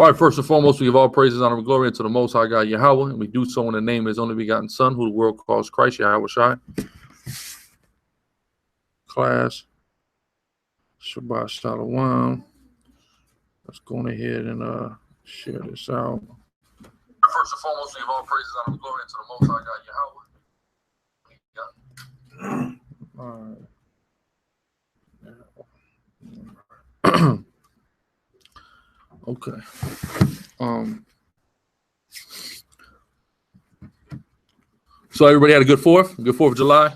All right, first and foremost, we give all praises, honor, and glory unto the Most High God, Yahweh, and we do so in the name of His only begotten Son, who the world calls Christ, Yahweh Shai. Class, Shabbat Shalom. Let's go ahead and share this out. First and foremost, we give all praises, honor, and glory unto the Most High God, Yahweh. All right. Okay. So everybody had a good 4th? Good 4th of July?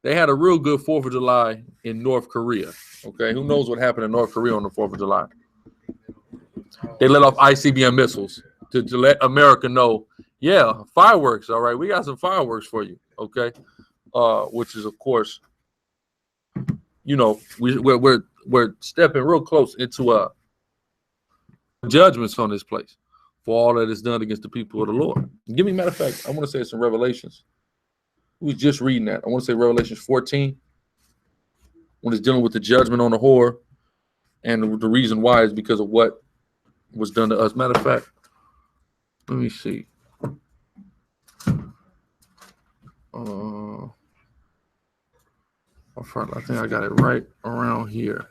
They had a real good 4th of July in North Korea. Okay, who knows what happened in North Korea on the 4th of July? They let off ICBM missiles to let America know, yeah, fireworks, all right, we got some fireworks for you, okay? Which is, of course, you know, we're stepping real close into judgments on this place for all that is done against the people of the Lord. Give me, matter of fact, I want to say it's in Revelations. We was just reading that. I want to say Revelations 14, when it's dealing with the judgment on the whore, and the reason why is because of what was done to us. Matter of fact, let me see. I think I got it right around here.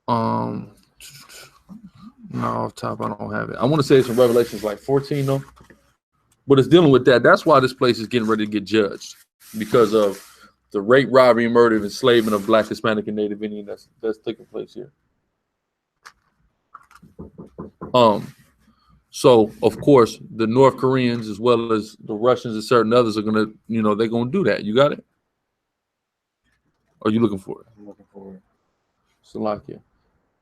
No, off top, I don't have it. I want to say it's in Revelations like 14 though, but it's dealing with that. That's why this place is getting ready to get judged, because of the rape, robbery, murder, and enslavement of Black, Hispanic, and Native Indian that's taking place here. So of course the North Koreans as well as the Russians and certain others are gonna, you know, they're gonna do that. You got it? Are you looking for it? I'm looking for it. Salakia.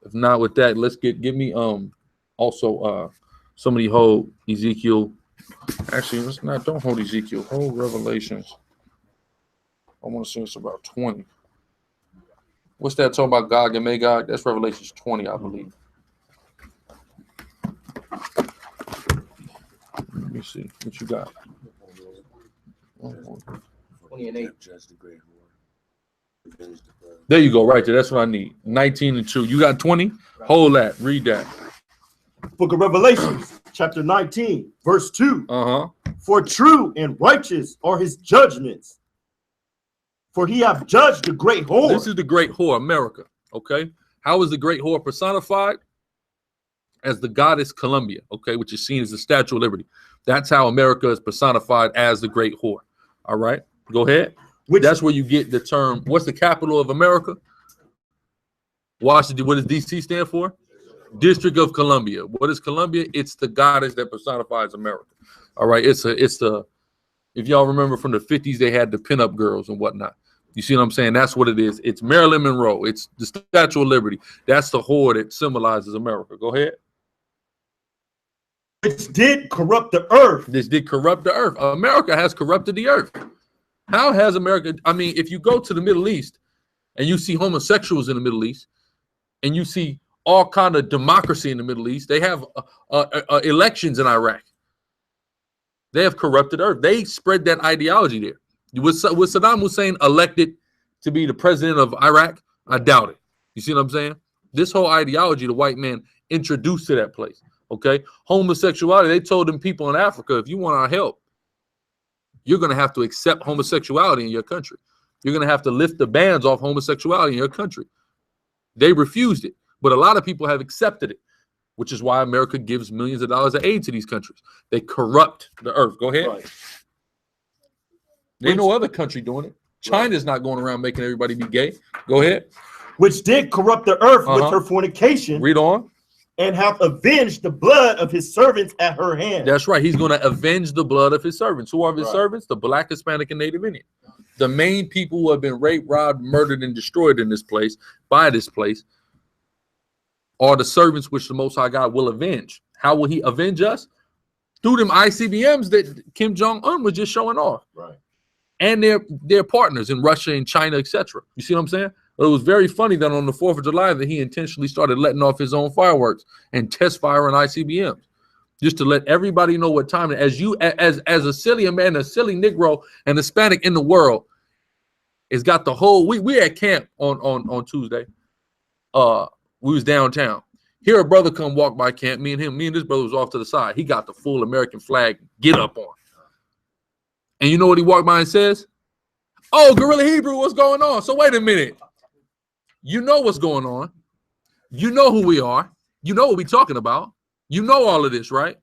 If not with that, let's give me also somebody hold Ezekiel. Actually, let's not, don't hold Ezekiel, hold Revelations. I want to say it's about 20. What's that talking about, Gog and Magog? That's Revelations 20, I believe. Let me see what you got. 20 and 8. There you go, right there. That's what I need. 19 and 2. You got 20? Hold that. Read that. Book of Revelations, chapter 19, verse 2. For true and righteous are his judgments, for he hath judged the great whore. This is the great whore, America. Okay. How is the great whore personified? As the goddess Columbia, okay, which is seen as the Statue of Liberty. That's how America is personified as the great whore. All right, go ahead. That's where you get the term. What's the capital of America? Washington. What does DC stand for? District of Columbia. What is Columbia? It's the goddess that personifies America. All right, it's the, if y'all remember from the 50s, they had the pinup girls and whatnot. You see what I'm saying? That's what it is. It's Marilyn Monroe. It's the Statue of Liberty. That's the whore that symbolizes America. Go ahead. Which did corrupt the earth. This did corrupt the earth. America has corrupted the earth. How has America? I mean, if you go to the Middle East and you see homosexuals in the Middle East, and you see all kind of democracy in the Middle East, they have elections in Iraq. They have corrupted earth. They spread that ideology there. Was Saddam Hussein elected to be the president of Iraq? I doubt it. You see what I'm saying? This whole ideology the white man introduced to that place. Okay, homosexuality. They told them people in Africa, if you want our help, you're going to have to accept homosexuality in your country. You're going to have to lift the bans off homosexuality in your country. They refused it, but a lot of people have accepted it, which is why America gives millions of dollars of aid to these countries. They corrupt the earth. Go ahead. Right. There's no other country doing it. China's not going around making everybody be gay. Go ahead. Which did corrupt the earth with her fornication. Read on. And have avenged the blood of his servants at her hand. That's right. He's going to avenge the blood of his servants. Who are his servants? The Black, Hispanic, and Native Indian. The main people who have been raped, robbed, murdered, and destroyed in this place, by this place, are the servants which the Most High God will avenge. How will he avenge us? Through them ICBMs that Kim Jong-un was just showing off. Right. And their partners in Russia and China, etc. You see what I'm saying? It was very funny that on the 4th of July that he intentionally started letting off his own fireworks and test fire on ICBMs. just to let everybody know what time. As a silly man, a silly Negro and Hispanic in the world, it's got the whole. We at camp on Tuesday. We was downtown. Here a brother come walk by camp. Me and this brother was off to the side. He got the full American flag get up on. And you know what he walked by and says? Oh, Guerrilla Hebrew, what's going on? So wait a minute. You know what's going on. You know who we are. You know what we talking about. You know all of this, right?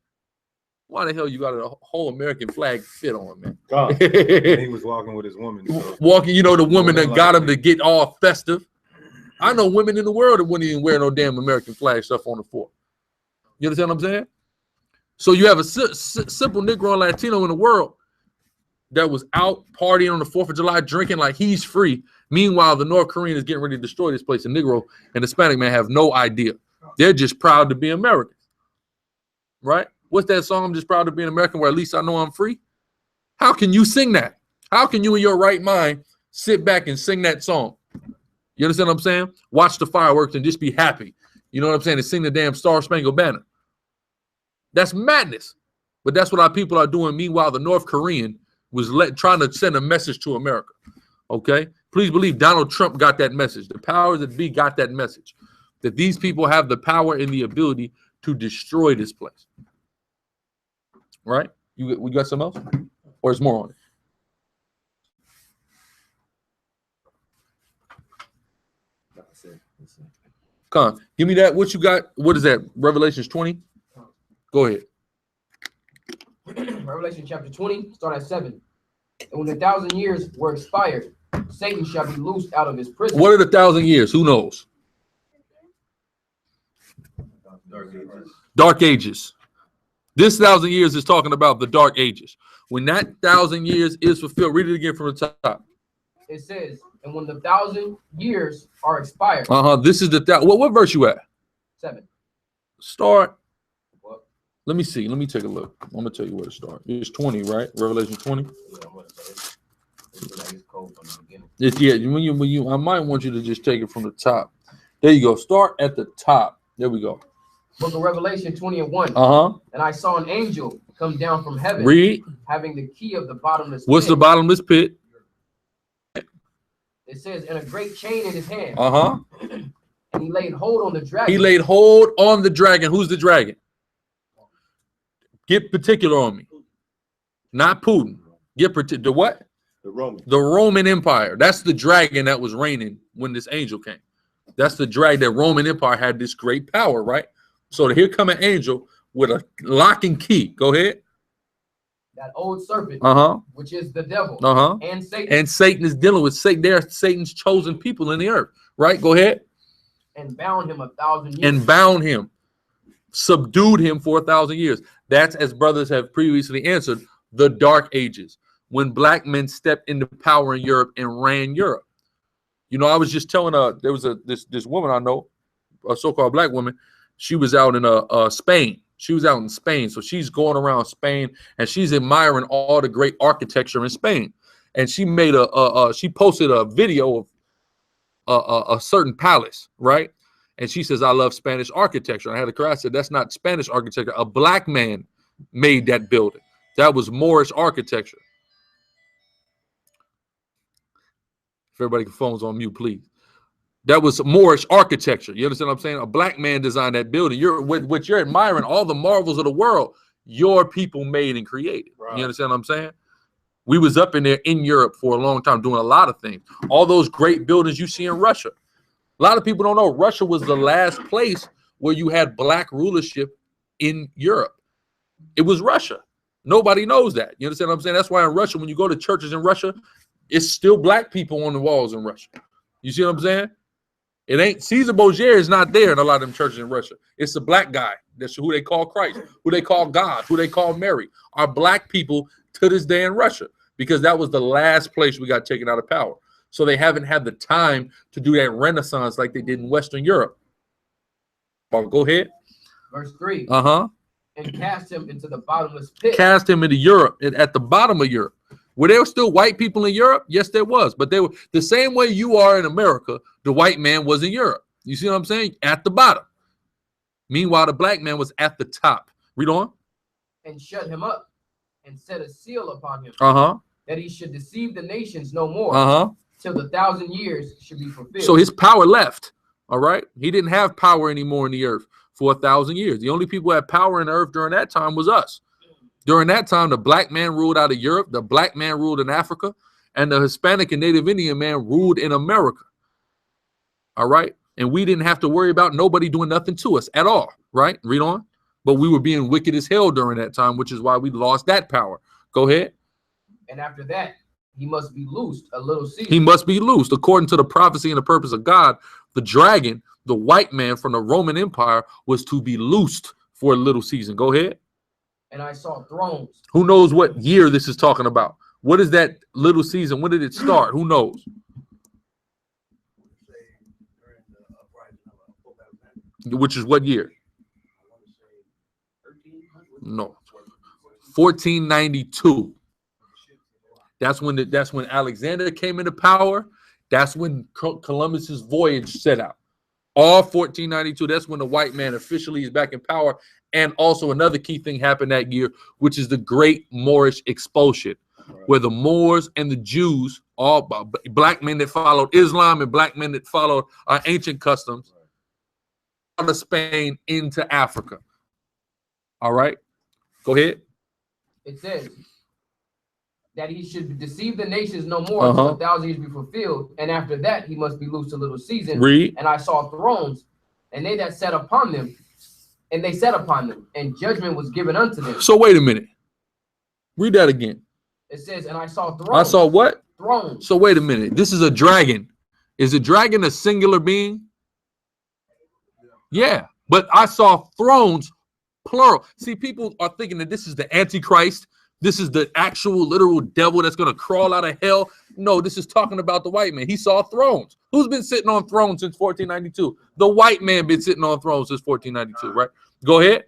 Why the hell you got a whole American flag fit on, man? God. He was walking with his woman. So. Walking, you know, the woman that got him to get all festive. I know women in the world that wouldn't even wear no damn American flag stuff on the floor. You understand what I'm saying? So you have a simple Negro and Latino in the world that was out partying on the 4th of July, drinking like he's free. Meanwhile, the North Korean is getting ready to destroy this place. And Negro and Hispanic man have no idea. They're just proud to be Americans, right? What's that song? I'm just proud to be an American, where at least I know I'm free. How can you sing that? How can you in your right mind sit back and sing that song? You understand what I'm saying? Watch the fireworks and just be happy. You know what I'm saying? And sing the damn Star Spangled Banner. That's madness. But that's what our people are doing. Meanwhile, the North Korean was trying to send a message to America. Okay? Please believe Donald Trump got that message. The powers that be got that message. That these people have the power and the ability to destroy this place. Right? We got some else? Or is more on it? Come on, give me that. What you got? What is that? Revelations 20? Go ahead. Revelation chapter 20, start at 7. And when the 1,000 years were expired, Satan shall be loosed out of his prison. What are the 1,000 years? Who knows? Dark ages. This 1,000 years is talking about the dark ages. When that 1,000 years is fulfilled, read it again from the top. It says, and when the 1,000 years are expired. This is the what verse you at? 7. Start. What? Let me see. Let me take a look. I'm gonna tell you where to start. It's 20, right? Revelation 20. Yeah. When you, I might want you to just take it from the top. There you go. Start at the top. There we go. Book of Revelation 20 and 1. And I saw an angel come down from heaven. Read. Having the key of the bottomless What's pit. the bottomless pit? It says, and a great chain in his hand. And he laid hold on the dragon. He laid hold on the dragon. Who's the dragon? Get particular on me. Not Putin. Get particular. The what? The Roman. The Roman Empire. That's the dragon that was reigning when this angel came. That's the dragon. That Roman Empire had this great power, right? So here come an angel with a lock and key. Go ahead. That old serpent, which is the devil, and Satan. And Satan is dealing with Satan. They're Satan's chosen people in the earth, right? Go ahead. And bound him 1,000 years. And bound him, subdued him for 1,000 years. That's, as brothers have previously answered, the Dark Ages, when black men stepped into power in Europe and ran Europe. You know, I was just telling there was this woman I know, a so-called black woman. She was out in Spain. She was out in Spain, so she's going around Spain and she's admiring all the great architecture in Spain. And she made she posted a video of a certain palace, right? And she says, "I love Spanish architecture." And I had to cry. I said, "That's not Spanish architecture. A black man made that building. That was Moorish architecture." If everybody phones on mute, please. That was Moorish architecture. You understand what I'm saying? A black man designed that building. What you're admiring, all the marvels of the world, your people made and created. Right. You understand what I'm saying? We was up in there in Europe for a long time doing a lot of things. All those great buildings you see in Russia. A lot of people don't know Russia was the last place where you had black rulership in Europe. It was Russia. Nobody knows that. You understand what I'm saying? That's why in Russia, when you go to churches in Russia, it's still black people on the walls in Russia. You see what I'm saying? It ain't Caesar Borgia is not there in a lot of them churches in Russia. It's a black guy. That's who they call Christ, who they call God, who they call Mary. Are black people to this day in Russia, because that was the last place we got taken out of power. So they haven't had the time to do that renaissance like they did in Western Europe. Go ahead. Verse 3. And cast him into the bottomless pit. Cast him into Europe, at the bottom of Europe. Were there still white people in Europe? Yes, there was. But they were the same way you are in America, the white man was in Europe. You see what I'm saying? At the bottom. Meanwhile, the black man was at the top. Read on. and shut him up, and set a seal upon him, that he should deceive the nations no more, till the 1,000 years should be fulfilled. So his power left. All right. He didn't have power anymore in the earth for 1,000 years. The only people who had power in the earth during that time was us. During that time, the black man ruled out of Europe, the black man ruled in Africa, and the Hispanic and Native Indian man ruled in America. All right. And we didn't have to worry about nobody doing nothing to us at all. Right. Read on. But we were being wicked as hell during that time, which is why we lost that power. Go ahead. And after that, he must be loosed a little season. He must be loosed according to the prophecy and the purpose of God. The dragon, the white man from the Roman Empire, was to be loosed for a little season. Go ahead. And I saw thrones. Who knows what year this is talking about? What is that little season? When did it start? Who knows? Which is what year? No. 1492. That's when Alexander came into power. That's when Columbus's voyage set out. All 1492. That's when the white man officially is back in power. And also another key thing happened that year, which is the Great Moorish Expulsion, where the Moors and the Jews, all black men that followed Islam and black men that followed our ancient customs, out of Spain into Africa. All right, go ahead. It says that he should deceive the nations no more until 1,000 years be fulfilled, and after that he must be loosed a little season. Read. And I saw thrones, and they that sat upon them, and judgment was given unto them. So wait a minute. Read that again. It says, and I saw thrones. I saw what? Thrones. So wait a minute. This is a dragon. Is a dragon a singular being? Yeah, but I saw thrones, plural. See, people are thinking that this is the Antichrist. This is the actual literal devil that's going to crawl out of hell. No, this is talking about the white man. He saw thrones. Who's been sitting on thrones since 1492? The white man been sitting on thrones since 1492, right? Go ahead.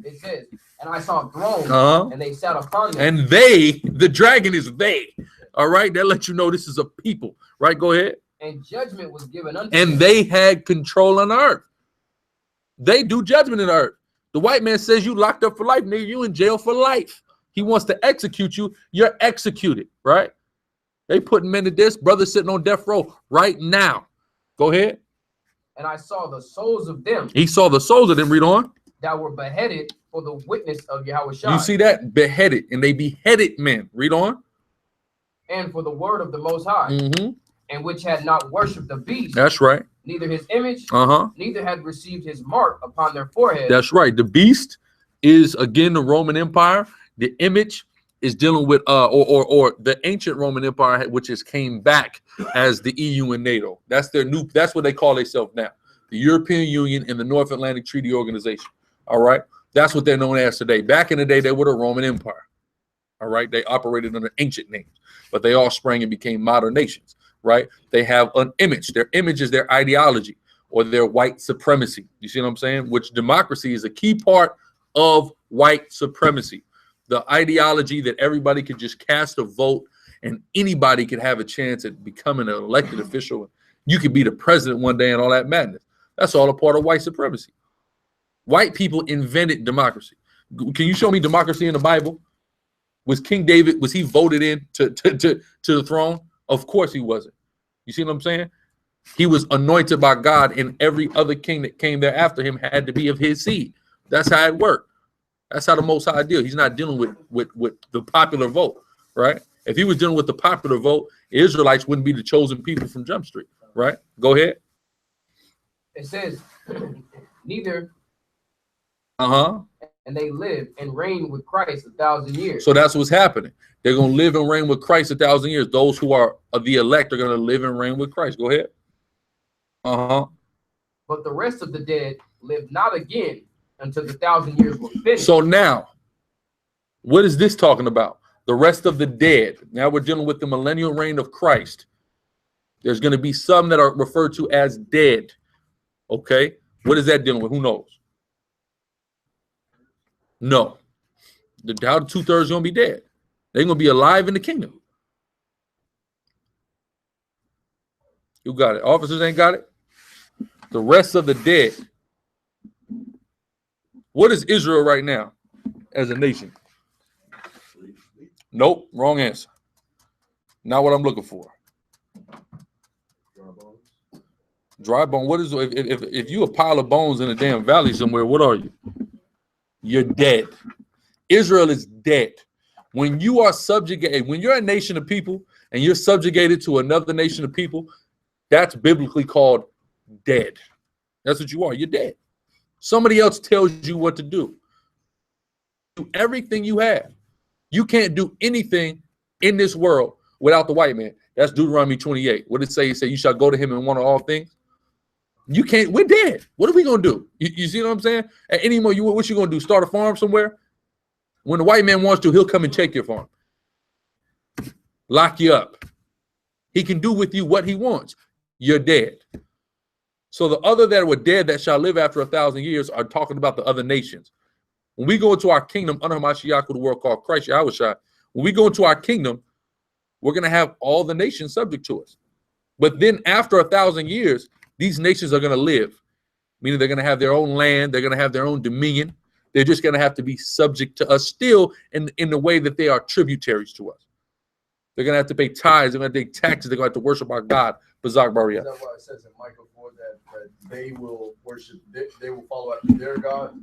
It says, and I saw thrones, and they sat upon them. And they, the dragon is they. All right, that lets you know this is a people, right? Go ahead. And judgment was given unto them. And they had control on the earth. They do judgment in the earth. The white man says you locked up for life, nigga, you in jail for life. He wants to execute you. You're executed, right? They putting men to this. Brother sitting on death row right now. Go ahead. And I saw the souls of them. He saw the souls of them. Read on. That were beheaded for the witness of Yahushua. You see that? Beheaded. And they beheaded men. Read on. And for the word of the Most High. And which had not worshipped the beast. That's right. Neither his image. Neither had received his mark upon their forehead. That's right. The beast is, again, the Roman Empire. The image is dealing with or the ancient Roman Empire, which has came back as the EU and NATO. That's their new, that's what they call themselves now. The European Union and the North Atlantic Treaty Organization. All right. That's what they're known as today. Back in the day, they were the Roman Empire. All right. They operated under ancient names, but they all sprang and became modern nations. Right. They have an image. Their image is their ideology or their white supremacy. You see what I'm saying? Which democracy is a key part of white supremacy. The ideology that everybody could just cast a vote and anybody could have a chance at becoming an elected official. You could be the president one day and all that madness. That's all a part of white supremacy. White people invented democracy. Can you show me democracy in the Bible? Was King David, was he voted in to the throne? Of course he wasn't. You see what I'm saying? He was anointed by God, and every other king that came there after him had to be of his seed. That's how it worked. That's how the Most High deal. He's not dealing with the popular vote, right? If he was dealing with the popular vote, Israelites wouldn't be the chosen people from Jump Street, right? Go ahead. It says, neither. And they live and reign with Christ 1,000 years. So that's what's happening. They're going to live and reign with Christ 1,000 years. Those who are the elect are going to live and reign with Christ. Go ahead. But the rest of the dead live not again until the 1,000 years were finished. So now, what is this talking about? The rest of the dead. Now we're dealing with the millennial reign of Christ. There's going to be some that are referred to as dead. Okay. What is that dealing with? Who knows? No. How the 2/3 going to be dead? They're going to be alive in the kingdom. You got it. Officers ain't got it. The rest of the dead. What is Israel right now? as a nation? Nope, wrong answer. Not what I'm looking for. Dry bone. What is if you a pile of bones in a damn valley somewhere? What are you? You're dead. Israel is dead. When you are subjugated, when you're a nation of people and you're subjugated to another nation of people, that's biblically called dead. That's what you are. You're dead. Somebody else tells you what to do. Do everything you have. You can't do anything in this world without the white man. That's Deuteronomy 28. What did it say? It said, you shall go to him and want all things. You can't. We're dead. What are we going to do? You see what I'm saying? At any moment, what you going to do? Start a farm somewhere? When the white man wants to, he'll come and take your farm. Lock you up. He can do with you what he wants. You're dead. So the other that were dead that shall live after 1,000 years are talking about the other nations. When we go into our kingdom under Mashiach, the world called Christ Yahushua, when we go into our kingdom, we're going to have all the nations subject to us. But then after 1,000 years, these nations are going to live, meaning they're going to have their own land. They're going to have their own dominion. They're just going to have to be subject to us still in the way that they are tributaries to us. They're going to have to pay tithes. They're going to pay taxes. They're going to have to worship our God. Bazak Baria. That's why it says in Micah 4 that they will worship, they will follow after their God,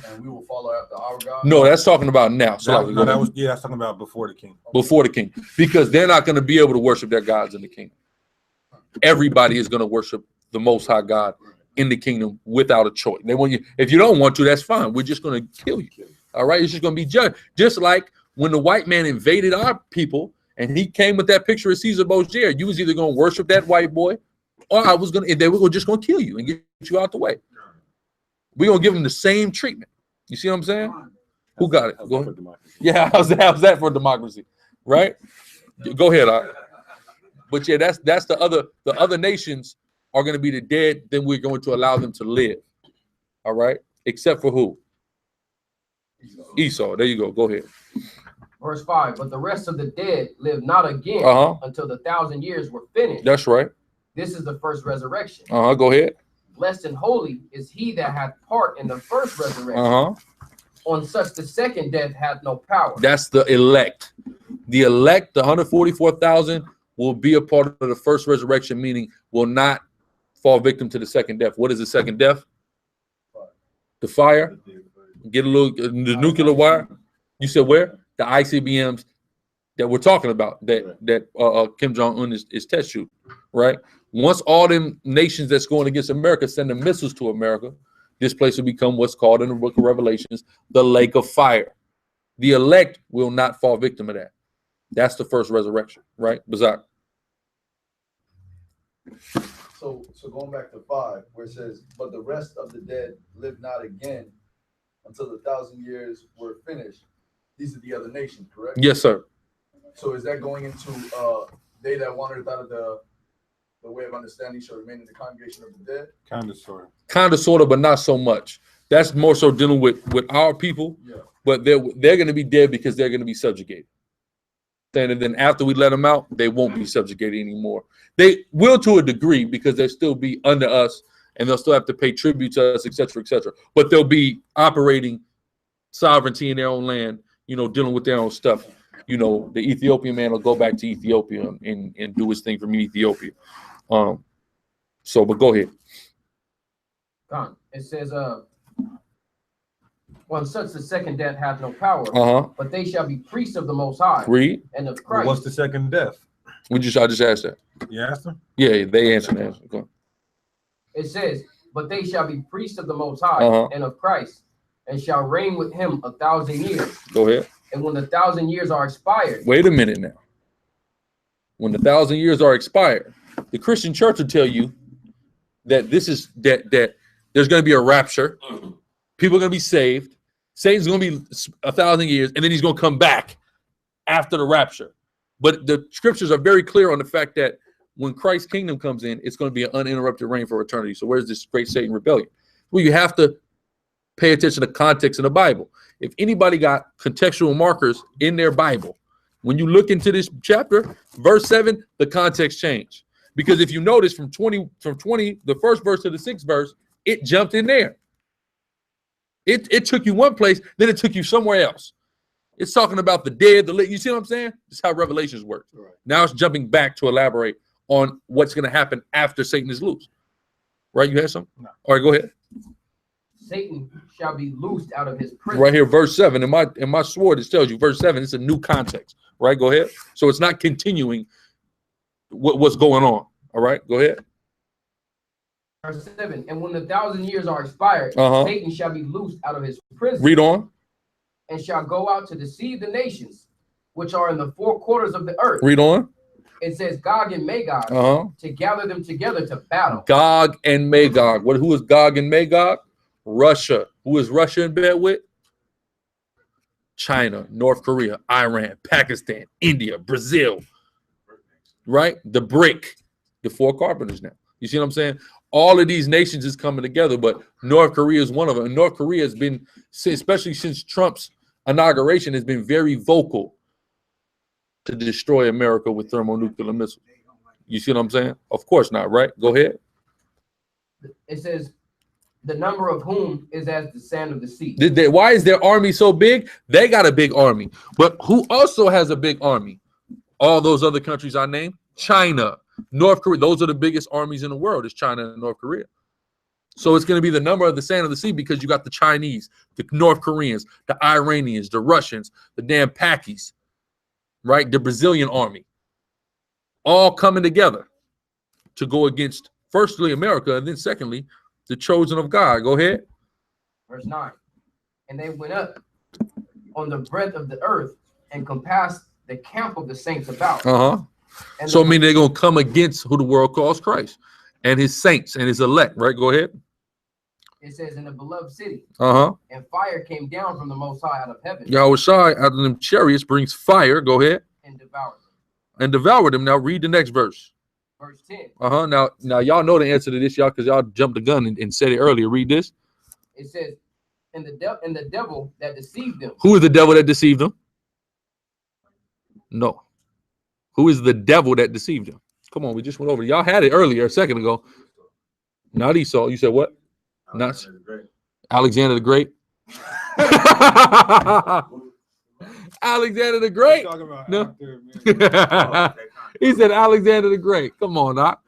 and we will follow after our God. No, that's talking about now. So that's talking about before the king. Before the king, because they're not going to be able to worship their gods in the kingdom. Everybody is going to worship the Most High God in the kingdom without a choice. They want you. If you don't want to, that's fine. We're just going to kill you. All right, it's just going to be judged. Just like when the white man invaded our people and he came with that picture of Caesar Borgia, you was either going to worship that white boy, or they were just going to kill you and get you out the way. We're going to give them the same treatment. You see what I'm saying? Who got it? Go ahead. Yeah, how's that for democracy? Right? Go ahead. But yeah, that's the other nations are going to be the dead, then we're going to allow them to live. All right? Except for who? Esau. There you go. Go ahead. Verse 5, but the rest of the dead live not again until the 1,000 years were finished. That's right. This is the first resurrection. Go ahead. Blessed and holy is he that hath part in the first resurrection. On such the second death hath no power. That's the elect. The elect, the 144,000, will be a part of the first resurrection, meaning will not fall victim to the second death. What is the second death? The fire. Get a little the nuclear wire. You said where? The ICBMs that we're talking about that Kim Jong-un is test shoot, right? Once all them nations that's going against America send the missiles to America, this place will become what's called in the book of Revelations the lake of fire. The elect will not fall victim of that. That's the first resurrection, right? Bazak. So going back to 5, where it says, but the rest of the dead live not again until the 1,000 years were finished. These are the other nations, correct? Yes, sir. So is that going into they that wandered out of the way of understanding shall remain in the congregation of the dead? Kind of, sort of, but not so much. That's more so dealing with our people. Yeah. But they're going to be dead because they're going to be subjugated. And then after we let them out, they won't be subjugated anymore. They will to a degree because they'll still be under us and they'll still have to pay tribute to us, et cetera, et cetera. But they'll be operating sovereignty in their own land, dealing with their own stuff. The Ethiopian man will go back to Ethiopia and do his thing from Ethiopia. But go ahead. It says, on such the second death hath no power, but they shall be priests of the Most High. Read. And of Christ. What's the second death? I just asked that. You asked them? Yeah, they answered that. Go on. It says, but they shall be priests of the Most High and of Christ, and shall reign with him 1,000 years. Go ahead. And when the 1,000 years are expired. Wait a minute now. When the 1,000 years are expired, the Christian church will tell you that that there's going to be a rapture. People are going to be saved. Satan's going to be 1,000 years, and then he's going to come back after the rapture. But the scriptures are very clear on the fact that when Christ's kingdom comes in, it's going to be an uninterrupted reign for eternity. So where's this great Satan rebellion? Well, you have to pay attention to context in the Bible. If anybody got contextual markers in their Bible, when you look into this chapter, verse 7, the context changed. Because if you notice from 20, the first verse to the 6th verse, it jumped in there. It took you one place, then it took you somewhere else. It's talking about the dead, the living. You see what I'm saying? This is how Revelations works. Right. Now it's jumping back to elaborate on what's going to happen after Satan is loose. Right? You had something? No. All right, go ahead. Satan shall be loosed out of his prison. Right here, verse 7. In my sword, it tells you, verse 7, it's a new context. Right? Go ahead. So it's not continuing what's going on. All right, go ahead. Verse 7. And when the 1,000 years are expired, Satan shall be loosed out of his prison. Read on. And shall go out to deceive the nations, which are in the four quarters of the earth. Read on. It says Gog and Magog to gather them together to battle. Gog and Magog. Who is Gog and Magog? Russia. Who is Russia in bed with? China, North Korea, Iran, Pakistan, India, Brazil. Right? The BRIC. The four carpenters now. You see what I'm saying? All of these nations is coming together, but North Korea is one of them. And North Korea has been, especially since Trump's inauguration, has been very vocal to destroy America with thermonuclear missiles. You see what I'm saying? Of course not, right? Go ahead. It says, the number of whom is as the sand of the sea. Why is their army so big? They got a big army. But who also has a big army? All those other countries I named. China, North Korea. Those are the biggest armies in the world, is China and North Korea. So it's going to be the number of the sand of the sea, because you got the Chinese, the North Koreans, the Iranians, the Russians, the damn Pakis, right? The Brazilian army, all coming together to go against, firstly, America, and then secondly, the chosen of God. Go ahead. Verse 9. And they went up on the breadth of the earth and compassed the camp of the saints about. So I mean, they're going to come against who the world calls Christ and his saints and his elect, right? Go ahead. It says, in the beloved city, and fire came down from the Most High out of heaven. Yahushua out of them chariots brings fire. Go ahead. And devoured them. And devoured them. Now read the next verse. Verse 10. Now y'all know the answer to this, y'all, because y'all jumped the gun and said it earlier. Read this. It says, and the devil that deceived them. Who is the devil that deceived them? No. Who is the devil that deceived them? Come on, we just went over. Y'all had it earlier a second ago. Not Esau. You said what? Not Alexander the Great. Alexander the Great. No. He said Alexander the Great. Come on, Doc.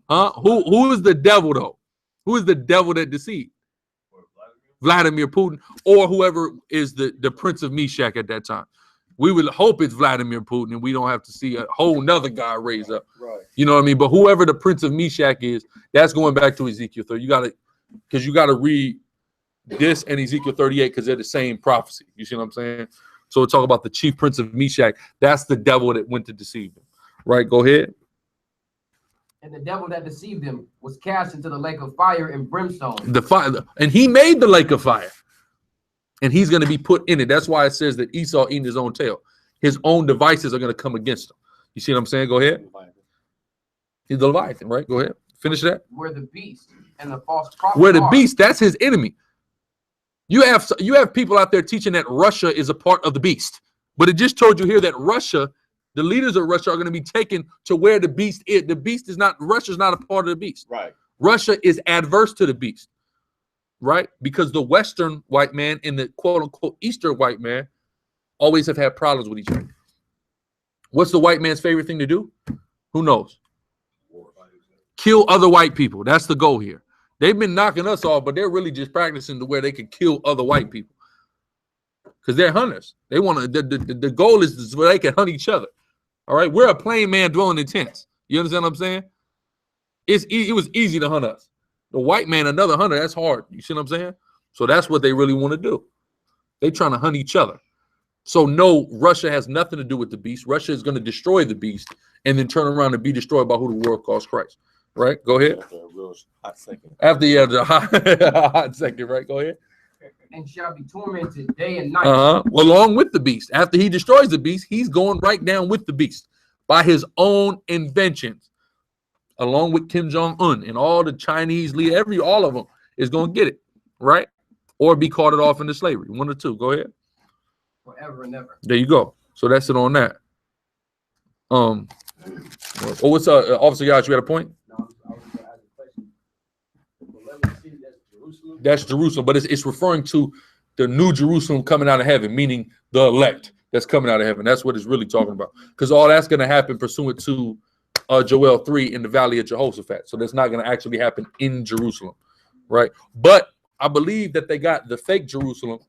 Who is the devil though? Who is the devil that deceived? Vladimir Putin, or whoever is the Prince of Meshach at that time. We would hope it's Vladimir Putin, and we don't have to see a whole nother guy raise up. Right. You know what I mean? But whoever the Prince of Meshach is, that's going back to Ezekiel 30. You got to read this and Ezekiel 38, because they're the same prophecy. You see what I'm saying? So we'll talk about the chief prince of Meshach. That's the devil that went to deceive them. Right? Go ahead. And the devil that deceived them was cast into the lake of fire and brimstone. The fire, and he made the lake of fire. And he's going to be put in it. That's why it says that Esau eating his own tail. His own devices are going to come against him. You see what I'm saying? Go ahead. He's the Leviathan, right? Go ahead. Finish that. Where the beast and the false prophet Where the beast, that's his enemy. You have people out there teaching that Russia is a part of the beast. But it just told you here that Russia, the leaders of Russia, are going to be taken to where the beast is. The beast is not, Russia's not a part of the beast. Right. Russia is adverse to the beast. Right? Because the Western white man and the quote unquote Eastern white man always have had problems with each other. What's the white man's favorite thing to do? Who knows? Kill other white people. That's the goal here. They've been knocking us off, but they're really just practicing to where they can kill other white people. Because they're hunters. They want to, the goal is where they can hunt each other. All right. We're a plain man dwelling in tents. You understand what I'm saying? It was easy to hunt us. The white man, another hunter, that's hard. You see what I'm saying? So that's what they really want to do. They're trying to hunt each other. So no, Russia has nothing to do with the beast. Russia is going to destroy the beast and then turn around and be destroyed by who the world calls Christ. Right? Go ahead. After a real hot second. After the hot second, right? Go ahead. And shall be tormented day and night. Well, along with the beast. After he destroys the beast, he's going right down with the beast by his own inventions. Along with Kim Jong-un and all the Chinese leaders, all of them is going to get it, right? Or be carted off into slavery. One or two. Go ahead. Forever and ever. There you go. So that's it on that. What's Officer Yash, you got a point? No, I was going to ask a question. The beloved city, that's Jerusalem. That's Jerusalem, but it's referring to the new Jerusalem coming out of heaven, meaning the elect that's coming out of heaven. That's what it's really talking about, because all that's going to happen pursuant to Joel 3 in the valley of Jehoshaphat. So that's not going to actually happen in Jerusalem, right? But I believe that they got the fake Jerusalem,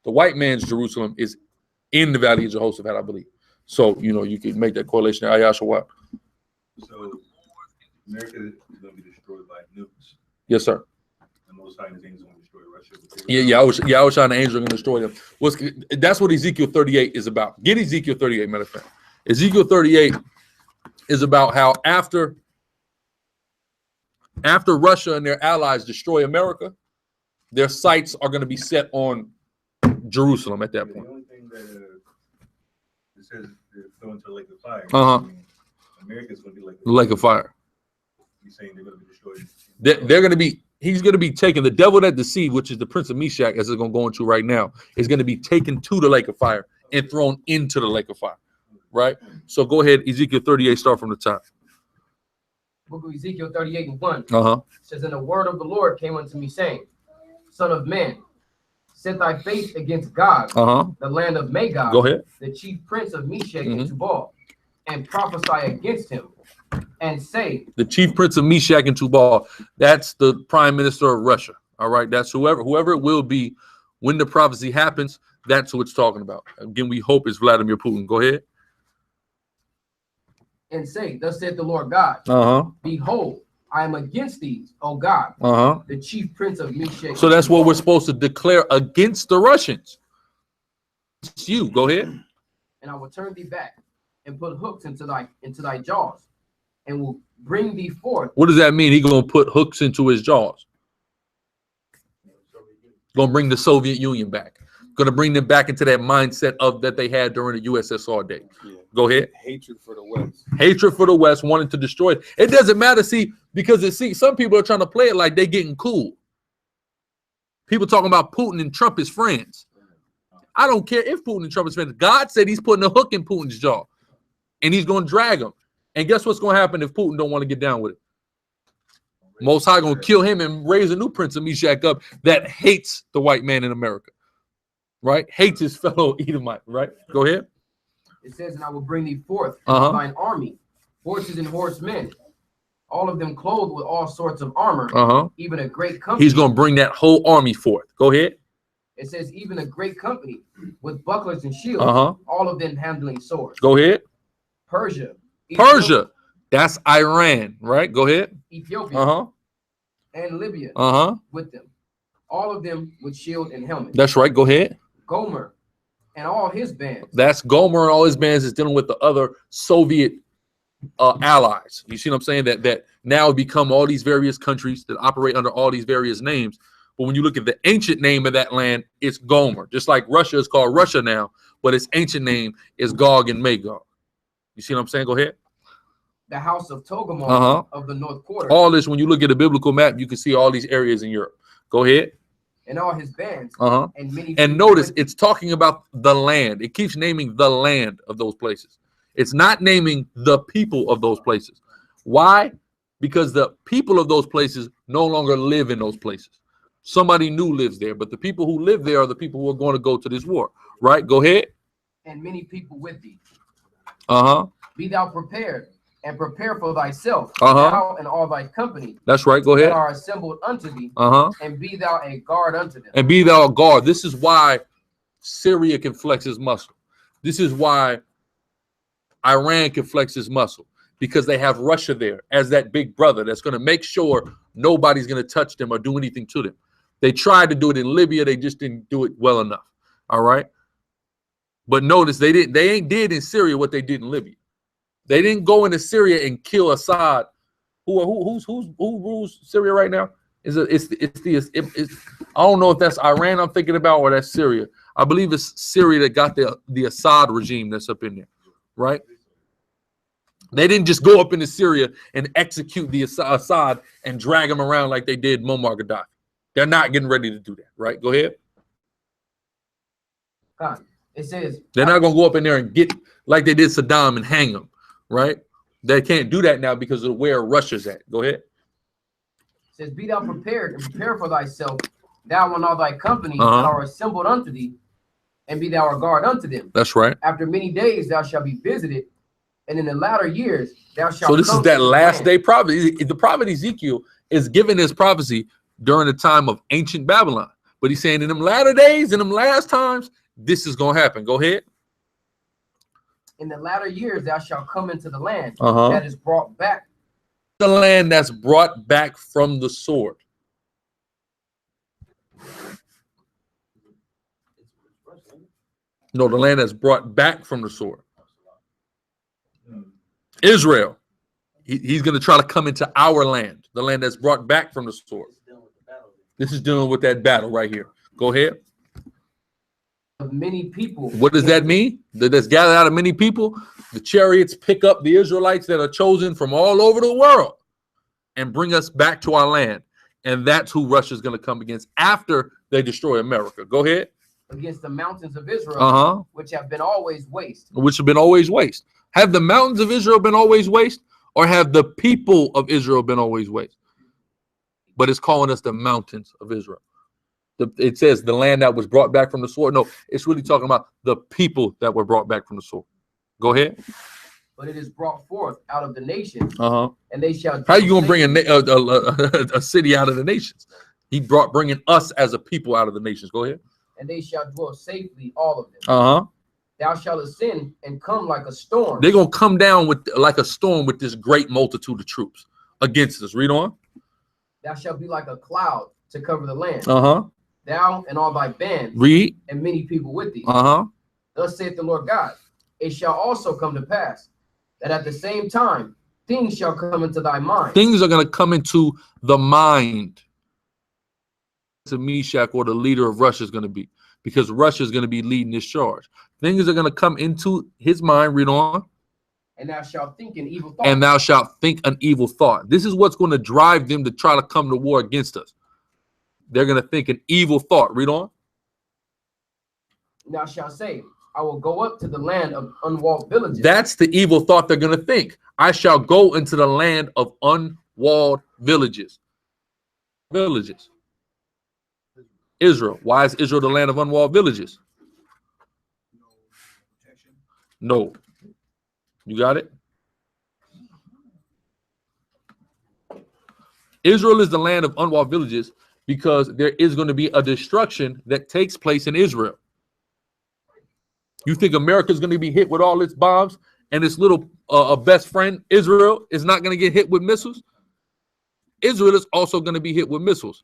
the white man's Jerusalem, is in the valley of Jehoshaphat, I believe. So, you know, you can make that correlation. Ayashawat. So America is going to be destroyed by nukes. Yes, sir. And most high things going to destroy Russia. Yeah, I was trying to angel going to destroy them. That's what Ezekiel 38 is about. Get Ezekiel 38, matter of fact. Ezekiel 38 is about how after Russia and their allies destroy America, their sights are going to be set on Jerusalem at that point. The only thing that it says they're thrown into the lake of fire. America's going to be like the lake of fire. You're saying they're going to be destroyed. They're going to be. He's going to be taken. The devil that deceived, which is the prince of Meshach, as it's going to go into right now, is going to be taken to the lake of fire and thrown into the lake of fire. Right. So go ahead, Ezekiel 38. Start from the top. Book of Ezekiel 38:1. Says, and the word of the Lord came unto me, saying, Son of man, set thy face against God, the land of Magog, go ahead, the chief prince of Meshach and Tubal, and prophesy against him, and say, the chief prince of Meshach and Tubal, that's the prime minister of Russia. All right, that's whoever it will be when the prophecy happens. That's who it's talking about. Again, we hope it's Vladimir Putin. Go ahead. And say, thus saith the Lord God, behold, I am against these, O God, the chief prince of Meshach. So that's what we're supposed to declare against the Russians. It's you. Go ahead. And I will turn thee back and put hooks into thy jaws, and will bring thee forth. What does that mean? He's gonna put hooks into his jaws. Gonna bring the Soviet Union back. Gonna bring them back into that mindset of that they had during the USSR day. Yeah. Go ahead. Hatred for the West. Hatred for the West, wanting to destroy it. It doesn't matter, because some people are trying to play it like they getting cool. People talking about Putin and Trump as friends. I don't care if Putin and Trump is friends. God said he's putting a hook in Putin's jaw, and he's gonna drag him. And guess what's gonna happen if Putin don't want to get down with it? Most High gonna kill him and raise a new prince of Meshach up that hates the white man in America. Right? Hates his fellow Edomite, right? Go ahead. It says, and I will bring thee forth thine army, horses and horsemen, all of them clothed with all sorts of armor, even a great company. He's going to bring that whole army forth. Go ahead. It says, even a great company with bucklers and shields, all of them handling swords. Go ahead. Persia. Ethiopia, that's Iran, right? Go ahead. Ethiopia. And Libya with them, all of them with shield and helmet. That's right. Go ahead. Gomer and all his bands. That's Gomer and all his bands is dealing with the other Soviet allies. You see what I'm saying? That now become all these various countries that operate under all these various names. But when you look at the ancient name of that land, it's Gomer. Just like Russia is called Russia now, but its ancient name is Gog and Magog. You see what I'm saying? Go ahead. The house of Togarmah of the north quarter. All this, when you look at the biblical map, you can see all these areas in Europe. Go ahead. And all his bands, and notice it's talking about the land. It keeps naming the land of those places. It's not naming the people of those places. Why? Because the people of those places no longer live in those places. Somebody new lives there, but the people who live there are the people who are going to go to this war. Right? Go ahead. And many people with thee. Be thou prepared, and prepare for thyself, thou and all thy company. That's right. Go ahead. That are assembled unto thee, and be thou a guard unto them. And be thou a guard. This is why Syria can flex his muscle. This is why Iran can flex his muscle, because they have Russia there as that big brother that's going to make sure nobody's going to touch them or do anything to them. They tried to do it in Libya. They just didn't do it well enough. All right. But notice they ain't did in Syria what they did in Libya. They didn't go into Syria and kill Assad. Who rules Syria right now? It's I don't know if that's Iran I'm thinking about or that's Syria. I believe it's Syria that got the Assad regime that's up in there, right? They didn't just go up into Syria and execute the Assad and drag him around like they did Muammar Gaddafi. They're not getting ready to do that, right? Go ahead. It says they're not gonna go up in there and get like they did Saddam and hang him. Right? They can't do that now because of where Russia's at. Go ahead. It says, be thou prepared and prepare for thyself thou and all thy company that are assembled unto thee, and be thou a guard unto them. That's right. After many days thou shalt be visited, and in the latter years thou shalt. So this is that last day prophecy. The prophet Ezekiel is giving his prophecy during the time of ancient Babylon, but he's saying in them latter days, in them last times, this is gonna happen. Go ahead. In the latter years thou shalt come into the land that is brought back. The land that's brought back from the sword. No, the land that's brought back from the sword. Israel. He's going to try to come into our land, the land that's brought back from the sword. This is dealing with that battle right here. Go ahead. Of many people. What does that mean? That's gathered out of many people. The chariots pick up the Israelites that are chosen from all over the world and bring us back to our land. And that's who Russia's going to come against after they destroy America. Go ahead. Against the mountains of Israel, which have been always waste. Which have been always waste. Have the mountains of Israel been always waste, or have the people of Israel been always waste? But it's calling us the mountains of Israel. It says the land that was brought back from the sword. No, it's really talking about the people that were brought back from the sword. Go ahead. But it is brought forth out of the nations, and they shall. How you gonna bring a city out of the nations? He bringing us as a people out of the nations. Go ahead. And they shall dwell safely, all of them. Thou shalt ascend and come like a storm. They're gonna come down with like a storm with this great multitude of troops against us. Read on. Thou shalt be like a cloud to cover the land. Thou and all thy band. Read. And many people with thee. Thus saith the Lord God, it shall also come to pass that at the same time things shall come into thy mind. Things are going to come into the mind. To Meshach, or the leader of Russia, is going to be, because Russia is going to be leading this charge. Things are going to come into his mind. Read on. And thou shalt think an evil thought. And thou shalt think an evil thought. This is what's going to drive them to try to come to war against us. They're going to think an evil thought. Read on. Thou shalt say, I will go up to the land of unwalled villages. That's the evil thought they're going to think. I shall go into the land of unwalled villages. Villages. Israel. Why is Israel the land of unwalled villages? No. You got it? Israel is the land of unwalled villages because there is going to be a destruction that takes place in Israel. You think America is going to be hit with all its bombs and its little best friend, Israel, is not going to get hit with missiles? Israel is also going to be hit with missiles.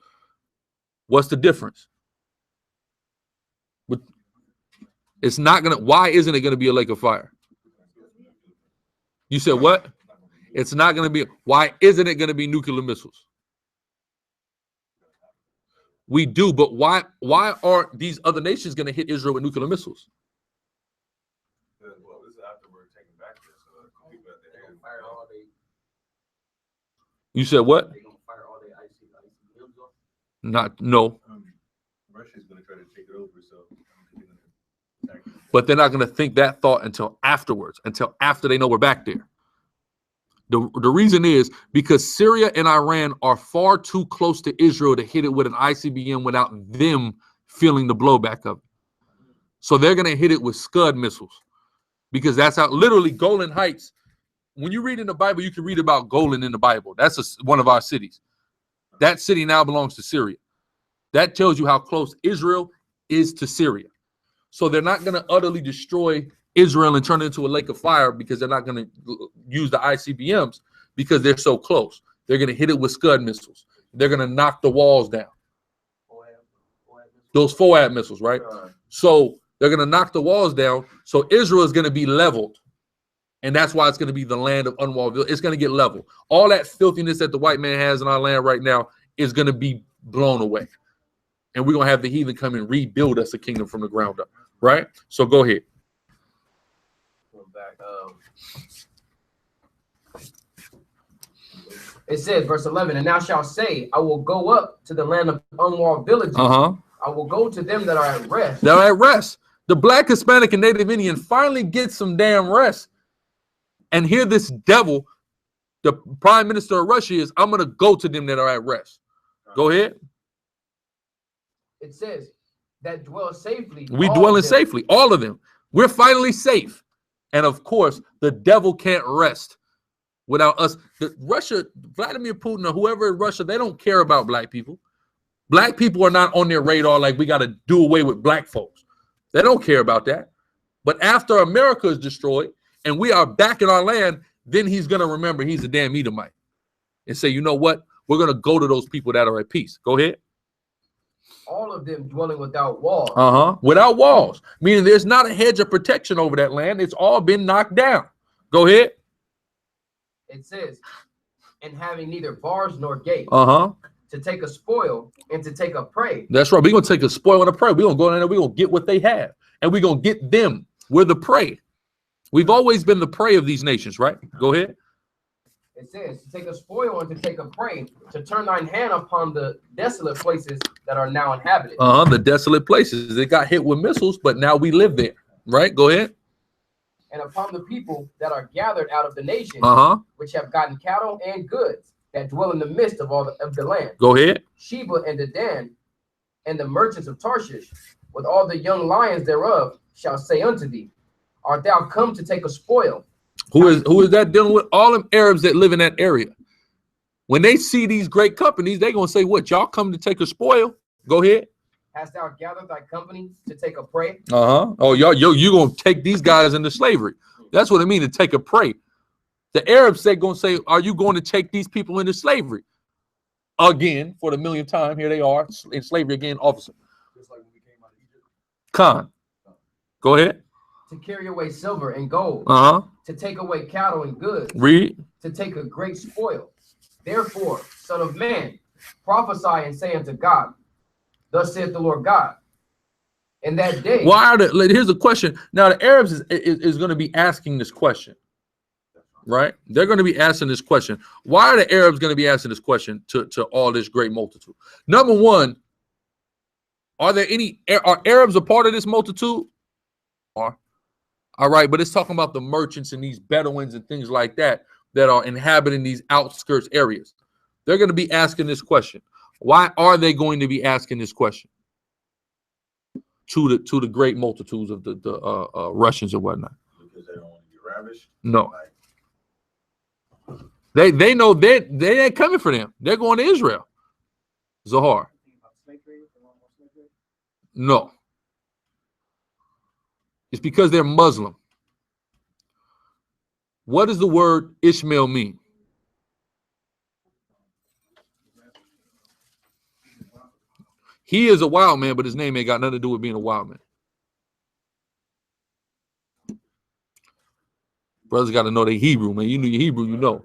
What's the difference? It's not going to, why isn't it going to be a lake of fire? You said what? It's not going to be, why isn't it going to be nuclear missiles? We do, but why aren't these other nations going to hit Israel with nuclear missiles? Well, this is after we're taking back this, so people at the end fire all day. You said what? They gonna fire all day ICBMs off? Not, no. Russia's gonna try to take it over, so but they're not going to think that thought until afterwards, until after they know we're back there. The reason is because Syria and Iran are far too close to Israel to hit it with an ICBM without them feeling the blowback of it. So they're going to hit it with Scud missiles, because that's how literally Golan Heights. When you read in the Bible, you can read about Golan in the Bible. That's one of our cities. That city now belongs to Syria. That tells you how close Israel is to Syria. So they're not going to utterly destroy Israel and turn it into a lake of fire because they're not going to use the ICBMs because they're so close. They're going to hit it with Scud missiles. They're going to knock the walls down. Those FOAD missiles, right? So they're going to knock the walls down. So Israel is going to be leveled. And that's why it's going to be the land of unwalled villages. It's going to get leveled. All that filthiness that the white man has in our land right now is going to be blown away. And we're going to have the heathen come and rebuild us a kingdom from the ground up. Right? So go ahead. It says, verse 11, and thou shalt say, I will go up to the land of unwalled villages. I will go to them that are at rest. They're at rest. The Black, Hispanic, and Native Indian finally get some damn rest. And here this devil, the prime minister of Russia, is, I'm going to go to them that are at rest. Go ahead. It says that dwell safely. We dwelling safely, all of them. We're finally safe. And of course, the devil can't rest without us. Russia, Vladimir Putin or whoever in Russia, they don't care about black people. Black people are not on their radar like we got to do away with black folks. They don't care about that. But after America is destroyed and we are back in our land, then he's going to remember he's a damn Edomite and say, you know what? We're going to go to those people that are at peace. Go ahead. All of them dwelling without walls. Without walls, meaning there's not a hedge of protection over that land. It's all been knocked down. Go ahead. It says, and having neither bars nor gates, to take a spoil and to take a prey. That's right. We're going to take a spoil and a prey. We're going to go in there. We're going to get what they have. And we're going to get them. We're the prey. We've always been the prey of these nations, right? Go ahead. It says to take a spoil and to take a prey, to turn thine hand upon the desolate places that are now inhabited. The desolate places. They got hit with missiles, but now we live there, right? Go ahead. And upon the people that are gathered out of the nations, which have gotten cattle and goods, that dwell in the midst of all of the land. Go ahead. Sheba and Dedan, and the merchants of Tarshish, with all the young lions thereof, shall say unto thee, art thou come to take a spoil? Who is that dealing with? All them Arabs that live in that area. When they see these great companies, they're going to say, what, y'all come to take a spoil? Go ahead. Hast thou gathered thy company to take a prey? Oh, you're going to take these guys into slavery. That's what it means to take a prey. The Arabs going to say, are you going to take these people into slavery? Again, for the millionth time, here they are in slavery again, officer. Just like when we came out of Egypt. Khan. Go ahead. To carry away silver and gold, to take away cattle and goods, read, to take a great spoil. Therefore, son of man, prophesy and say unto God, thus saith the Lord God, in that day. Why are here's the question. Now the Arabs is going to be asking this question, right? They're going to be asking this question. Why are the Arabs going to be asking this question to all this great multitude? Number one, are Arabs a part of this multitude? All right, but it's talking about the merchants and these Bedouins and things like that that are inhabiting these outskirts areas. They're going to be asking this question. Why are they going to be asking this question to the great multitudes of the Russians and whatnot? Because they don't want to get ravished. No. They know they ain't coming for them. They're going to Israel. Zahar. No. It's because they're Muslim. What does the word Ishmael mean? He is a wild man, but his name ain't got nothing to do with being a wild man. Brothers got to know they Hebrew, man. You know your Hebrew, you know.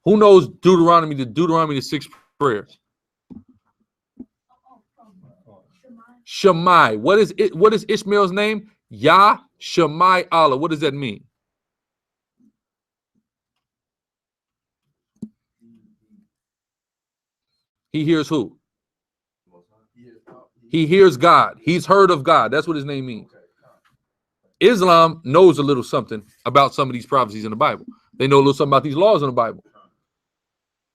Who knows Deuteronomy, the 6th prayers? Shammai. What is Ishmael's name? Yah Shammai Allah. What does that mean? He hears who? He hears God. He's heard of God. That's what his name means. Islam knows a little something about some of these prophecies in the Bible. They know a little something about these laws in the Bible.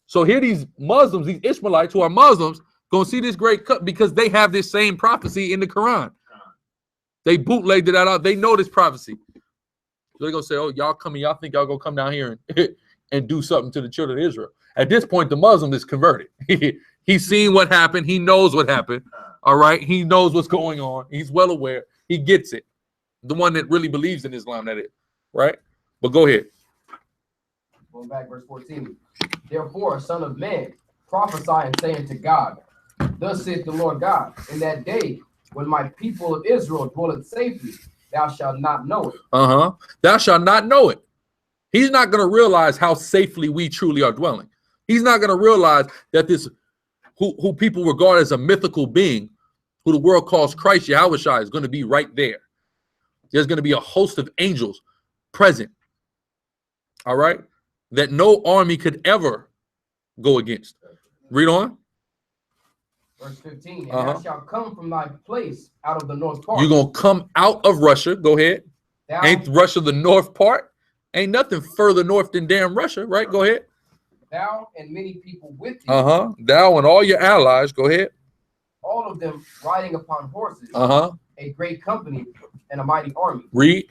So here these Muslims, these Ishmaelites who are Muslims, going to see this great cut because they have this same prophecy in the Quran. They bootlegged it out. They know this prophecy. So they're going to say, oh, y'all coming, y'all think y'all going to come down here and do something to the children of Israel. At this point, the Muslim is converted. He's seen what happened. He knows what happened. All right. He knows what's going on. He's well aware. He gets it. The one that really believes in Islam, that is. Right? But go ahead. Going back, verse 14. Therefore, son of man, prophesy and say unto God, thus saith the Lord God, in that day when my people of Israel dwelleth safely, thou shalt not know it. Thou shalt not know it. He's not going to realize how safely we truly are dwelling. He's not going to realize that this, who people regard as a mythical being, who the world calls Christ Yahushua, is going to be right there. There's going to be a host of angels present. All right? That no army could ever go against. Read on. Verse 15. And thou shalt come from thy place out of the north part. You're going to come out of Russia. Go ahead. Ain't Russia the north part? Ain't nothing further north than damn Russia, right? Go ahead. Thou and many people with thee. Thou and all your allies. Go ahead. all of them riding upon horses, a great company, and a mighty army. Read.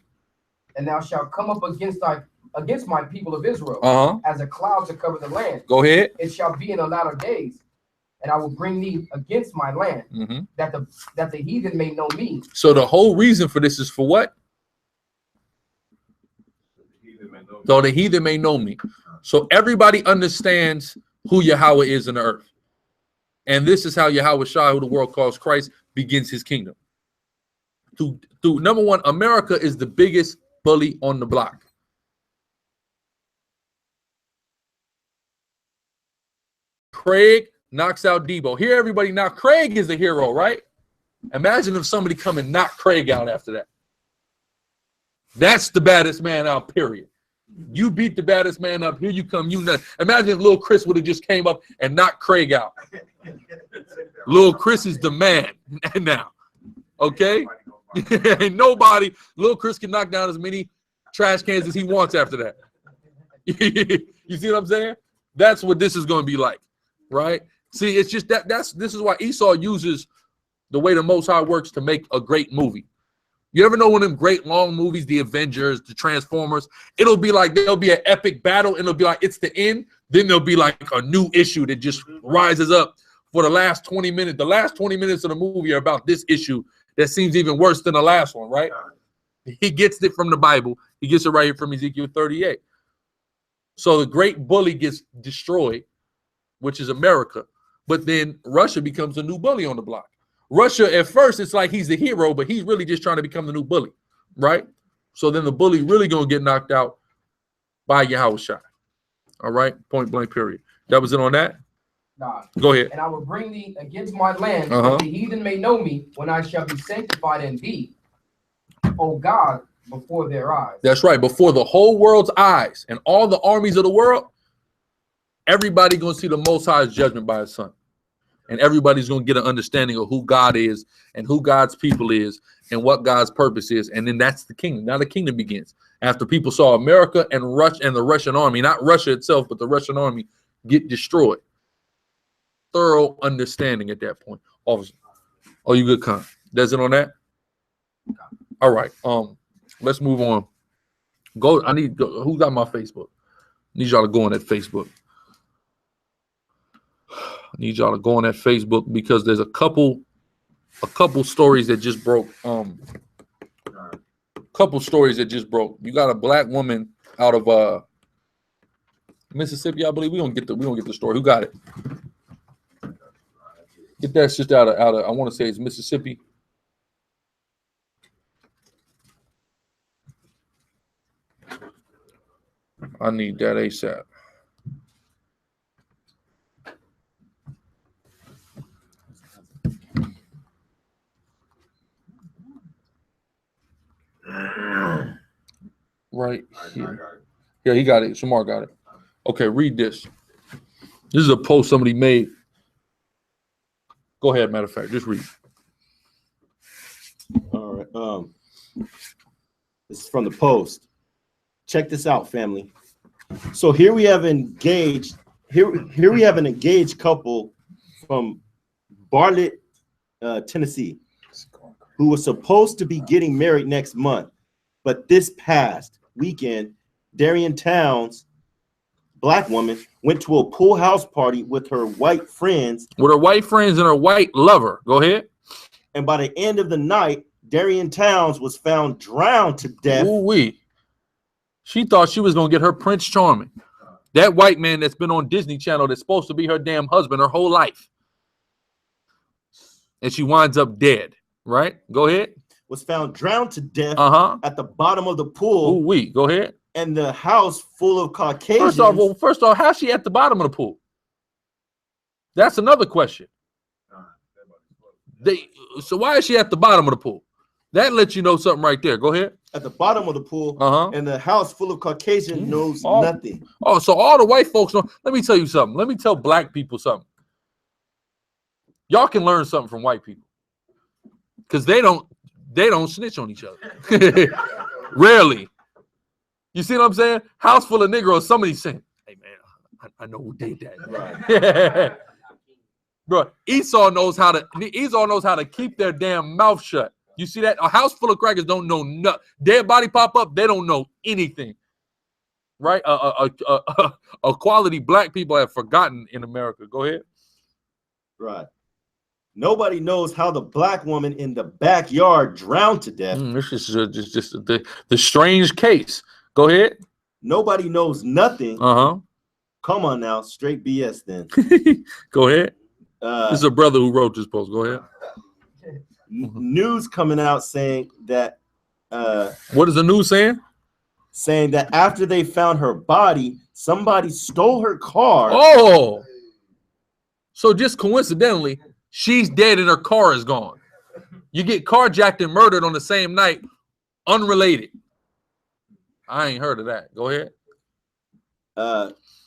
And thou shalt come up against my people of Israel as a cloud to cover the land. Go ahead. It shall be in the latter days, and I will bring thee against my land, that the heathen may know me. So the whole reason for this is for what? So the heathen may know me. So everybody understands who Yahweh is in the earth. And this is how Yahweh Shai, who the world calls Christ, begins his kingdom. Through number one, America is the biggest bully on the block. Craig knocks out Debo. Here, everybody, now Craig is the hero, right? Imagine if somebody come and knock Craig out after that. That's the baddest man out, period. You beat the baddest man up. Here you come. You know. Imagine if little Chris would have just came up and knocked Craig out. Little Chris is the man now. Okay? Ain't nobody. Little Chris can knock down as many trash cans as he wants after that. You see what I'm saying? That's what this is going to be like, right? See, it's just this is why Esau uses the way the Most High works to make a great movie. You ever know one of them great long movies, the Avengers, the Transformers? It'll be like there'll be an epic battle, and it'll be like it's the end. Then there'll be like a new issue that just rises up for the last 20 minutes. The last 20 minutes of the movie are about this issue that seems even worse than the last one, right? He gets it from the Bible. He gets it right here from Ezekiel 38. So the great bully gets destroyed, which is America. But then Russia becomes a new bully on the block. Russia, at first, it's like he's the hero, but he's really just trying to become the new bully, right? So then the bully really going to get knocked out by Yahweh Shai. All right? Point blank, period. That was it on that? Nah. Go ahead. And I will bring thee against my land, that the heathen may know me when I shall be sanctified in thee, O God, before their eyes. That's right. Before the whole world's eyes and all the armies of the world, everybody going to see the Most High's judgment by his son. And everybody's going to get an understanding of who God is and who God's people is and what God's purpose is. And then that's the kingdom. Now the kingdom begins. After people saw America and the Russian army, not Russia itself, but the Russian army get destroyed. Thorough understanding at that point. Officer. Oh, you good, Con? That's it on that? All right. Let's move on. Go. Who got my Facebook? I need y'all to go on that Facebook. I need y'all to go on that Facebook because there's a couple stories that just broke. Couple stories that just broke. You got a black woman out of Mississippi, I believe. We don't get the story. Who got it? Get that shit out of I want to say it's Mississippi. I need that ASAP. Right here. Yeah, he got it. Shamar got it. Okay, read this. This is a post somebody made. Go ahead, matter of fact, just read. All right. This is from the Post. Check this out, family. So here we have engaged. Here we have an engaged couple from Bartlett, Tennessee, who was supposed to be getting married next month, but this past weekend, Darian Towns, black woman, went to a pool house party with her white friends. With her white friends and her white lover. Go ahead. And by the end of the night, Darian Towns was found drowned to death. Ooh-wee. She thought she was going to get her Prince Charming. That white man that's been on Disney Channel that's supposed to be her damn husband her whole life. And she winds up dead, right? Go ahead. Was found drowned to death at the bottom of the pool. Ooh-wee. Go ahead. And the house full of Caucasians. First off, how's she at the bottom of the pool? That's another question. So why is she at the bottom of the pool? That lets you know something right there. Go ahead. At the bottom of the pool, and the house full of Caucasians knows nothing. Oh, so all the white folks know. Let me tell you something. Let me tell black people something. Y'all can learn something from white people. Because they don't snitch on each other. Rarely. You see what I'm saying? House full of Negroes, somebody saying, hey man, I know who did that. Right. Bro, Esau knows how to keep their damn mouth shut. You see that? A house full of crackers don't know nothing. Dead body pop up, they don't know anything. Right? A quality black people have forgotten in America. Go ahead. Right. Nobody knows how the black woman in the backyard drowned to death. This is just the strange case. Go ahead. Nobody knows nothing. Come on now, straight BS then. Go ahead. This is a brother who wrote this post. Go ahead. News coming out saying that. What is the news saying? Saying that after they found her body, somebody stole her car. Oh, so just coincidentally, she's dead and her car is gone. You get carjacked and murdered on the same night, unrelated. I ain't heard of that. Go ahead.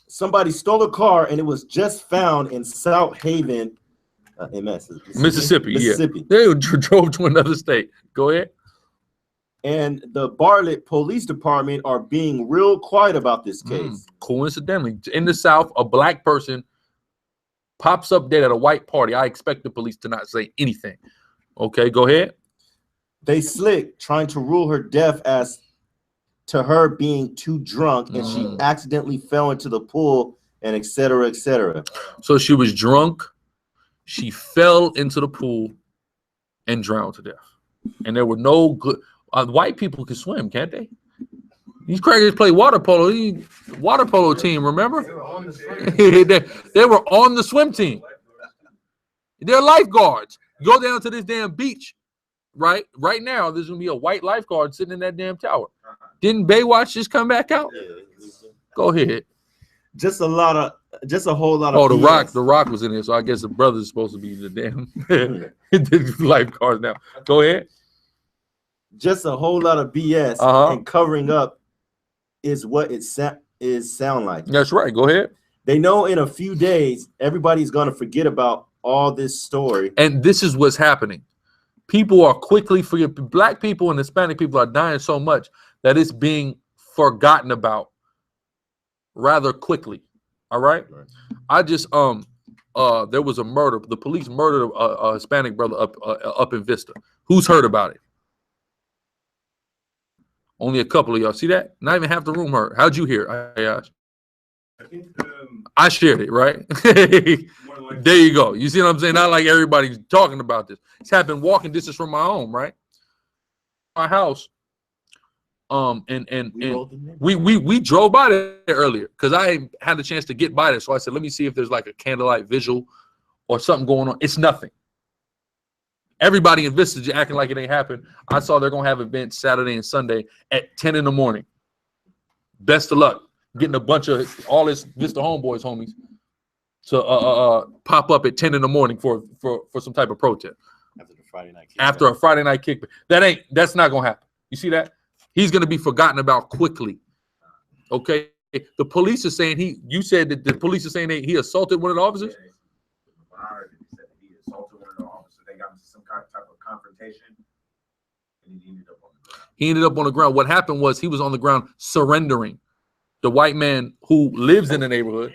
Somebody stole a car and it was just found in South Haven, Mississippi. Yeah. They drove to another state. Go ahead. And the Bartlett Police Department are being real quiet about this case. Coincidentally, in the South, a black person pops up dead at a white party. I expect the police to not say anything. Okay, go ahead. They slick trying to rule her death as to her being too drunk and she accidentally fell into the pool and et cetera, et cetera. So she was drunk. She fell into the pool and drowned to death. And there were no good... white people can swim, can't they? These crackers play water polo. Water polo team, remember? They were on the swim team. They're lifeguards. Go down to this damn beach, right? Right now, there's gonna be a white lifeguard sitting in that damn tower. Didn't Baywatch just come back out? Go ahead. Just a whole lot of. Oh, the Rock was in there, so I guess the brother's supposed to be the damn lifeguard now. Go ahead. Just a whole lot of BS and covering up is what it sound like. That's right. Go ahead. They know in a few days everybody's gonna forget about all this story. And this is what's happening. People are quickly forget. Black people and Hispanic people are dying so much that it's being forgotten about rather quickly. All right. I just there was a murder. The police murdered a Hispanic brother up in Vista. Who's heard about it? Only a couple of y'all. See that? Not even half the room heard. How'd you hear? I shared it, right? There you go. You see what I'm saying? Not like everybody's talking about this. It's happened walking distance from my home, right? My house. We drove by there earlier because I had the chance to get by there. So I said, let me see if there's like a candlelight visual or something going on. It's nothing. Everybody in Vista acting like it ain't happened. I saw they're gonna have events Saturday and Sunday at 10 in the morning. Best of luck getting a bunch of all this Vista homeboys, homies, to pop up at 10 in the morning for some type of protest. After the Friday night. After a Friday night kickback. That's not gonna happen. You see that? He's gonna be forgotten about quickly. Okay. The police are saying you said that the police are saying that he assaulted one of the officers? Some type of confrontation, and he ended up on the ground. He ended up on the ground. What happened was he was on the ground surrendering. The white man who lives in the neighborhood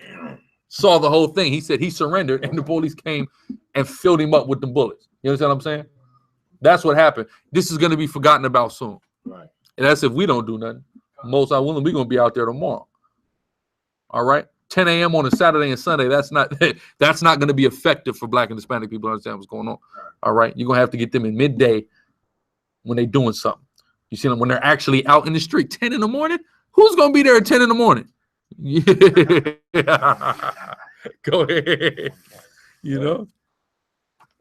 saw the whole thing. He said he surrendered, and the police came and filled him up with the bullets. You understand what I'm saying? That's what happened. This is going to be forgotten about soon. Right. And that's if we don't do nothing. Most I willing, we're going to be out there tomorrow. All right. 10 a.m. on a Saturday and Sunday, that's not going to be effective for Black and Hispanic people to understand what's going on. All right, you're gonna have to get them in midday when they're doing something. You see them when they're actually out in the street. 10 in the morning? Who's gonna be there at 10 in the morning? Yeah. Go ahead. You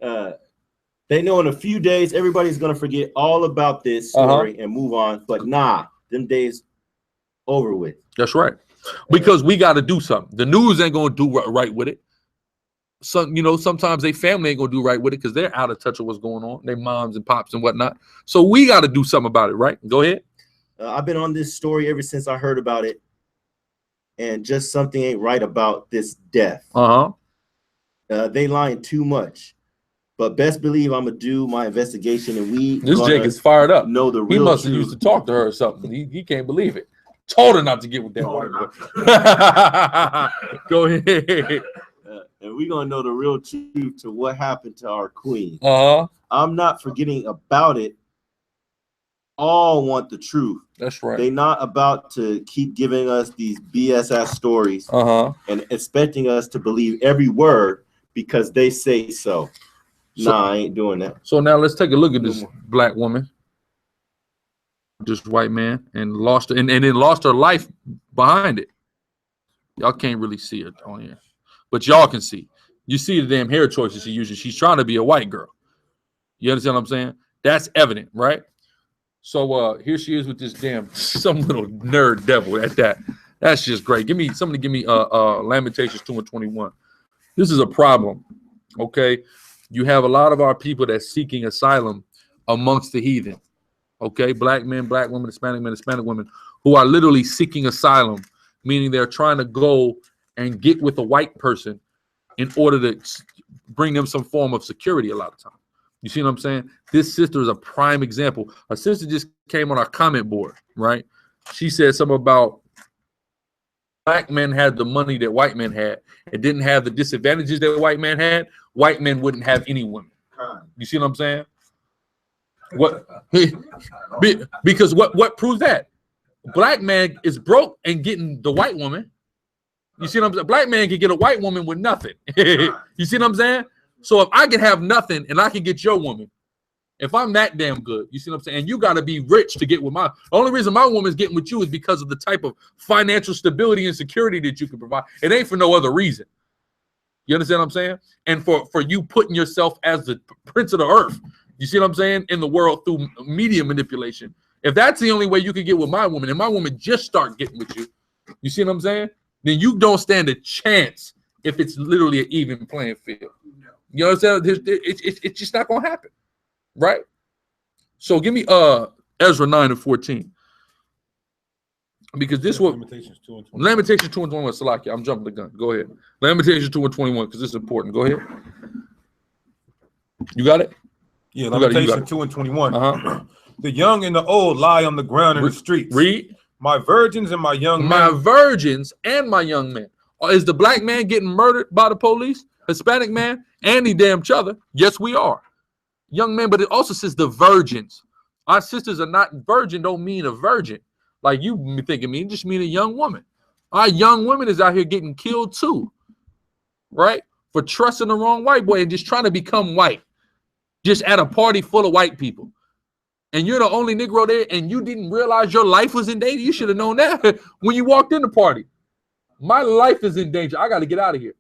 know. They know in a few days everybody's gonna forget all about this story and move on. But nah, them days over with. That's right. Because we got to do something. The news ain't gonna do right with it. Sometimes they family ain't gonna do right with it because they're out of touch with what's going on. Their moms and pops and whatnot. So we got to do something about it, right? Go ahead. I've been on this story ever since I heard about it, and just something ain't right about this death. They lying too much. But best believe I'm gonna do my investigation, and this Jake is fired up. Know the real he must have truth. used to talk to her or something. He can't believe it. Told her not to get with that white boy. Go ahead. And we're gonna know the real truth to what happened to our queen. I'm not forgetting about it. All want the truth. That's right. They not about to keep giving us these BS ass stories and expecting us to believe every word because they say so. Nah, I ain't doing that. So now let's take a look at this black woman, this white man, and lost and then lost her life behind it. Y'all can't really see it on here, but y'all can see. You see the damn hair choices she uses. She's trying to be a white girl. You understand what I'm saying? That's evident, right? So here she is with this damn some little nerd devil at that. That's just great. Give me Lamentations 2:21. This is a problem. Okay, you have a lot of our people that's seeking asylum amongst the heathen. Okay, black men, black women, Hispanic men, Hispanic women, who are literally seeking asylum, meaning they're trying to go and get with a white person in order to bring them some form of security a lot of times. You see what I'm saying? This sister is a prime example. A sister just came on our comment board, right? She said something about black men had the money that white men had. It didn't have the disadvantages that white men had. White men wouldn't have any women. You see what I'm saying? What? Because what proves that? Black man is broke and getting the white woman. You see what I'm saying? Black man can get a white woman with nothing. You see what I'm saying? So if I can have nothing and I can get your woman, if I'm that damn good, you see what I'm saying? And you got to be rich to get with my. The only reason my woman's getting with you is because of the type of financial stability and security that you can provide. It ain't for no other reason. You understand what I'm saying? And for you putting yourself as the prince of the earth, you see what I'm saying, in the world through media manipulation. If that's the only way you can get with my woman, and my woman just start getting with you, you see what I'm saying? Then you don't stand a chance if it's literally an even playing field. You know what I'm saying? It's just not gonna happen, right? So give me Ezra 9:14, because this what Lamentations 2:21. Salakia, I'm jumping the gun. Go ahead. Lamentations 2:21, because this is important. Go ahead. You got it? Yeah, Lamentations 2:21. The young and the old lie on the ground in the streets. Read. My virgins and my young men. My virgins and my young men. Is the black man getting murdered by the police? Hispanic man and the damn other? Yes, we are. Young men, but it also says the virgins. Our sisters are not virgin, don't mean a virgin. Like you thinking me, just mean a young woman. Our young women is out here getting killed too, right? For trusting the wrong white boy and just trying to become white. Just at a party full of white people. And you're the only Negro there and you didn't realize your life was in danger. You should have known that when you walked in the party. My life is in danger. I got to get out of here.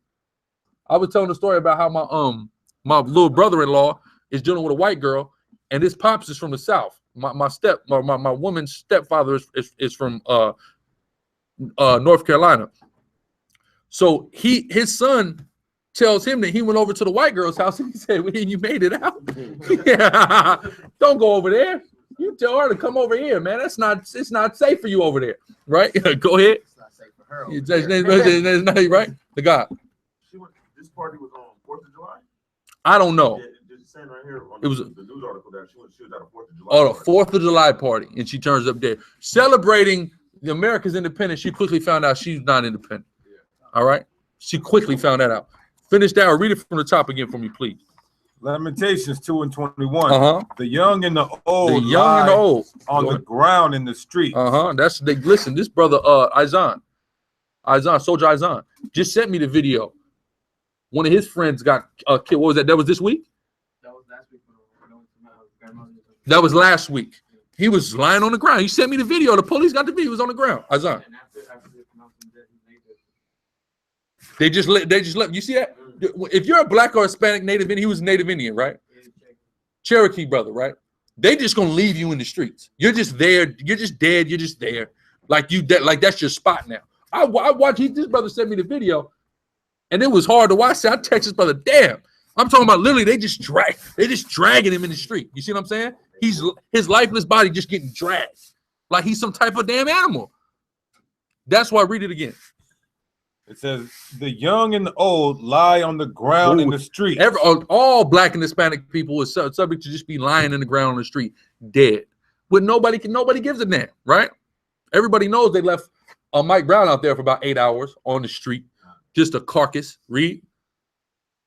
I was telling a story about how my little brother-in-law is dealing with a white girl, and his pops is from the South. My woman's stepfather is from North Carolina. So his son tells him that he went over to the white girl's house and he said, well, you made it out. Yeah. Don't go over there. You tell her to come over here, man. It's not safe for you over there, right? Go ahead. It's not safe for her. It's not right. The God. This party was on 4th of July. I don't know. Saying right here on it was the news article that she was at a 4th of July. Oh, the 4th of July party, and she turns up there celebrating the America's independence. She quickly found out she's not independent. Yeah. All right, she quickly found that out. Finish that or read it from the top again for me, please. Lamentations 2:21. The young and the old. The young and the old on the ground in the street. That's they listen. This brother Izan, Soldier Izan, just sent me the video. One of his friends got killed. What was that? That was this week? That was last week. That was last week. He was lying on the ground. He sent me the video. The police got the video. He was on the ground. Izan. They just let you see that? If you're a black or Hispanic native Indian, he was Native Indian, right? Cherokee brother, right? They just gonna leave you in the streets. You're just there. You're just dead. You're just there. Like you dead. Like that's your spot now. I watched. This brother sent me the video, and it was hard to watch. I text this brother, damn. I'm talking about literally they just dragging him in the street. You see what I'm saying? His lifeless body just getting dragged like he's some type of damn animal. That's why I read it again. It says, the young and the old lie on the ground in the street. All black and Hispanic people is subject to just be lying in the ground on the street, dead. But nobody gives a damn, right? Everybody knows they left Mike Brown out there for about 8 hours on the street, just a carcass. Read.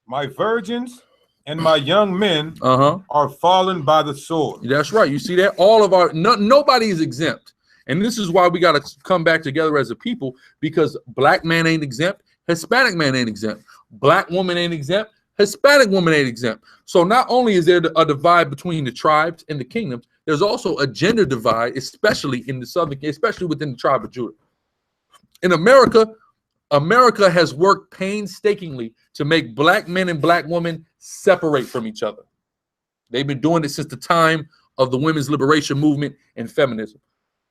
My virgins and my young men are fallen by the sword. That's right. You see that? All of our nobody is exempt. And this is why we got to come back together as a people, because black man ain't exempt, Hispanic man ain't exempt, black woman ain't exempt, Hispanic woman ain't exempt. So not only is there a divide between the tribes and the kingdoms, there's also a gender divide, especially in the southern, especially within the tribe of Judah. In America, America has worked painstakingly to make black men and black women separate from each other. They've been doing it since the time of the women's liberation movement and feminism.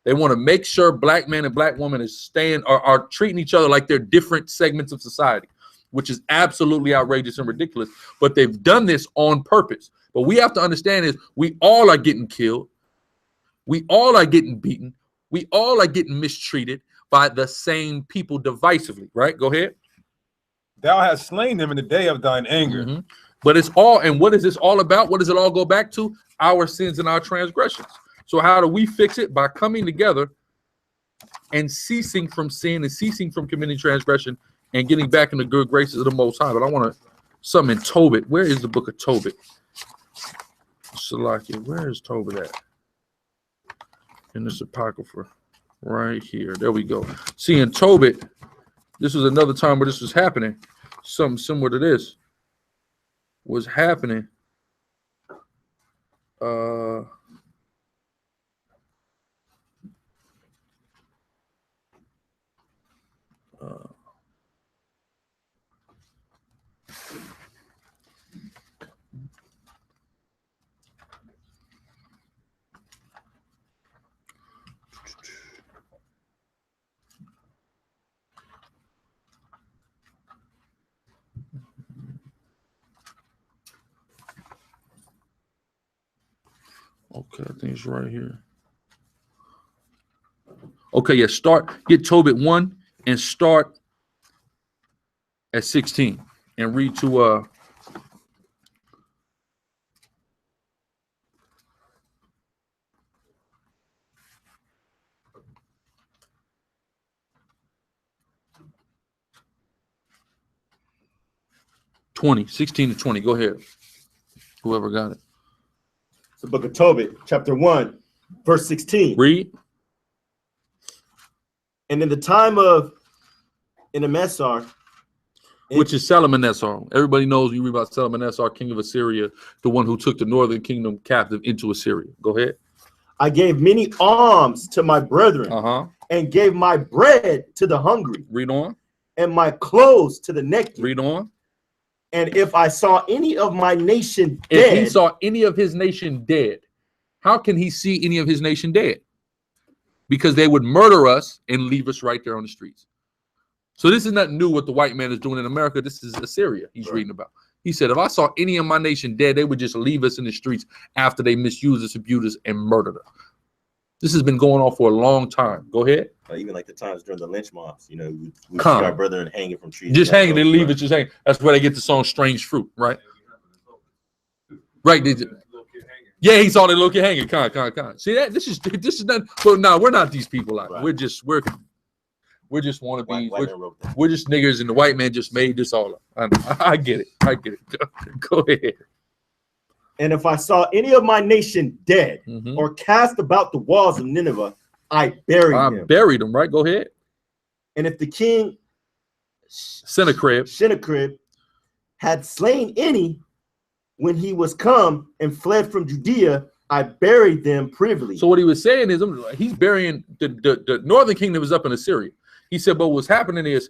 They want to make sure black men and black women are treating each other like they're different segments of society, which is absolutely outrageous and ridiculous. But they've done this on purpose. But we have to understand is we all are getting killed. We all are getting beaten. We all are getting mistreated by the same people divisively, right? Go ahead. Thou hast slain them in the day of thine anger. But it's all, and what is this all about? What does it all go back to? Our sins and our transgressions. So how do we fix it? By coming together and ceasing from sin and ceasing from committing transgression and getting back in the good graces of the Most High. But I want to, something in Tobit. Where is the book of Tobit? Salakia, where is Tobit at? In this Apocrypha. Right here. There we go. See, in Tobit, this was another time where this was happening. Something similar to this was happening. Okay, I think it's right here. Okay, yeah, get Tobit 1 and start at 16 and read to 20, 16 to 20. Go ahead. Whoever got it. It's the book of Tobit, chapter 1, verse 16. Read. And in the time of Enemessar, which is Salmanassar. Everybody knows you read about Salmanassar, king of Assyria, the one who took the northern kingdom captive into Assyria. Go ahead. I gave many alms to my brethren, and gave my bread to the hungry. Read on. And my clothes to the naked. Read on. And if I saw any of my nation dead, if he saw any of his nation dead, how can he see any of his nation dead? Because they would murder us and leave us right there on the streets. So this is nothing new what the white man is doing in America. This is Assyria he's reading about. He said, if I saw any of my nation dead, they would just leave us in the streets after they misused us, abused us, and murdered us. This has been going on for a long time. Go ahead. Even like the times during the lynch mobs, you know, we see our brethren hanging from trees. Just hanging, they leave it just hanging. That's where they get the song Strange Fruit, right? Right. Yeah, he saw the little kid hanging. Con. See that? This is not. So no, we're not these people out. Right. We're just wannabes. We're just niggers, and the white man just made this all up. I get it. Go ahead. And if I saw any of my nation dead or cast about the walls of Nineveh, I buried them, right? Go ahead. And if the king Sennacherib had slain any when he was come and fled from Judea, I buried them privily. So what he was saying is he's burying the northern kingdom is up in Assyria. He said, but what's happening is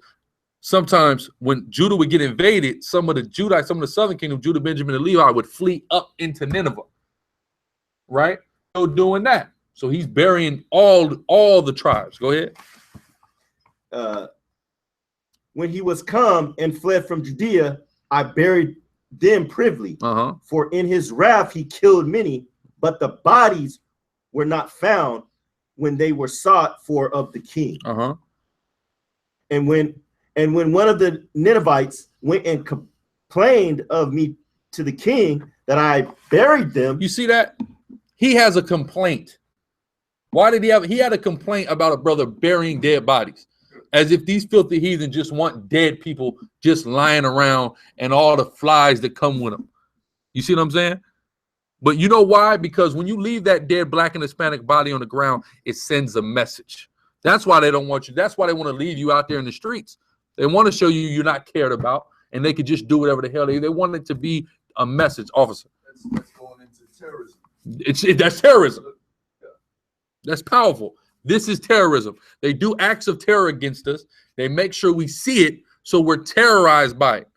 sometimes when Judah would get invaded, some of the southern kingdom, Judah, Benjamin, and Levi would flee up into Nineveh. Right? So doing that. So he's burying all the tribes. Go ahead. When he was come and fled from Judea, I buried them privily. For in his wrath he killed many, but the bodies were not found when they were sought for of the king. And when one of the Ninevites went and complained of me to the king that I buried them. You see that? He has a complaint. Why did he have? He had a complaint about a brother burying dead bodies. As if these filthy heathen just want dead people just lying around and all the flies that come with them. You see what I'm saying? But you know why? Because when you leave that dead black and Hispanic body on the ground, it sends a message. That's why they don't want you. That's why they want to leave you out there in the streets. They want to show you you're not cared about, and they could just do whatever the hell they want it to be a message, officer. That's going into terrorism. That's terrorism. That's powerful. This is terrorism. They do acts of terror against us. They make sure we see it, so we're terrorized by it.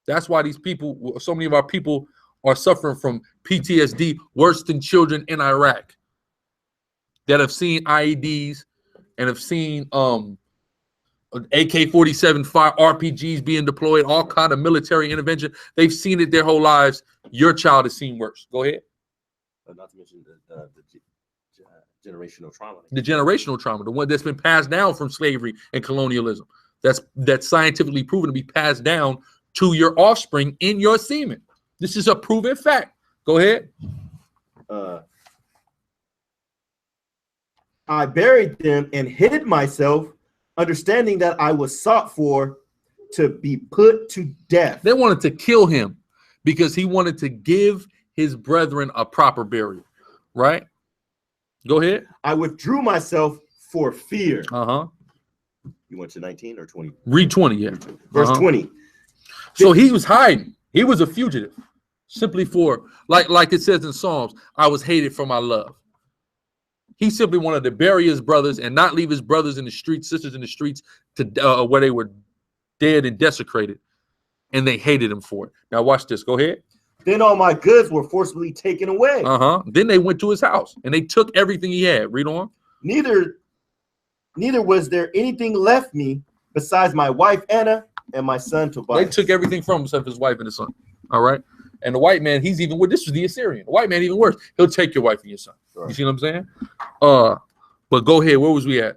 That's why these people, so many of our people are suffering from PTSD worse than children in Iraq that have seen IEDs and have seen AK-47 fire RPGs being deployed, all kind of military intervention. They've seen it their whole lives. Your child has seen worse. Go ahead. Not to mention the generational trauma. The generational trauma, the one that's been passed down from slavery and colonialism. That's scientifically proven to be passed down to your offspring in your semen. This is a proven fact. Go ahead. I buried them and hid myself, understanding that I was sought for to be put to death. They wanted to kill him because he wanted to give his brethren a proper burial, right? Go ahead. I withdrew myself for fear. Uh-huh. You went to 19 or 20? Read 20, yeah. Verse 20. So he was hiding. He was a fugitive. Simply for, like it says in Psalms, I was hated for my love. He simply wanted to bury his brothers and not leave his brothers in the streets, sisters in the streets, to where they were dead and desecrated. And they hated him for it. Now watch this. Go ahead. Then all my goods were forcibly taken away. Then they went to his house and they took everything he had. Read on. Neither was there anything left me besides my wife Anna and my son Tobias. They took everything from him except his wife and his son. All right. And the white man, he's even worse. This was the Assyrian. The white man even worse. He'll take your wife and your son. Sure. You see what I'm saying? But go ahead. Where was we at?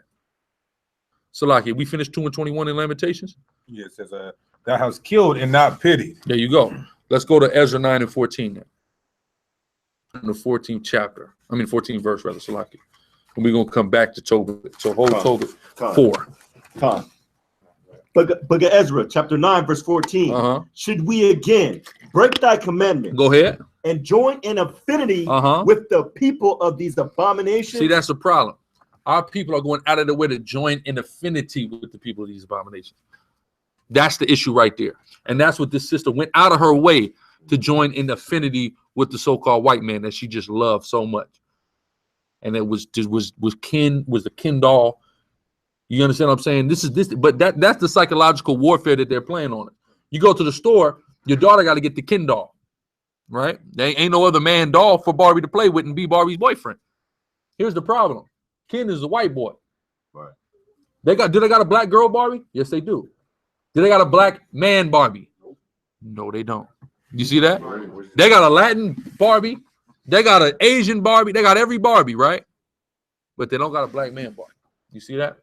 Salaki, we finished 2 and 21 in Lamentations? Yeah, it says thou hast killed and not pitied. There you go. Let's go to Ezra 9 and 14 now. In the 14th chapter. I mean 14th verse rather, Salaki. And we're gonna come back to Tobit. So hold Tobit 4. Book of Ezra, chapter 9, verse 14. Should we again break thy commandment? Go ahead. And join in affinity with the people of these abominations? See, that's the problem. Our people are going out of their way to join in affinity with the people of these abominations. That's the issue right there. And that's what this sister went out of her way to join in affinity with the so-called white man that she just loved so much. And it was the kin doll. You understand what I'm saying? But that's the psychological warfare that they're playing on it. You go to the store, your daughter got to get the kin doll, right? There ain't no other man doll for Barbie to play with and be Barbie's boyfriend. Here's the problem. Ken is a white boy. Right. Do they got a black girl Barbie? Yes, they do. Do they got a black man Barbie? No, they don't. You see that? They got a Latin Barbie. They got an Asian Barbie. They got every Barbie, right? But they don't got a black man Barbie. You see that?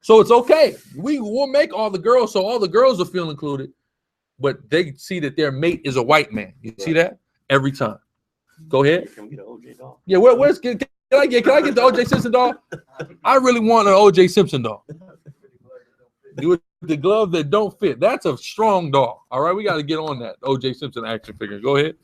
So it's okay. We'll make all the girls so all the girls will feel included, but they see that their mate is a white man. You see that? Every time. Go ahead. Can we get an OJ doll? Yeah, can I get the OJ Simpson doll? I really want an OJ Simpson doll. With the glove that don't fit. That's a strong doll. All right, we got to get on that OJ Simpson action figure. Go ahead.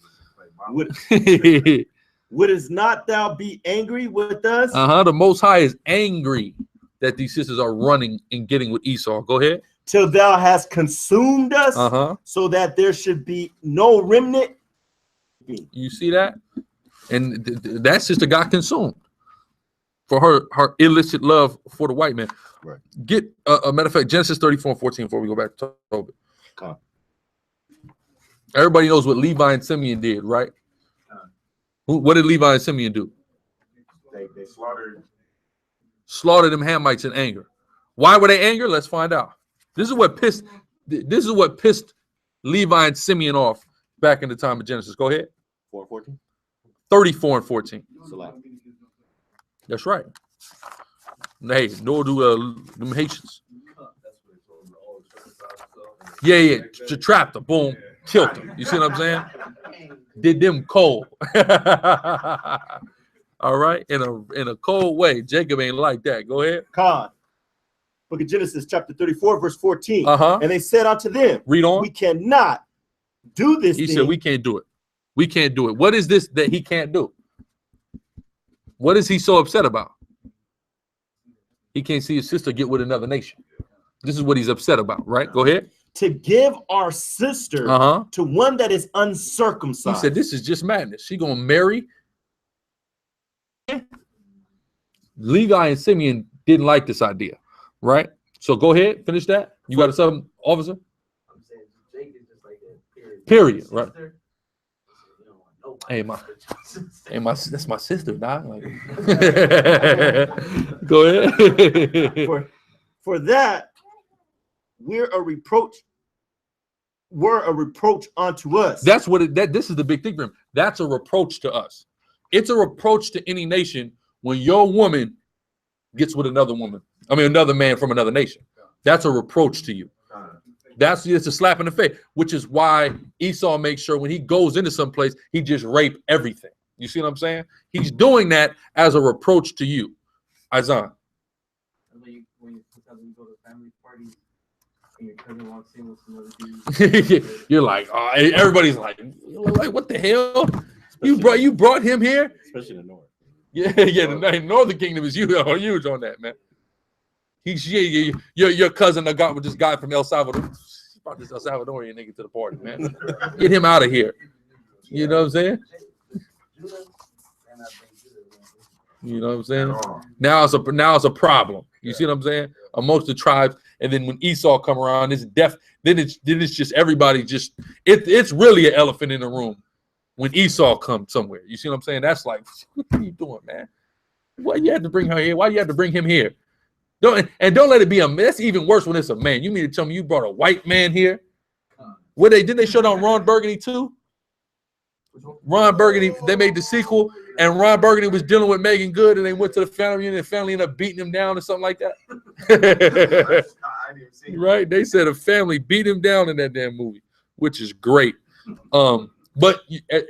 Wouldst not thou be angry with us? The Most High is angry that these sisters are running and getting with Esau. Go ahead. Till thou hast consumed us, so that there should be no remnant. You see that? And that sister got consumed for her illicit love for the white man. Right. Get a matter of fact, Genesis 34 and 14 before we go back to Tobit. Everybody knows what Levi and Simeon did, right? What did Levi and Simeon do? They slaughtered them Hamites in anger. Why were they angry? Let's find out. This is what pissed Levi and Simeon off back in the time of Genesis. Go ahead. 4 and 14? 34 and 14. Select. That's right. Hey, nor do them Haitians. Yeah. Trapped them. Boom. Killed them. You see what I'm saying? Did them cold. All right. In a cold way. Jacob ain't like that. Go ahead. Con. Book of Genesis, chapter 34, verse 14. And they said unto them, read on. We cannot do this He thing. said, we can't do it. We can't do it. What is this that he can't do? What is he so upset about? He can't see his sister get with another nation. This is what he's upset about, right? Go ahead. To give our sister to one that is uncircumcised. He said, this is just madness. She gonna marry. Levi and Simeon didn't like this idea, right? So go ahead, finish that. You got something, officer? I'm saying Jake is just like that. Period, right? Hey, that's my sister, dog. Like, go ahead. For that, we're a reproach unto us. That's what this is the big thing for him. That's a reproach to us. It's a reproach to any nation when your woman gets with another woman. I mean, another man from another nation. That's a reproach to you. It's a slap in the face, which is why Esau makes sure when he goes into some place, he just rape everything. You see what I'm saying? He's doing that as a reproach to you. Izan. When you go to family parties and your cousin walks in with some other dude. You're like, oh, everybody's like, what the hell? You brought him here? Especially in the north. Yeah, the Northern Kingdom is huge on that, man. Your cousin got with this guy from El Salvador. Brought this El Salvadorian nigga to the party, man. Get him out of here. You know what I'm saying? You know what I'm saying? Now it's a problem. You see what I'm saying? Amongst the tribes, and then when Esau come around, it's deaf. Then it's just everybody just it's really an elephant in the room when Esau comes somewhere. You see what I'm saying? That's like, what are you doing, man? Why you had to bring her here? Why you had to bring him here? Don't let it be a man. That's even worse when it's a man. You mean to tell me you brought a white man here? Didn't they show down Ron Burgundy too? Ron Burgundy, they made the sequel, and Ron Burgundy was dealing with Megan Good, and they went to the family, and the family ended up beating him down or something like that. Right? They said a family beat him down in that damn movie, which is great. But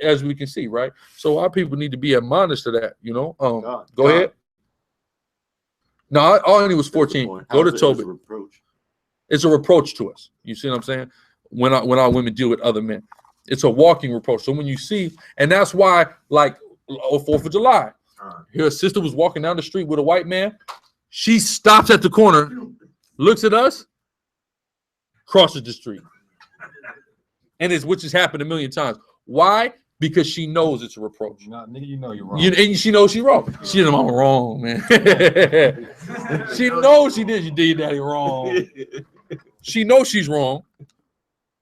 as we can see, right? So our people need to be admonished to that, you know. Go ahead. No, all I need was 14. Go to Tobit. It's a reproach to us. You see what I'm saying? When our women deal with other men, it's a walking reproach. So when you see, and that's why, like, 4th of July, her sister was walking down the street with a white man. She stops at the corner, looks at us, crosses the street, which has happened a million times. Why? Because she knows it's a reproach. Nah, nigga, you know you're wrong. And she knows she's wrong. She did I'm wrong, man. She knows she did. You did daddy wrong. She knows she's wrong.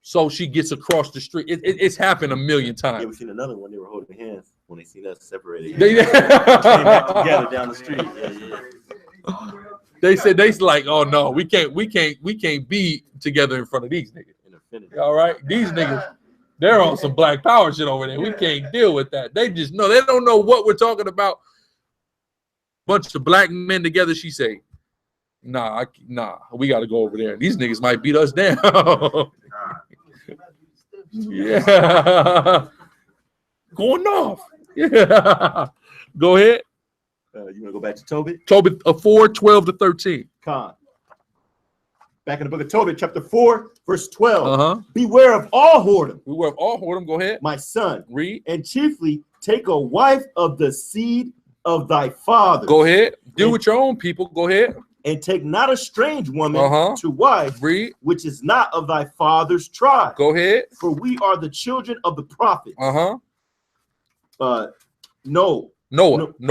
So she gets across the street. It's happened a million times. Yeah, we seen another one. They were holding hands when they seen us separated. They came back together down the street. Yeah. They said like, oh no, we can't be together in front of these niggas. All right, these niggas. They're on some black power shit over there. We can't deal with that. They just know. They don't know what we're talking about. Bunch of black men together, she say. Nah, we got to go over there. These niggas might beat us down. Yeah. Going off. Yeah. Go ahead. You want to go back to Tobit? Tobit 4:12-13. Con. Back in the book of Tobit, chapter 4, verse 12. Beware of all whoredom. Beware of all whoredom. Go ahead. My son. Read. And chiefly take a wife of the seed of thy father. Go ahead. Deal with your own people. Go ahead. And take not a strange woman to wife, Read. Which is not of thy father's tribe. Go ahead. For we are the children of the prophets. Noah,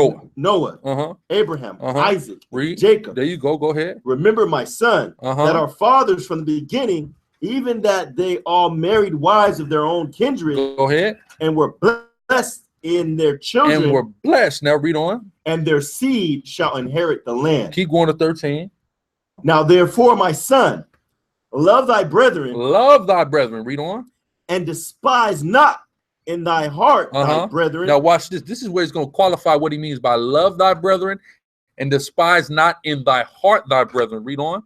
Abraham, Isaac, Jacob. There you go. Go ahead. Remember, my son, that our fathers from the beginning, even that they all married wives of their own kindred. Go ahead. And were blessed in their children. And were blessed. Now read on. And their seed shall inherit the land. Keep going to 13. Now therefore, my son, love thy brethren. Love thy brethren. Read on. And despise not in thy heart thy brethren. Now watch this. This is where he's going to qualify what he means by love thy brethren and despise not in thy heart thy brethren. Read on.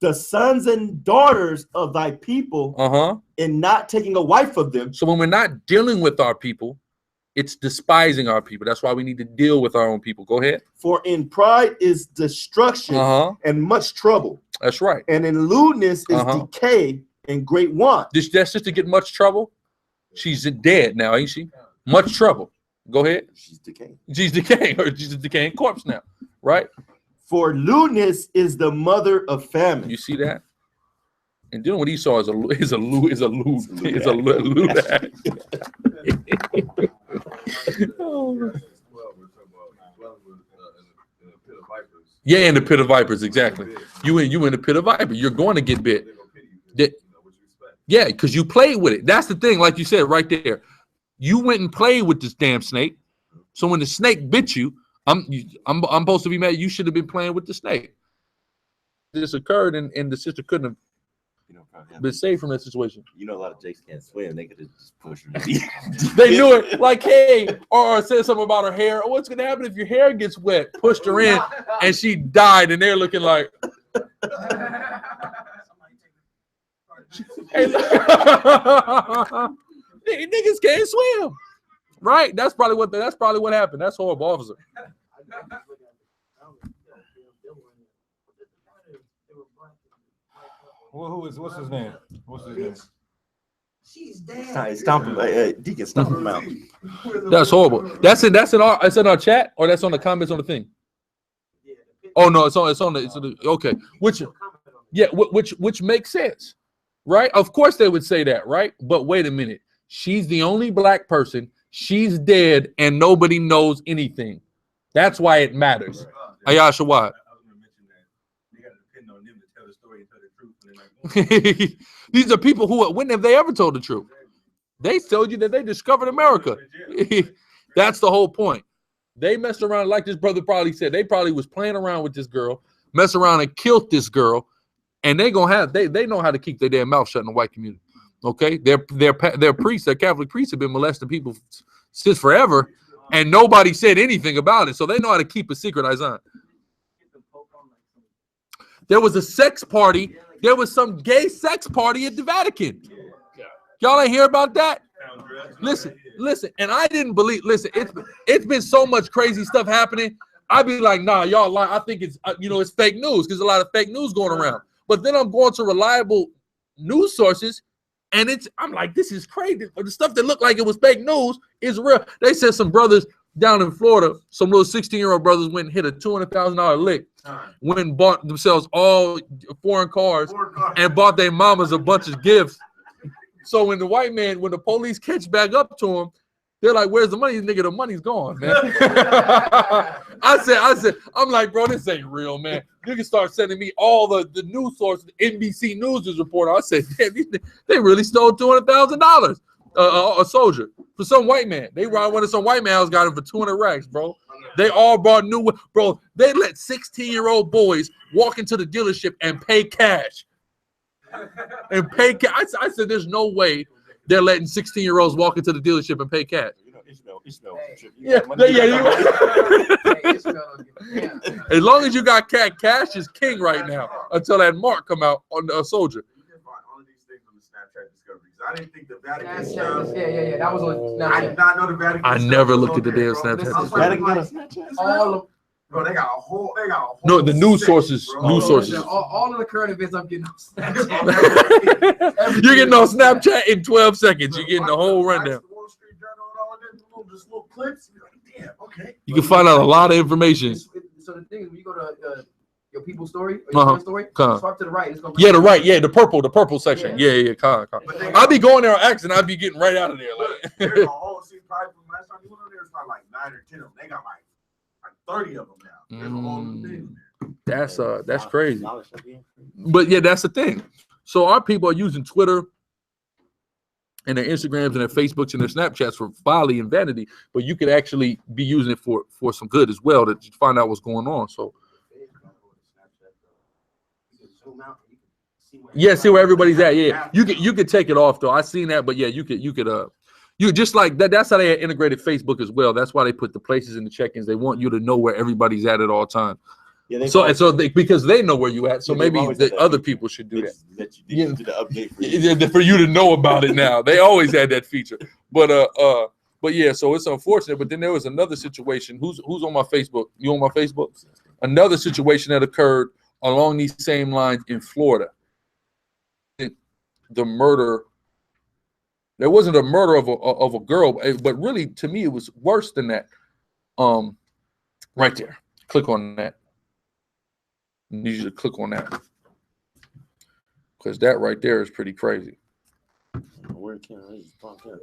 The sons and daughters of thy people, in not taking a wife of them. So when we're not dealing with our people, It's despising our people. That's why we need to deal with our own people. Go ahead. For in pride is destruction and much trouble. That's right. And in lewdness is decay and great want. That's just to get much trouble. She's dead now, ain't she? Much trouble. Go ahead. She's decaying. She's decaying, or she's a decaying corpse now, right? For lewdness is the mother of famine. You see that? And dealing with Esau is a lewd. Yeah, in the pit of vipers, exactly. You in the pit of vipers. You're going to get bit. Yeah, because you played with it. That's the thing, like you said right there. You went and played with this damn snake. So when the snake bit you, I'm supposed to be mad. You should have been playing with the snake. This occurred, and the sister couldn't have been saved from that situation. You know, a lot of Jakes can't swim. They could have just pushed her. They knew it. Like, hey, or said something about her hair. Oh, what's gonna happen if your hair gets wet? Pushed her in, and she died. And they're looking like, hey, niggas can't swim, right? That's probably what happened. That's horrible, officer. What's his name? What's his name? She's dead. Stomp him, Deacon, stomp him out. That's horrible. It's in our chat, or that's on the comments on the thing. Oh no, it's on the okay. Which makes sense, right? Of course they would say that, right? But wait a minute. She's the only black person. She's dead, and nobody knows anything. That's why it matters. Ayasha, why? These are people who, when have they ever told the truth? They told you that they discovered America. That's the whole point. They messed around, like this brother probably said. They probably was playing around with this girl, mess around and killed this girl, and they know how to keep their damn mouth shut in the white community. Okay, their priests, their Catholic priests have been molesting people since forever, and nobody said anything about it. So they know how to keep a secret. Isaiah. There was a sex party. There was some gay sex party at the Vatican. Y'all ain't hear about that? Listen, and I didn't believe. Listen, it's been so much crazy stuff happening. I'd be like, nah, y'all lie. I think it's it's fake news because a lot of fake news going around. But then I'm going to reliable news sources, and I'm like, this is crazy. The stuff that looked like it was fake news is real. They said some brothers down in Florida, some little 16-year-old brothers went and hit a $200,000 lick, went and bought themselves all foreign cars and bought their mamas a bunch of gifts. So when the police catch back up to him, they're like, where's the money? Nigga, the money's gone, man. I said, I'm like, bro, this ain't real, man. You can start sending me all the news sources. NBC News is reporting. I said, damn, they really stole $200,000. A soldier for some white man. They robbed one of some white man house, got him for 200 racks, bro. They all brought new, bro. They let 16-year-old boys walk into the dealership and pay cash. I said, there's no way they're letting 16-year-olds walk into the dealership and pay cash. Ishmael. Yeah. As long as you got cash is king right now until that mark come out on a soldier. I didn't think the Vatican stuff. Yeah. That was on Snapchat. I did not know the Vatican. I never looked at the damn Snapchat. Bro, they got a whole. No, the news sources. News sources. All of the current events I'm getting on Snapchat. You're getting on Snapchat in 12 seconds. You're getting the whole rundown. You can find out a lot of information. So the thing is, when you go to your people's story, or your story, swipe to the right. It's gonna the right, the purple section. Yeah. I'll be going there on accident. I'll be getting right out of there. There's a whole scene probably from last time you went on there. It's not like 9 or 10 of them. They got like 30 of them now. There's a whole thing there. That's crazy. But yeah, that's the thing. So our people are using Twitter and their Instagrams and their Facebooks and their Snapchats for folly and vanity, but you could actually be using it for some good as well to find out what's going on. So see where everybody's at. Yeah, you could take it off though. I seen that, but yeah, you could you just like that. That's how they integrated Facebook as well. That's why they put the places in the check-ins. They want you to know where everybody's at all times. Yeah, because they know where you at. So maybe the other people should do that. Do the update for you to know about it now. They always had that feature, but But yeah, so it's unfortunate. But then there was another situation. Who's on my Facebook? You on my Facebook? Another situation that occurred along these same lines in Florida. The murder. There wasn't a murder of a girl, but really to me it was worse than that. Right there. Click on that. I need you to click on that because that right there is pretty crazy. Where can I pop that?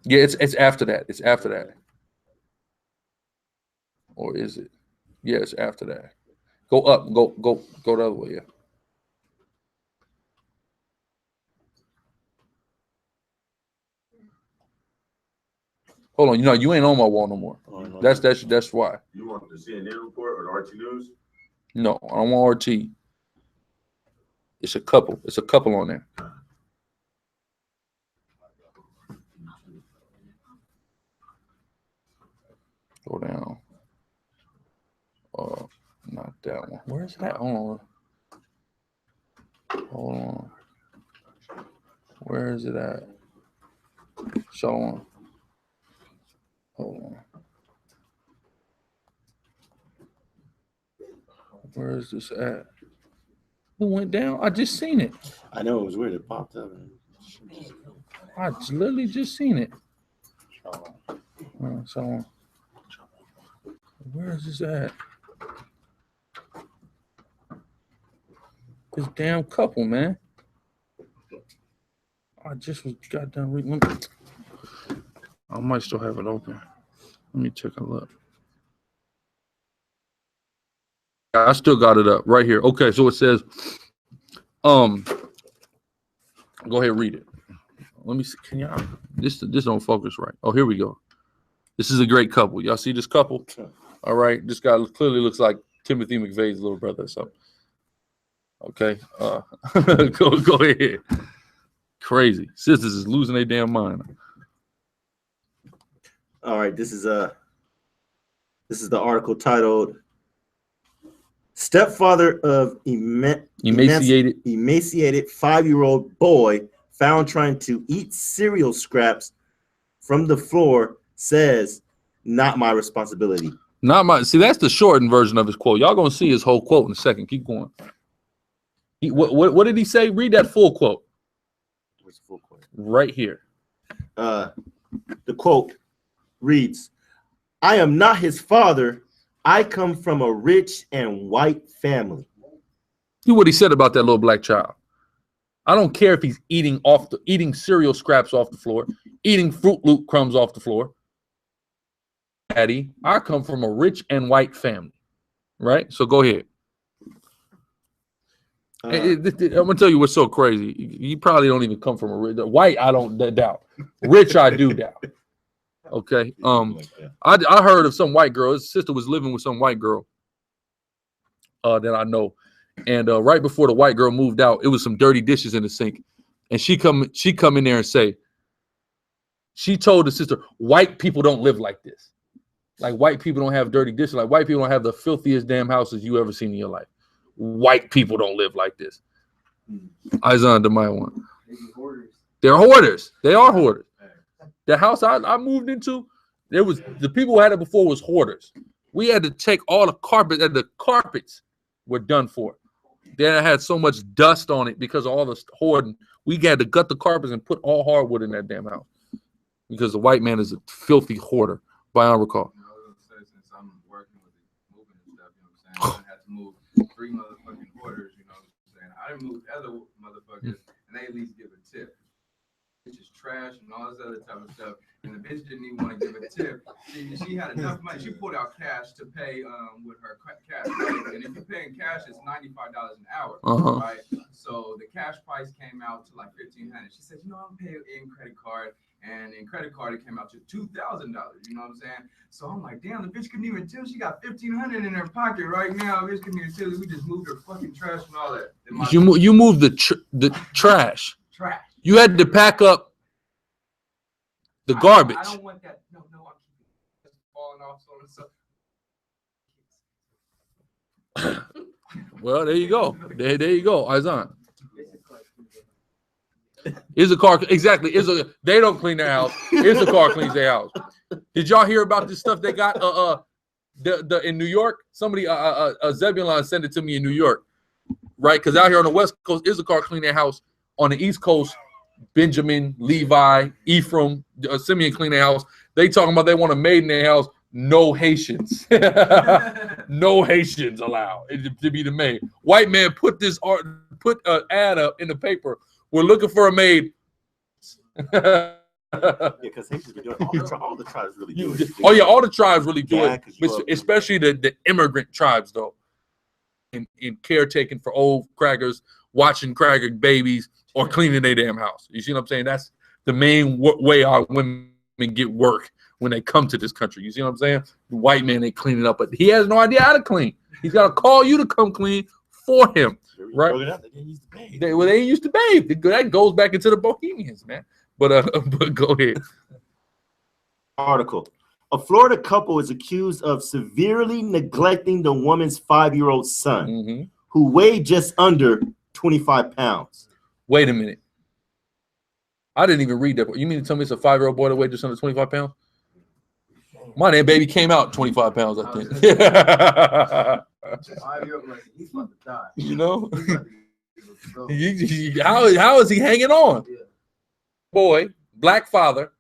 Yeah, it's after that. It's after that. Or is it? Yeah, it's after that. Go up. Go the other way. Yeah. Hold on. You know, you ain't on my wall no more. Oh, no, that's why. You want the CNN report or the RT News? No, I don't want RT. It's a couple. It's a couple on there. Go down. Not that one. Where's that? Hold on. Where is it at? Show on. Hold on. Where is this at? Who went down? I just seen it. I know it was weird. It popped up. I literally just seen it. So where is this at? This damn couple, man. I just got done reading. I might still have it open. Let me take a look. I still got it up right here. Okay, so it says, go ahead and read it. Let me see. Can y'all? This don't focus right. Oh, here we go. This is a great couple. Y'all see this couple? All right. This guy clearly looks like Timothy McVeigh's little brother. So, okay. Go ahead. Crazy. Sisters is losing their damn mind. All right. This is the article titled "Stepfather of emaciated 5-year-old boy found trying to eat cereal scraps from the floor says, not my responsibility." Not my. See, that's the shortened version of his quote. Y'all gonna see his whole quote in a second. Keep going. What did he say? Read that full quote. Where's the full quote? Right here. The quote reads, "I am not his father. I come from a rich and white family." See what he said about that little black child. I don't care if he's eating cereal scraps off the floor, eating Fruit Loop crumbs off the floor. Daddy, I come from a rich and white family. Right? So go ahead. I'm gonna tell you what's so crazy. You probably don't even come from a rich white. I don't doubt. Rich, I do doubt. Okay. I heard of some white girl. His sister was living with some white girl that I know, and right before the white girl moved out, it was some dirty dishes in the sink, and she come in there and say, she told the sister, "White people don't live like this. Like white people don't have dirty dishes. Like white people don't have the filthiest damn houses you ever seen in your life. White people don't live like this." Isaiah Demaya one. They're hoarders. They are hoarders. The house I moved into, there was the people who had it before was hoarders. We had to take all the carpet, and the carpets were done for. Then I had so much dust on it because of all the hoarding. We had to gut the carpets and put all hardwood in that damn house because the white man is a filthy hoarder. By I recall. Since I'm working with the moving and stuff, you know what I'm saying? I had to move 3 motherfucking hoarders, you know what I'm saying? I didn't move other motherfuckers, and they at least give a tip. It's just trash and all this other type of stuff. And the bitch didn't even want to give a tip. She had enough money. She pulled out cash to pay with her cash. Right? And if you're paying cash, it's $95 an hour, right? So the cash price came out to like $1,500. She said, I'm paying in credit card. And in credit card, it came out to $2,000. You know what I'm saying? So I'm like, damn, the bitch couldn't even tell. She got $1,500 in her pocket right now. Bitch couldn't even tell. We just moved her fucking trash and all that. You moved the trash. Trash. You had to pack up the garbage. I don't want that. No, I'm keeping it. Falling off so. Well, there you go. There you go, Isaiah. Issachar, exactly. They don't clean their house. Issachar cleans their house. Did y'all hear about this stuff they got? In New York, somebody Zebulon sent it to me in New York, right? Because out here on the West Coast, Issachar clean their house. On the East Coast, Benjamin, Levi, Ephraim, Simeon clean their house. They talking about they want a maid in their house. No Haitians. No Haitians allowed to be the maid. White man put an ad up in the paper. We're looking for a maid. Yeah, because Haitians be doing all the tribes really do it. Oh yeah, all the tribes really do it, especially the immigrant tribes though. In caretaking for old crackers, watching cracker babies, or cleaning their damn house. You see what I'm saying? That's the main way our women get work when they come to this country. You see what I'm saying? The white man, they clean it up, but he has no idea how to clean. He's got to call you to come clean for him, right? They ain't used to bathe. They ain't used to bathe. That goes back into the Bohemians, man. But go ahead. Article. A Florida couple is accused of severely neglecting the woman's 5-year-old son, who weighed just under 25 pounds. Wait a minute. I didn't even read that. You mean to tell me it's a 5-year-old boy that weighed just under 25 pounds? My damn baby came out 25 pounds, I think. 5-year-old, like, he's about to die. You know? How is he hanging on? Yeah. Boy, black father.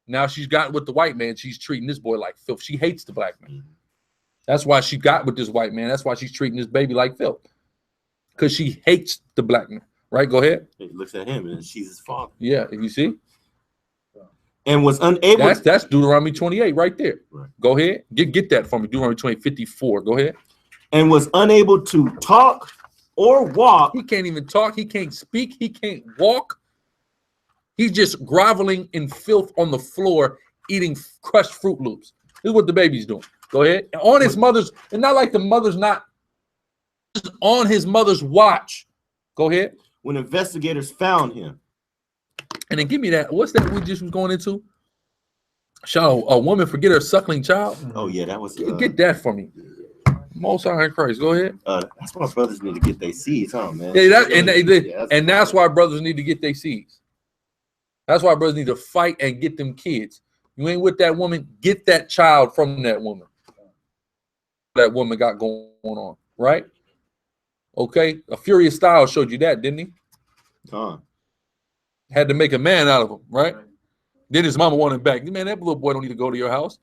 Now she's got with the white man. She's treating this boy like filth. She hates the black man. That's why she got with this white man. That's why she's treating this baby like filth. Because she hates the black man. Right? Go ahead. He looks at him and she's his father. Yeah, if you see. And was unable. That's Deuteronomy 28 right there. Right. Go ahead. Get that for me. Deuteronomy 28:54. Go ahead. And was unable to talk or walk. He can't even talk. He can't speak. He can't walk. He's just groveling in filth on the floor, eating crushed Fruit Loops. This is what the baby's doing. Go ahead. On his mother's, and not like the mother's not on his mother's watch. Go ahead. When investigators found him. And then give me that. What's that we just was going into? Shall a woman forget her suckling child? Oh, yeah, that was. Get that for me. Most High in Christ. Go ahead. That's why brothers need to get their seeds, huh, man? Yeah, and that's why brothers need to get their seeds. That's why brothers need to fight and get them kids. You ain't with that woman, get that child from that woman. That woman got going on, right? Okay, a Furious Style showed you that, didn't he? Had to make a man out of him, right? Then his mama wanted him back. Man, that little boy don't need to go to your house.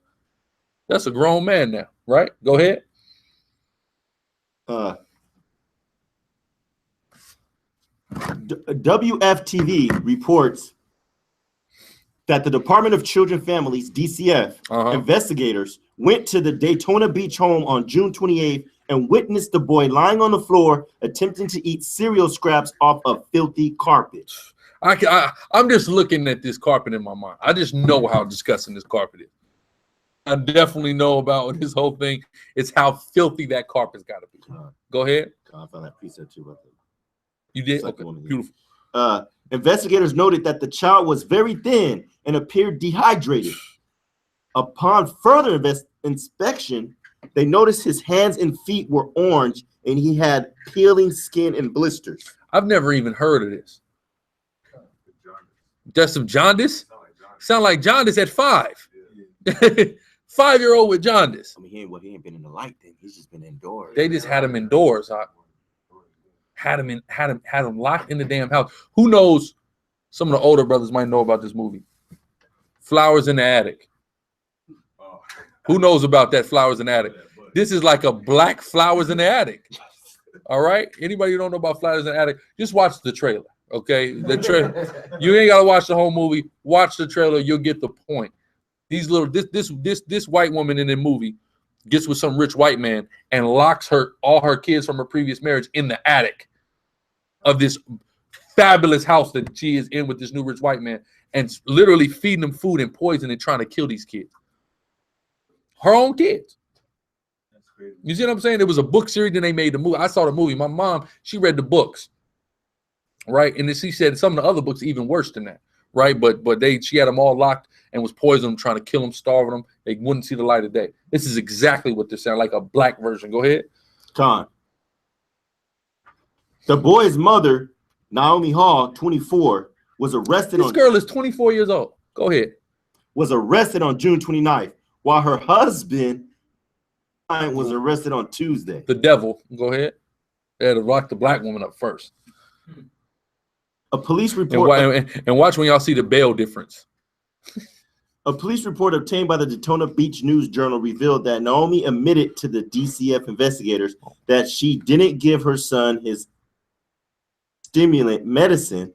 That's a grown man now, right? Go ahead. WFTV reports that the Department of Children Families, DCF, investigators went to the Daytona Beach home on June 28th and witnessed the boy lying on the floor attempting to eat cereal scraps off a filthy carpet. I'm just looking at this carpet in my mind. I just know how disgusting this carpet is. I definitely know about this whole thing. It's how filthy that carpet's got to be. Go ahead. I found that piece there too. You did? Okay, beautiful. Investigators noted that the child was very thin and appeared dehydrated. Upon further inspection, they noticed his hands and feet were orange and he had peeling skin and blisters. I've never even heard of this. That's some jaundice? Sound like jaundice at 5. 5-year-old with jaundice. I mean, he ain't been in the light then. He's just been indoors. They just had him indoors. Had him locked in the damn house. Who knows? Some of the older brothers might know about this movie. Flowers in the Attic. Who knows about that? Flowers in the Attic. This is like a black Flowers in the Attic. All right. Anybody who don't know about Flowers in the Attic, just watch the trailer. Okay, the trailer. You ain't gotta watch the whole movie. Watch the trailer. You'll get the point. These little this white woman in the movie gets with some rich white man and locks all her kids from her previous marriage in the attic of this fabulous house that she is in with this new rich white man, and literally feeding them food and poison and trying to kill these kids. Her own kids. That's crazy. You see what I'm saying? There was a book series, then they made the movie. I saw the movie. My mom, she read the books. Right, and then she said some of the other books even worse than that, right? But she had them all locked and was poisoning them, trying to kill them, starving them. They wouldn't see the light of day. This is exactly what this sounds like, a black version. Go ahead. Con. The boy's mother, Naomi Hall, 24, was arrested. This girl is 24 years old. Go ahead. Was arrested on June 29th, while her husband was arrested on Tuesday. The devil. Go ahead. They had to lock the black woman up first. A police report. And watch when y'all see the bail difference. A police report obtained by the Daytona Beach News Journal revealed that Naomi admitted to the DCF investigators that she didn't give her son his stimulant medicine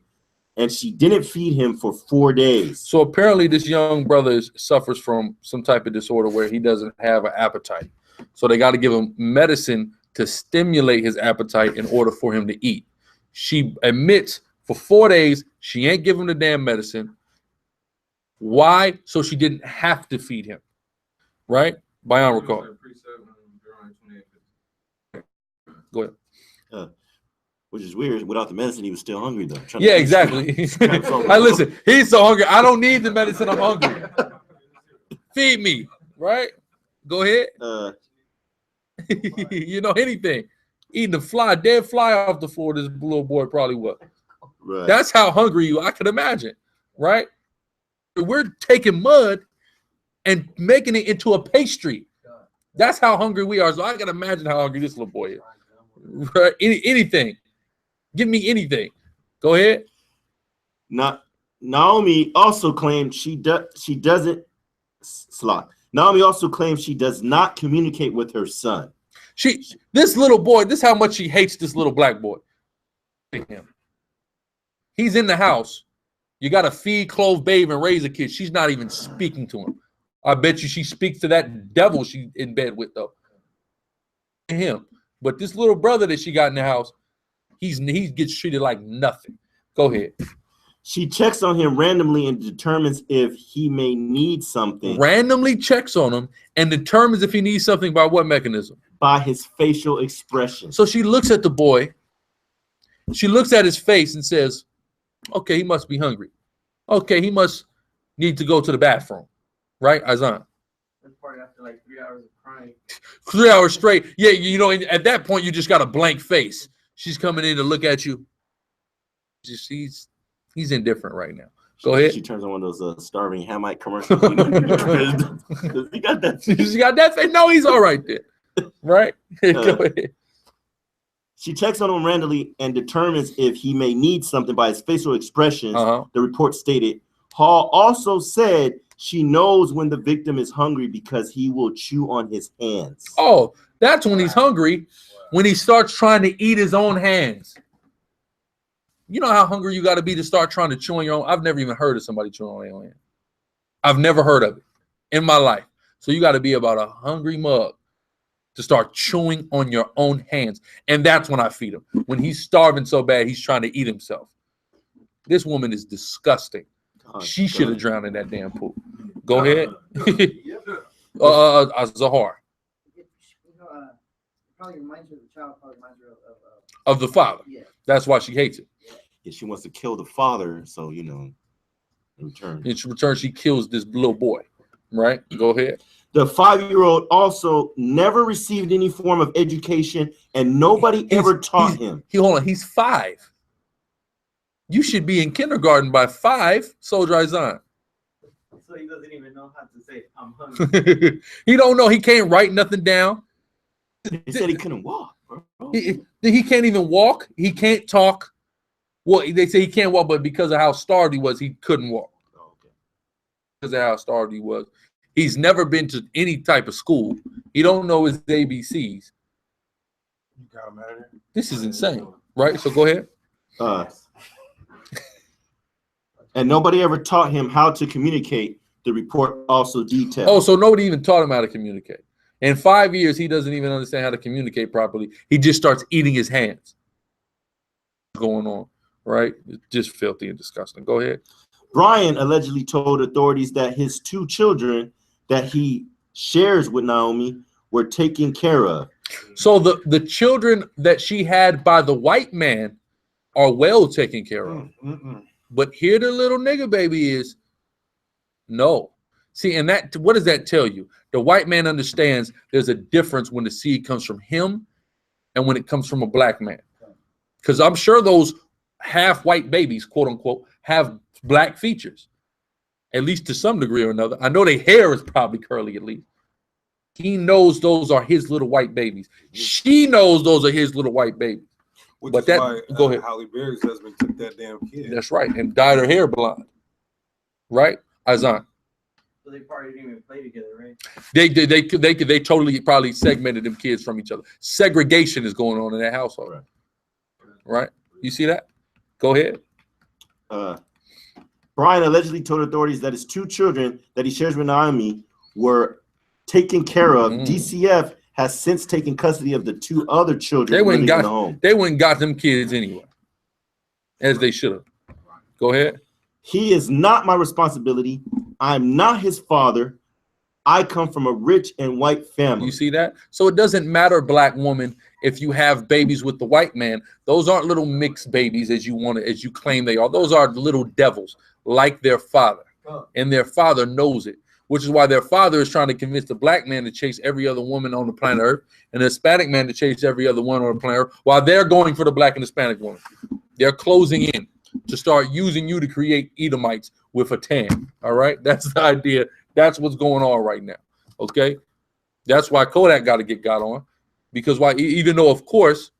and she didn't feed him for 4 days. So apparently this young brother suffers from some type of disorder where he doesn't have an appetite. So they got to give him medicine to stimulate his appetite in order for him to eat. She admits for 4 days she ain't give him the damn medicine. Why? So she didn't have to feed him. Right? Bayan recall. Go ahead. Which is weird. Without the medicine, he was still hungry, though. Yeah, exactly. Hey, listen, he's so hungry. I don't need the medicine. I'm hungry. Feed me, right? Go ahead. You know, anything. Eating a fly, dead fly off the floor, this little boy probably was. Right. That's how hungry you, I can imagine, right? We're taking mud and making it into a pastry. That's how hungry we are. So I can imagine how hungry this little boy is. Right? Anything. Give me anything. Go ahead. Naomi also claimed Naomi also claims she does not communicate with her son. This little boy, this is how much she hates this little black boy. He's in the house. You got to feed, clothe, bathe, and raise a kid. She's not even speaking to him. I bet you she speaks to that devil she's in bed with, though. Him. But this little brother that she got in the house, he gets treated like nothing. Go ahead. She checks on him randomly and determines if he may need something. Randomly checks on him and determines if he needs something by what mechanism? By his facial expression. So she looks at the boy. She looks at his face and says, okay, he must be hungry. Okay, he must need to go to the bathroom. Right, Azan? That's probably after like 3 hours of crying. 3 hours straight. Yeah, you know, at that point, you just got a blank face. She's coming in to look at you. He's indifferent right now. Go ahead. She turns on one of those starving Hamite commercials. He got that. She got that face. No, he's all right there. Right? Go ahead. She checks on him randomly and determines if he may need something by his facial expressions. The report stated. Hall also said she knows when the victim is hungry because he will chew on his hands. Oh, that's when he's hungry, when he starts trying to eat his own hands. You know how hungry you got to be to start trying to chew on your own? I've never even heard of somebody chewing on their own hand. I've never heard of it in my life. So you got to be about a hungry mug to start chewing on your own hands. And that's when I feed him. When he's starving so bad, he's trying to eat himself. This woman is disgusting. She should have drowned in that damn pool. Go ahead. Zahar. Probably reminds her of the child, probably reminds her of the father. Yeah. That's why she hates it. Yeah, she wants to kill the father, so you know, in return. She kills this little boy. Right? Go ahead. The 5-year-old also never received any form of education, and nobody ever taught him. Hold on, he's 5. You should be in kindergarten by 5, Soldier Izan. So he doesn't even know how to say, I'm hungry. He don't know. He can't write nothing down. He said he couldn't walk, bro. He can't even walk. He can't talk. Well, they say he can't walk, but because of how starved he was, he couldn't walk. Oh, okay. Because of how starved he was. He's never been to any type of school. He don't know his ABCs. You got him out of there. This is insane, right? So go ahead. And nobody ever taught him how to communicate. The report also detailed. Oh, so nobody even taught him how to communicate. In 5 years, he doesn't even understand how to communicate properly. He just starts eating his hands. Going on, right? It's just filthy and disgusting. Go ahead. Brian allegedly told authorities that his 2 children that he shares with Naomi were taken care of. So the children that she had by the white man are well taken care of. But here the little nigga baby is no. See, and that, what does that tell you? The white man understands there's a difference when the seed comes from him and when it comes from a black man. Because I'm sure those half white babies, quote unquote, have black features, at least to some degree or another. I know their hair is probably curly at least. He knows those are his little white babies. She knows those are his little white babies. Which but is that why, go ahead. Halle Berry's husband took that damn kid. That's right, and dyed her hair blonde. Right, Azan. So they probably didn't even play together, right? They totally probably segmented them kids from each other. Segregation is going on in that household. Right? You see that? Go ahead. Brian allegedly told authorities that his 2 children that he shares with Naomi were taken care of. DCF has since taken custody of the 2 other children living in the home. They went and got them kids anyway, as they should have. Go ahead. He is not my responsibility. I'm not his father. I come from a rich and white family. You see that? So it doesn't matter, black woman, if you have babies with the white man. Those aren't little mixed babies as you claim they are. Those are little devils like their father. And their father knows it, which is why their father is trying to convince the black man to chase every other woman on the planet Earth and the Hispanic man to chase every other one on the planet Earth while they're going for the black and Hispanic woman. They're closing in to start using you to create Edomites with a tan. All right? That's the idea. That's what's going on right now. Okay? That's why Kodak got on. Because why, even though, of course,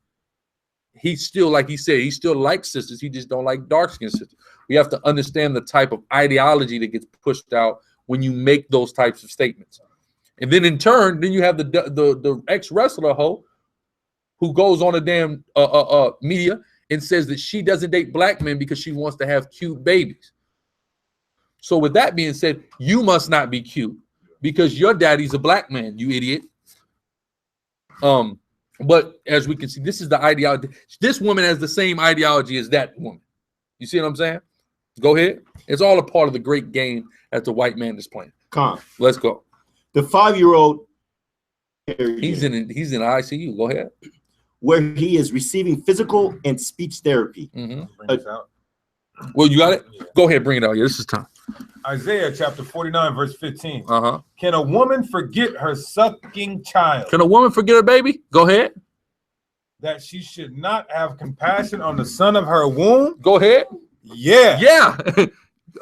he's still, like he said, he still likes sisters. He just don't like dark-skinned sisters. We have to understand the type of ideology that gets pushed out when you make those types of statements. And then in turn, then you have the ex-wrestler hoe who goes on a damn media and says that she doesn't date black men because she wants to have cute babies. So with that being said, you must not be cute because your daddy's a black man, you idiot. But as we can see, this is the ideology. This woman has the same ideology as that woman. You see what I'm saying? Go ahead. It's all a part of the great game that the white man is playing. Let's go. The 5-year-old, he's in ICU. Go ahead. Where he is receiving physical and speech therapy. Well, you got it? Go ahead, bring it out. Yeah, this is time. Isaiah chapter 49, verse 15. Can a woman forget her sucking child? Can a woman forget her baby? Go ahead. That she should not have compassion on the son of her womb? Go ahead. Yeah. Yeah.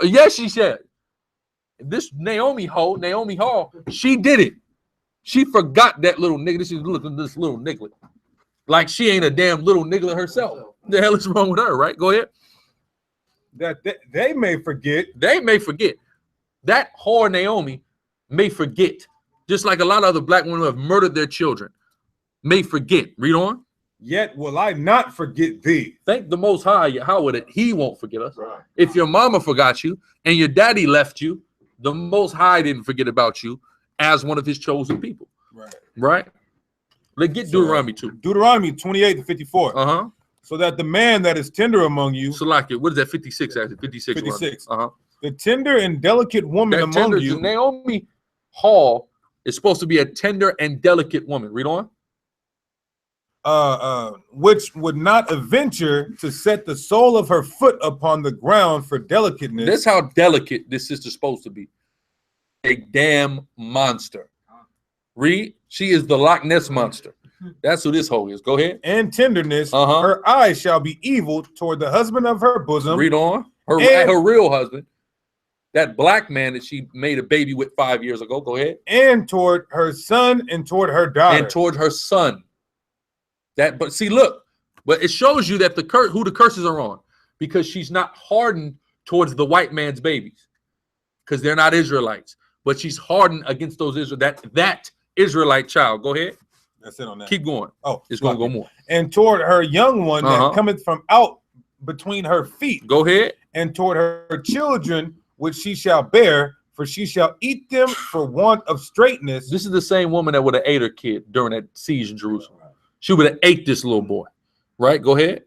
Yes, she said. This Naomi Hall, she did it. She forgot that little nigga. This little nigga. Like she ain't a damn little nigga herself. The hell is wrong with her, right? Go ahead. That they may forget. They may forget. That whore Naomi may forget. Just like a lot of other black women who have murdered their children may forget. Read on. Yet will I not forget thee. Thank the Most High. How would it? He won't forget us. Right. If your mama forgot you and your daddy left you, the Most High didn't forget about you as one of his chosen people. Right. Right. Let's get Deuteronomy 2. Deuteronomy 28-54. So that the man that is tender among you. Salaki, what is that? 56 actually. 56. 56. The tender and delicate woman among you. Naomi Hall is supposed to be a tender and delicate woman. Read on. Which would not adventure to set the sole of her foot upon the ground for delicateness. That's how delicate this sister's supposed to be. A damn monster. Read. She is the Loch Ness monster. That's who this hoe is. Go ahead. And tenderness. Her eyes shall be evil toward the husband of her bosom. Read on. Her real husband. That black man that she made a baby with 5 years ago. Go ahead. And toward her son and toward her daughter. And toward her son. But see, look. But it shows you that who the curses are on. Because she's not hardened towards the white man's babies. Because they're not Israelites. But she's hardened against those that Israelite child. Go ahead. That's it on that. Keep going. Oh, it's going to go more. And toward her young one that cometh from out between her feet. Go ahead. And toward her children which she shall bear, for she shall eat them for want of straightness. This is the same woman that would have ate her kid during that siege in Jerusalem. She would have ate this little boy. Right? Go ahead.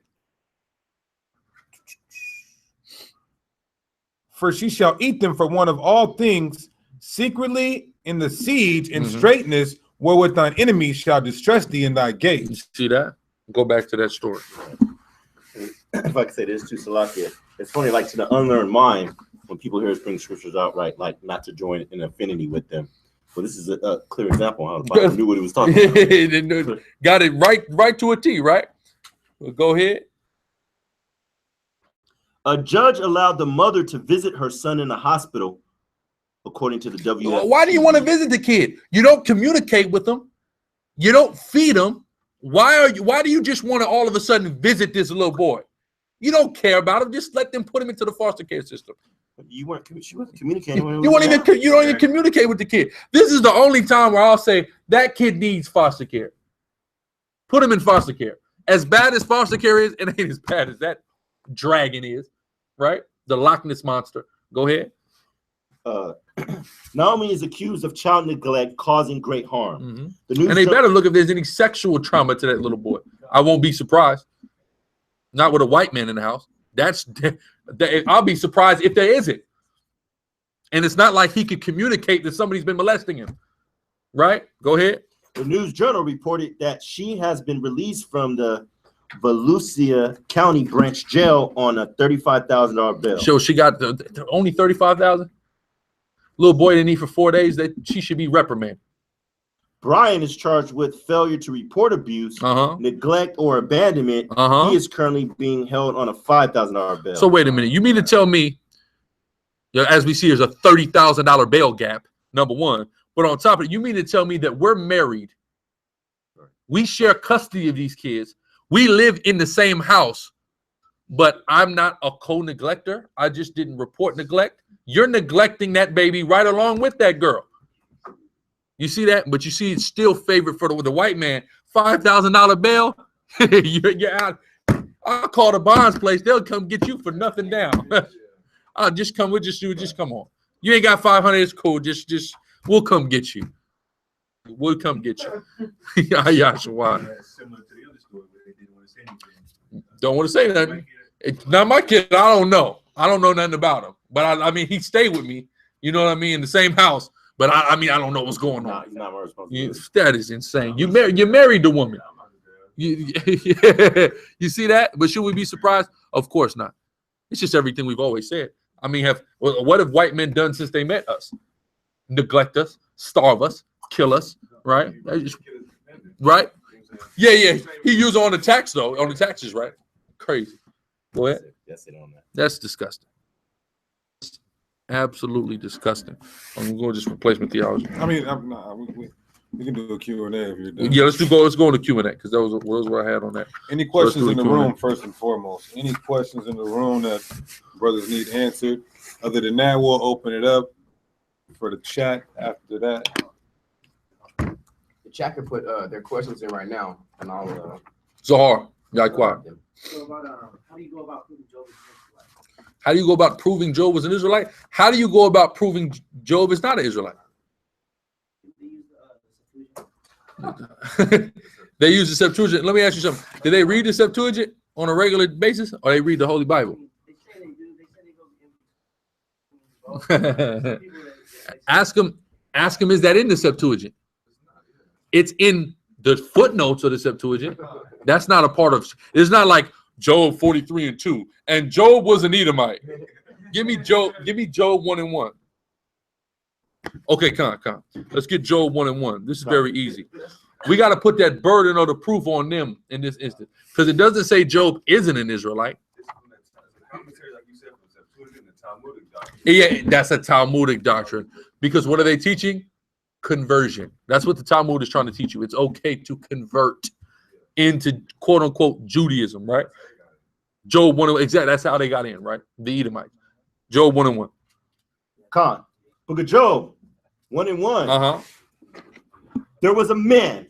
For she shall eat them for one of all things secretly in the siege in straightness, wherewith thine enemies shall distress thee in thy gates. You see that? Go back to that story. If I could say this to Salakia, it's funny, like to the unlearned mind, when people hear us bring scriptures out, right, like not to join in affinity with them. Well, this is a clear example of how the Bible knew what he was talking about. Got it right to a T, right? Well, go ahead. A judge allowed the mother to visit her son in the hospital, according to the WF. Why do you want to visit the kid? You don't communicate with them. You don't feed them. Why do you just want to all of a sudden visit this little boy? You don't care about him. Just let them put him into the foster care system. She wasn't communicating with him. You don't even communicate with the kid. This is the only time where I'll say that kid needs foster care. Put him in foster care. As bad as foster care is, it ain't as bad as that dragon is, right? The Loch Ness monster. Go ahead. Naomi is accused of child neglect causing great harm. And they better look if there's any sexual trauma to that little boy. I won't be surprised. Not with a white man in the house. I'll be surprised if there isn't. And it's not like he could communicate that somebody's been molesting him. Right? Go ahead. The News Journal reported that she has been released from the Volusia County Branch Jail on a $35,000 bail. So she got only $35,000? Little boy didn't eat for 4 days. That she should be reprimanded. Brian is charged with failure to report abuse, neglect, or abandonment. He is currently being held on a $5,000 bail. So wait a minute. You mean to tell me, as we see, there's a $30,000 bail gap, number one. But on top of it, you mean to tell me that we're married, we share custody of these kids, we live in the same house, but I'm not a co-neglector? I just didn't report neglect. You're neglecting that baby right along with that girl. You see that? But you see it's still favored for the white man. $5,000 bail, you're out. I'll call the bonds place. They'll come get you for nothing down. I'll just come. Just come on. You ain't got 500. It's cool. Just we'll come get you. We'll come get you. Yashua. Don't want to say nothing. It's not my kid. I don't know. I don't know nothing about him. But I mean, he stayed with me. You know what I mean? In the same house. But I mean, I don't know what's going on. He's not my responsibility. That is insane. You married the woman. You see that? But should we be surprised? Of course not. It's just everything we've always said. I mean, what have white men done since they met us? Neglect us, starve us, kill us, right? Right? Yeah. He used on the tax though, on the taxes, right? Crazy. Go ahead. That's disgusting. Absolutely disgusting. I'm going to just replacement theology. I mean, we can do a Q&A if you're done. Yeah, let's go into Q&A because that was what I had on that. Any questions in the room first and foremost? Any questions in the room that brothers need answered? Other than that, we'll open it up for the chat after that. The chat can put their questions in right now, and I'll. Zahar, got quiet. So about how do you go about proving Job is an Israelite? How do you go about proving Job was an Israelite? How do you go about proving Job is not an Israelite? They use the Septuagint. Let me ask you something. Do they read the Septuagint on a regular basis, or they read the Holy Bible? Ask them, is that in the Septuagint? It's in the footnotes of the Septuagint. That's not a part of, it's not like Job 43:2. And Job was an Edomite. Give me Job 1:1. Okay, come. Let's get Job 1:1. This is very easy. We got to put that burden of the proof on them in this instance. Because it doesn't say Job isn't an Israelite. Yeah, that's a Talmudic doctrine. Because what are they teaching? Conversion. That's what the Talmud is trying to teach you. It's okay to convert into quote unquote Judaism, right? Job 1:1. Exactly. That's how they got in, right? The Edomites. Job 1:1. Con. Book of Job 1:1. There was a man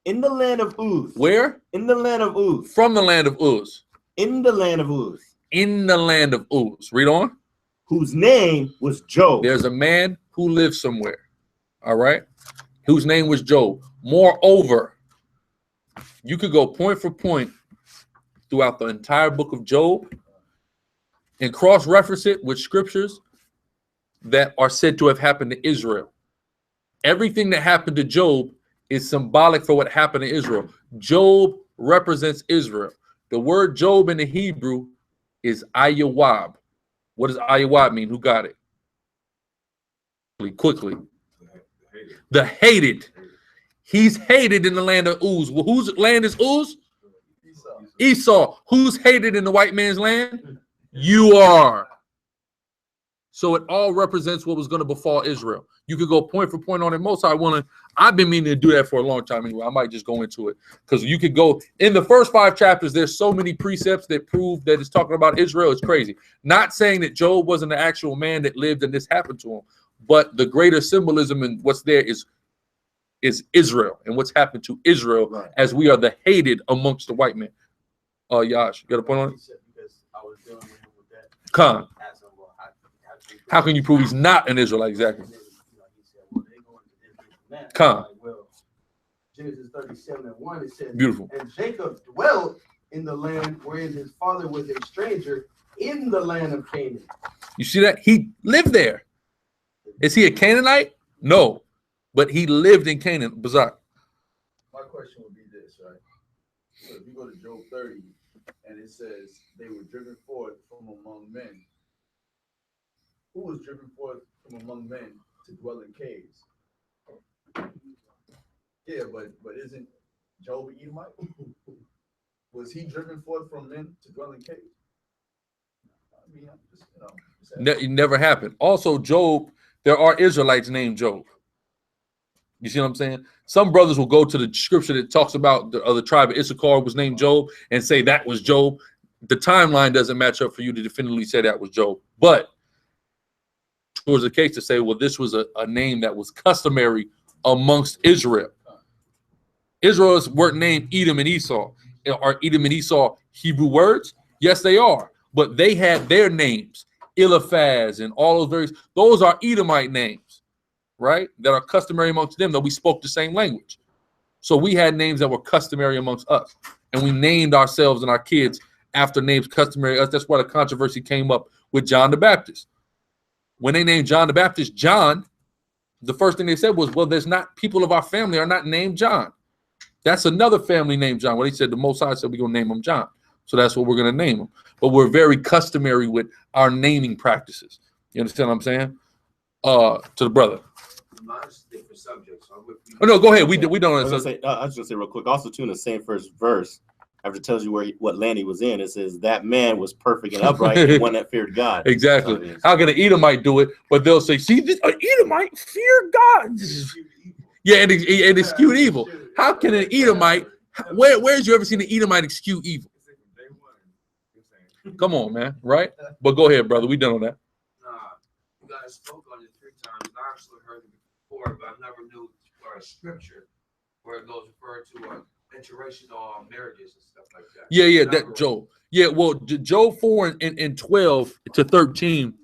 in the land of Uz. Where? In the land of Uz. From the land of Uz. In the land of Uz. In the land of Uz. Read on. Whose name was Job. There's a man who lived somewhere. All right. Whose name was Job. Moreover, you could go point for point throughout the entire book of Job and cross-reference it with scriptures that are said to have happened to Israel. Everything that happened to Job is symbolic for what happened to Israel. Job represents Israel. The word Job in the Hebrew is Ayawab. What does Ayawab mean? Who got it? Quickly. The hated. He's hated in the land of Uz. Well, whose land is Uz? Esau. Who's hated in the white man's land? You are. So it all represents what was going to befall Israel. You could go point for point on it. Most I've been meaning to do that for a long time anyway. I might just go into it because you could go in the first 5 chapters. There's so many precepts that prove that it's talking about Israel. It's crazy. Not saying that Job wasn't the actual man that lived and this happened to him, but the greater symbolism and what's there is Israel and what's happened to Israel as we are the hated amongst the white men. Yash, you got a point on it? Khan. How can you prove he's not an Israelite? Exactly. Khan. Genesis 37:1, it says, beautiful. And Jacob dwelt in the land wherein his father was a stranger in the land of Canaan. You see that? He lived there. Is he a Canaanite? No. But he lived in Canaan. Bazak. My question would be this, right? So if you go to Job 30, and it says they were driven forth from among men. Who was driven forth from among men to dwell in caves? Yeah, but isn't Job an Edomite? Was he driven forth from men to dwell in caves? I mean, I'm just, It never happened. Also, Job, there are Israelites named Job. You see what I'm saying? Some brothers will go to the scripture that talks about the tribe of Issachar was named Job and say that was Job. The timeline doesn't match up for you to definitively say that was Job. But towards the case to say, well, this was a name that was customary amongst Israel. Israel's weren't named Edom and Esau. Are Edom and Esau Hebrew words? Yes, they are. But they had their names, Eliphaz and all those are Edomite names, right? That are customary amongst them, that we spoke the same language. So we had names that were customary amongst us. And we named ourselves and our kids after names customary to us. That's why the controversy came up with John the Baptist. When they named John the Baptist John, the first thing they said was, well, there's not, people of our family are not named John. That's another family named John. Well, he said the Most High said we're going to name him John. So that's what we're going to name him. But we're very customary with our naming practices. You understand what I'm saying? To the brother. Mine's different subjects. So Oh, no, go ahead. We don't. I was just going to say real quick. Also, too, in the same first verse, after it tells you what land he was in, it says that man was perfect and upright and one that feared God. Exactly. How can an Edomite do it? But they'll say, see, this an Edomite fear God. Yeah, and excuse evil. How can an Edomite, where's you ever seen an Edomite excuse evil? Come on, man, right? But go ahead, brother. We done on that. Nah, you guys spoke on it 3 times. I actually heard it before, but I never knew for a scripture where it goes referred to interracial marriages and stuff like that. Yeah, that Job. Yeah, well, Job 4 and 12 to 13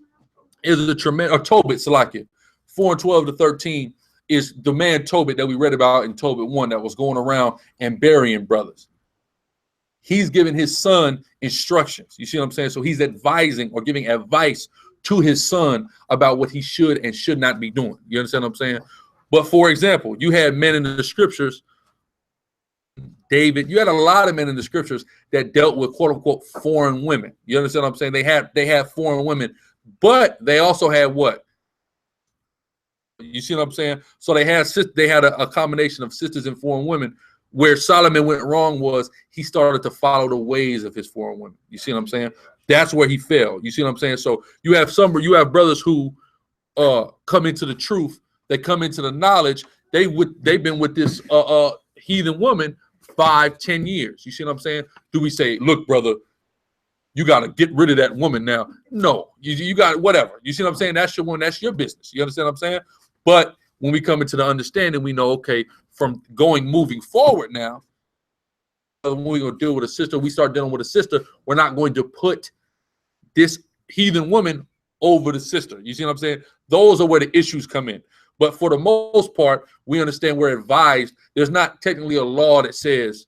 is a tremendous, or Tobit, Salakia. 4 and 12 to 13 is the man Tobit that we read about in Tobit 1 that was going around and burying brothers. He's giving his son instructions. You see what I'm saying? So he's advising or giving advice to his son about what he should and should not be doing. You understand what I'm saying? But for example, you had men in the scriptures, David, you had a lot of men in the scriptures that dealt with quote unquote foreign women. You understand what I'm saying? They had foreign women, but they also had what? You see what I'm saying? So they had a combination of sisters and foreign women. Where Solomon went wrong was he started to follow the ways of his foreign women. You see what I'm saying? That's where he failed. You see what I'm saying? So you have brothers who come into the truth, they come into the knowledge, they've been with this heathen woman 5-10 years. You see what I'm saying? Do we say, look, brother, you got to get rid of that woman now? No, you got whatever. You see what I'm saying? That's your one, that's your business. You understand what I'm saying? But when we come into the understanding, we know, okay, from moving forward now, when we're going to deal with a sister, we start dealing with a sister, we're not going to put this heathen woman over the sister. You see what I'm saying? Those are where the issues come in. But for the most part, we understand we're advised. There's not technically a law that says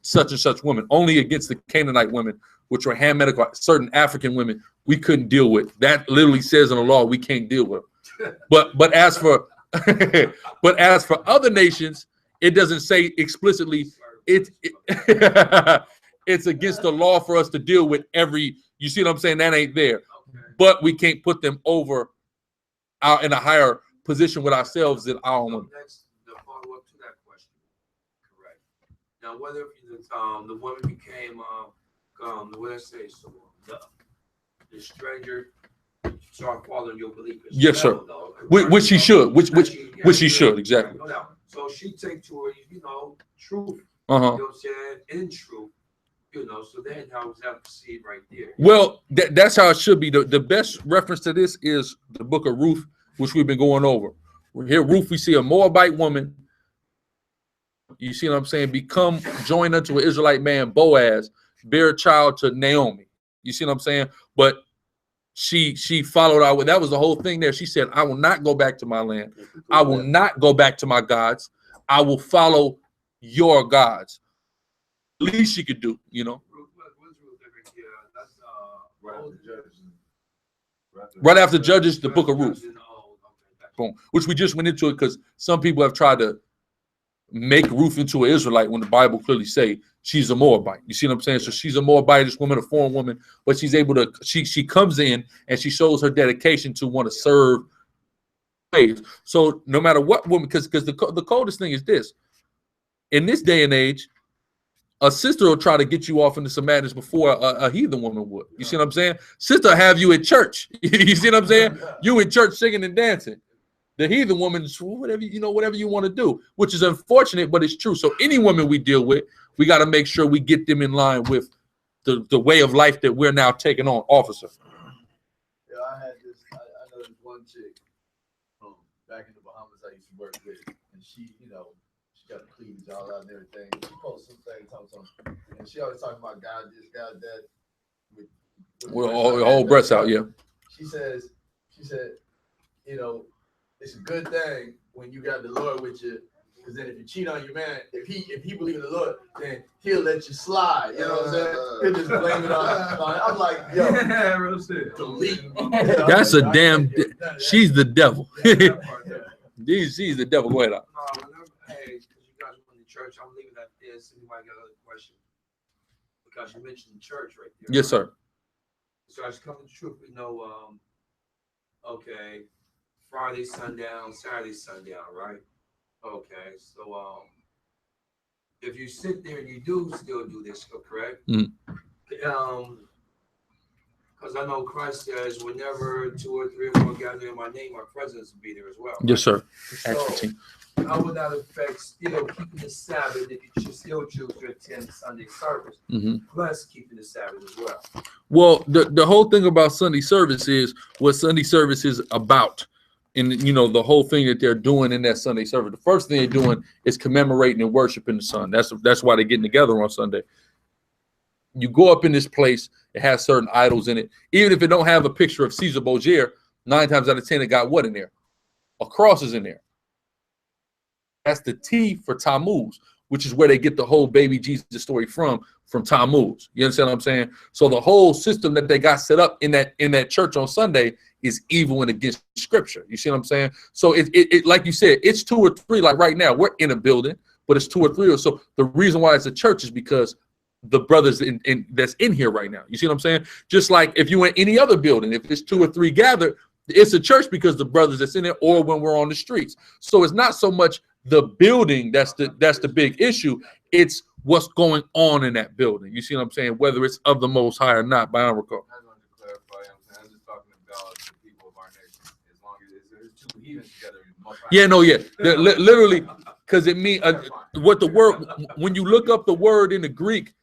such and such women, only against the Canaanite women, which were Hamitic or certain African women, we couldn't deal with. That literally says in the law we can't deal with. But as for other nations, it doesn't say explicitly it's against the law for us to deal with every. You see what I'm saying? That ain't there. But we can't put them over in a higher position with ourselves than our own. That's the follow-up to that question. Correct. Now, whether the woman became, what did I say? So the stranger start following your belief. Yes, sir. Which she should. Which she should, exactly. No doubt. So she take to her, truth. Uh-huh. You know what I'm saying? In truth. So then I was able to see it right there. Well, that's how it should be. The best reference to this is the book of Ruth, which we've been going over. Here, Ruth, we see a Moabite woman. You see what I'm saying? Become joined unto an Israelite man, Boaz, bear a child to Naomi. You see what I'm saying? But she followed out with, that was the whole thing there. She said, I will not go back to my land. I will not go back to my gods. I will follow your gods. Least she could do, Right after Judges, the book of Ruth. Boom. Which we just went into it because some people have tried to make Ruth into an Israelite when the Bible clearly say she's a Moabite. You see what I'm saying? So she's a Moabitish woman, a foreign woman, but she's able to, she comes in and she shows her dedication to want to serve slaves. So no matter what woman, because the coldest thing is this. In this day and age, a sister will try to get you off into some madness before a heathen woman would. You see what I'm saying? Sister have you at church. You see what I'm saying? You in church singing and dancing. The heathen woman, whatever you want to do, which is unfortunate, but it's true. So any woman we deal with, we got to make sure we get them in line with the way of life that we're now taking on, officer. Yeah, I know this one chick back in the Bahamas I used to work with, and she, she got the cleavage all out and everything. She posted something, and she always talking about God this, God that. With whole breasts out, yeah. She said, it's a good thing when you got the Lord with you, because then if you cheat on your man, if he believe in the Lord, then he'll let you slide. You know what I'm saying? He'll just blame it on. I'm like, yo, delete. That's a damn. She's the devil. She's the devil. Go ahead. Hey, because you guys were in the church, I'm leaving that there. So you might get another question because you mentioned church right there. Yes, sir. So I just come to the truth. We know, okay. Friday sundown, Saturday sundown, right? Okay, so if you sit there and you do still do this, correct? Because I know Christ says, whenever 2 or 3 or more gather in my name, my presence will be there as well. Yes, sir. So, how would that affect still keeping the Sabbath if you should still choose to attend Sunday service, plus keeping the Sabbath as well? Well, the whole thing about Sunday service is what Sunday service is about. And the whole thing that they're doing in that Sunday service, the first thing they're doing is commemorating and worshiping the Son. That's why they're getting together on Sunday. You go up in this place, it has certain idols in it. Even if it don't have a picture of Caesar Borgia, 9 times out of 10 it got what in there? A cross is in there. That's the T for Tammuz, which is where they get the whole baby Jesus story from Tammuz. You understand what I'm saying? So the whole system that they got set up in that church on Sunday is evil and against scripture. You see what I'm saying? So it like you said, it's 2 or 3. Like right now, we're in a building, but it's 2 or 3. Or so the reason why it's a church is because the brothers that's in here right now. You see what I'm saying? Just like if you in any other building, if it's 2 or 3 gathered, it's a church because the brothers that's in it, or when we're on the streets. So it's not so much the building that's the big issue. It's what's going on in that building. You see what I'm saying? Whether it's of the Most High or not, by Uncle. Yeah, no, yeah. Literally, because it means what the word, when you look up the word in the Greek,